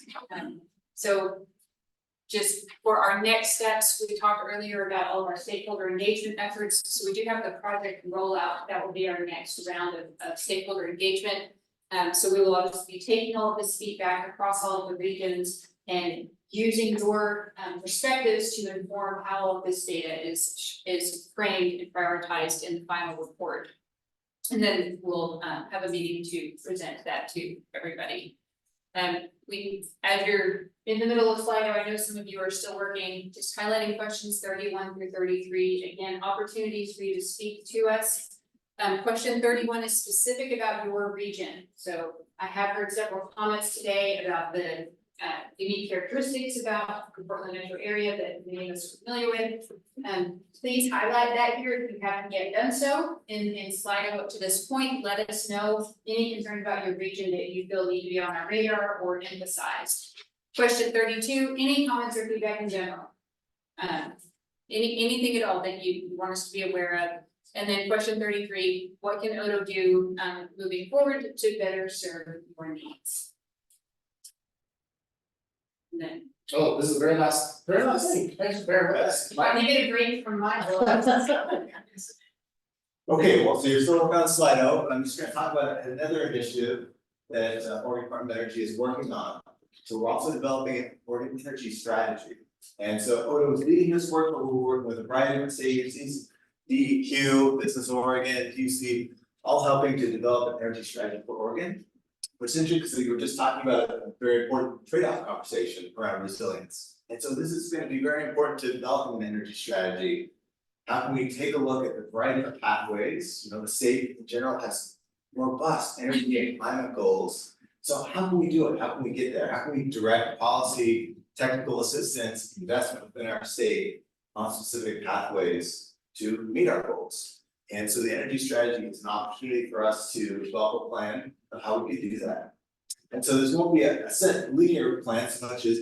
So just for our next steps, we talked earlier about all of our stakeholder engagement efforts. So we do have the project rollout. That will be our next round of stakeholder engagement. So we will obviously be taking all of this feedback across all of the regions and using your perspectives to inform how all of this data is framed and prioritized in the final report. And then we'll have a meeting to present that to everybody. As you're in the middle of Slido, I know some of you are still working, just highlighting questions 31 through 33. Again, opportunities for you to speak to us. Question 31 is specific about your region. So I have heard several comments today about the unique characteristics about the Portland metro area that many of us are familiar with. Please highlight that here if you haven't yet done so in Slido up to this point. Let us know any concerns about your region that you feel need to be on our radar or emphasized. Question 32, any comments or feedback in general? Anything at all that you want us to be aware of? And then question 33, what can Odo do moving forward to better serve your needs? And then, Oh, this is a very nice thing. Thanks very much. I get a break from my. Okay, well, so you're still working on Slido, but I'm just gonna talk about another initiative that Oregon Department of Energy is working on. So we're also developing an Oregon energy strategy. And so Odo is leading this work, but we're working with a variety of different state agencies, DEQ, Business Oregon, QC, all helping to develop an energy strategy for Oregon. Which is interesting because we were just talking about a very important trade-off conversation around resilience. And so this is going to be very important to developing an energy strategy. How can we take a look at the variety of pathways? You know, the state in general has robust energy and climate goals. So how can we do it? How can we get there? How can we direct policy, technical assistance, investment within our state on specific pathways to meet our goals? And so the energy strategy is an opportunity for us to develop a plan of how we could do that. And so there's won't be a set linear plan so much as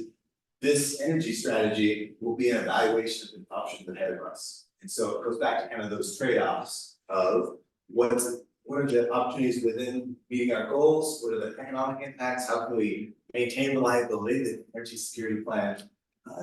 this energy strategy will be an evaluation of the options ahead of us. And so it goes back to kind of those trade-offs of what are the opportunities within meeting our goals, what are the economic impacts, how can we maintain reliability, the energy security plan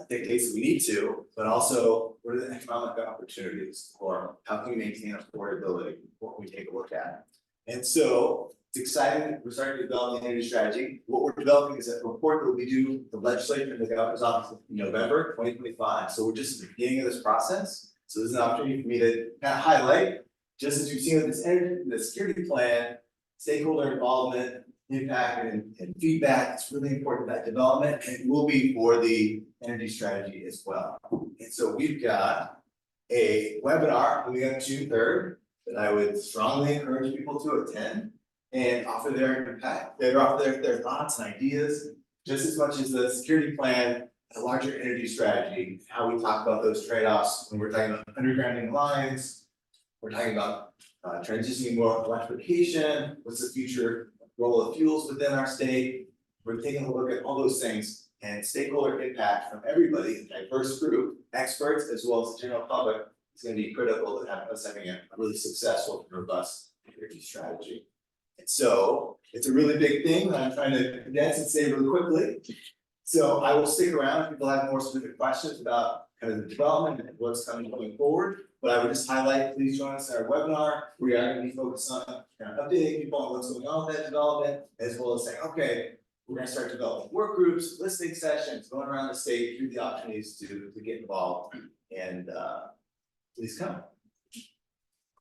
dictates that we need to, but also what are the economic opportunities or how can we maintain affordability, what can we take a look at. And so it's exciting, we're starting to develop the energy strategy. What we're developing is a report that will be due the legislature and the governor's office in November 2025. So we're just at the beginning of this process. So this is an opportunity for me to kind of highlight, just as you've seen with this energy, the security plan, stakeholder involvement, impact and feedback. It's really important that development, and it will be for the energy strategy as well. And so we've got a webinar coming up June 3rd that I would strongly encourage people to attend and offer their impact, their thoughts and ideas, just as much as the security plan, a larger energy strategy, how we talk about those trade-offs when we're talking about undergrounding lines, we're talking about transitioning more electrification, what's the future role of fuels within our state. We're taking a look at all those things and stakeholder impact from everybody, a diverse group, experts, as well as the general public. It's going to be critical to have us having a really successful and robust energy strategy. And so it's a really big thing that I'm trying to condense and say really quickly. So I will stick around if people have more specific questions about kind of the development and what's coming going forward. But I would just highlight, please join us in our webinar. We are going to be focused on kind of updating people on what's going on with that development, as well as saying, okay, we're going to start developing work groups, listening sessions, going around the state through the opportunities to get involved. And please come.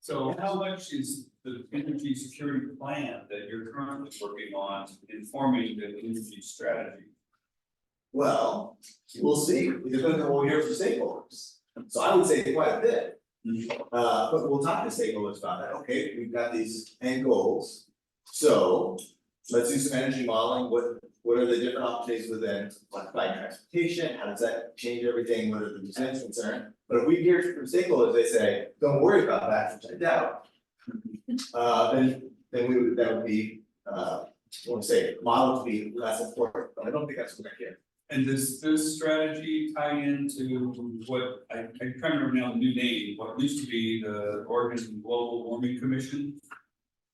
So how much is the energy security plan that you're currently working on informing the energy strategy? Well, we'll see. It depends on what we hear from stakeholders. So I would say quite a bit. But we'll talk to stakeholders about that. Okay, we've got these end goals. So let's do some energy modeling. What are the different opportunities within electrified transportation? How does that change everything? What are the resilience concerns? But if we hear from stakeholders, they say, don't worry about that, which I doubt. Then that would be I want to say model to be less important, but I don't think that's what I hear. And does this strategy tie into what I'm trying to remember now the new name, what used to be the Oregon Global Warming Commission?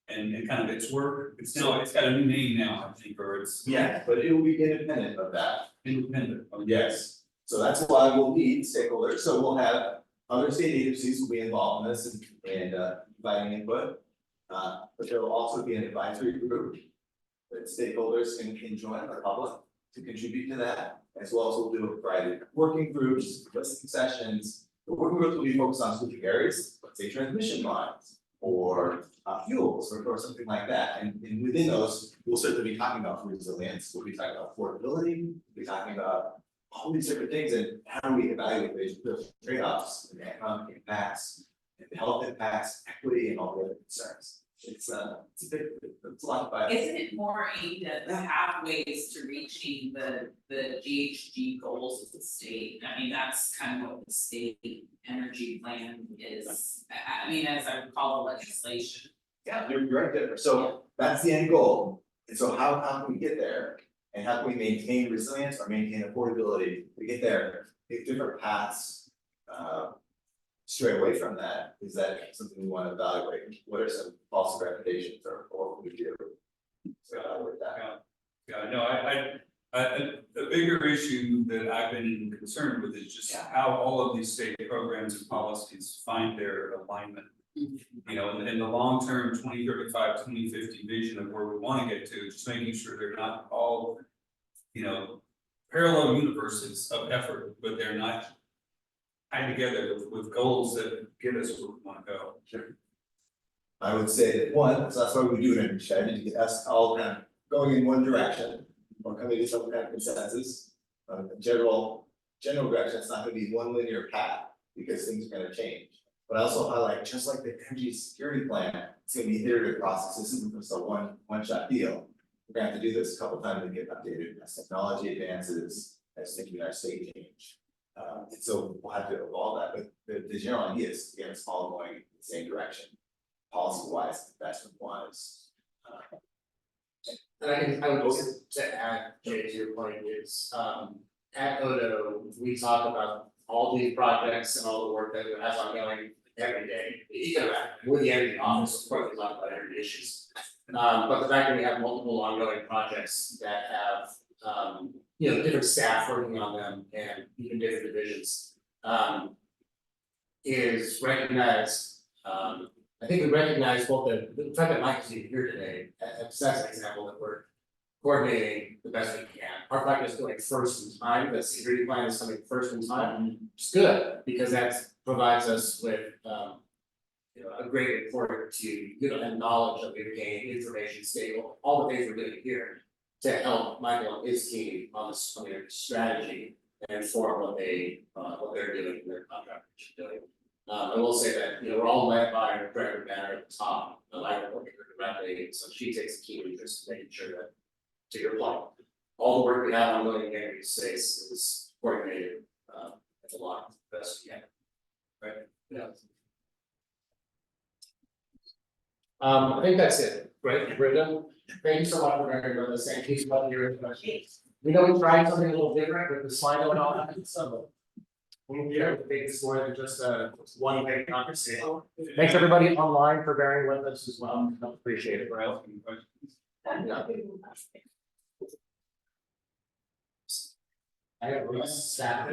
and kind of its work. It's got a new name now, I think, or it's. Yeah, but it will be independent of that. Independent. Yes, so that's why we'll need stakeholders, so we'll have other state agencies will be involved in this and providing input. But there will also be an advisory group that stakeholders can join, the public, to contribute to that. As well as we'll do a variety of working groups, listening sessions. The working groups will be focused on specific areas, let's say transmission lines or fuels or something like that. And within those, we'll certainly be talking about resilience, we'll be talking about affordability, we'll be talking about all these different things and how do we evaluate those trade-offs and the economic impacts and the health impacts, equity and all the other concerns. It's a lot, but. Isn't it more aimed at the pathways to reaching the GHG goals of the state? I mean, that's kind of what the state energy plan is, I mean, as I recall the legislation. Yeah, you're right there, so that's the end goal, and so how can we get there? And how can we maintain resilience or maintain affordability? We get there, if different paths, stray away from that, is that something we want to evaluate? What are some false recommendations or what we do? So with that. Yeah, no, the bigger issue that I've been concerned with is just how all of these state programs and policies find their alignment. You know, in the long-term 2035, 2050 vision of where we want to get to, just making sure they're not all, you know, parallel universes of effort, but they're not tied together with goals that get us where we want to go. Sure. I would say that one, so that's why we do an energy strategy, to get us all kind of going in one direction, or coming to some kind of consensus. General direction, it's not gonna be one linear path, because things are gonna change. But I also highlight, just like the energy security plan, it's gonna be an iterative process, this isn't just a one-shot deal. We're gonna have to do this a couple times to get updated as technology advances, as thinking in our state change. And so we'll have to evolve that, but the general idea is to get us all going in the same direction, policy wise, investment wise. And I would also to add, Jay, to your point is, at Odo, we talk about all these projects and all the work that it has ongoing every day. You can imagine, we're the energy office, of course, we talk about energy issues. But the fact that we have multiple ongoing projects that have, you know, different staff working on them and even different divisions, is recognized. I think we recognize both the fact that Mike's here today, that's an example that we're coordinating the best we can. Our project is going first in time, the security plan is coming first in time, it's good, because that provides us with, you know, a great report to, you know, and knowledge that we've gained, information, stable, all the things we're doing here to help Michael and his team on their strategy and inform what they're doing in their contractors are doing. I will say that, you know, we're all led by our director banner at the top, the light working directly, so she takes a key interest in making sure that, to your point, all the work we have ongoing in the energy space is coordinated, at the lot, best we can. Right? Yeah. I think that's it, right, Brenda? Thank you so much for bearing with us, and please let your questions. We know we tried something a little different with the Slido and all that, so. We'll be able to make this more than just a one-way conversation. Thanks everybody online for bearing with us as well. Appreciate it, Brian. I have staff.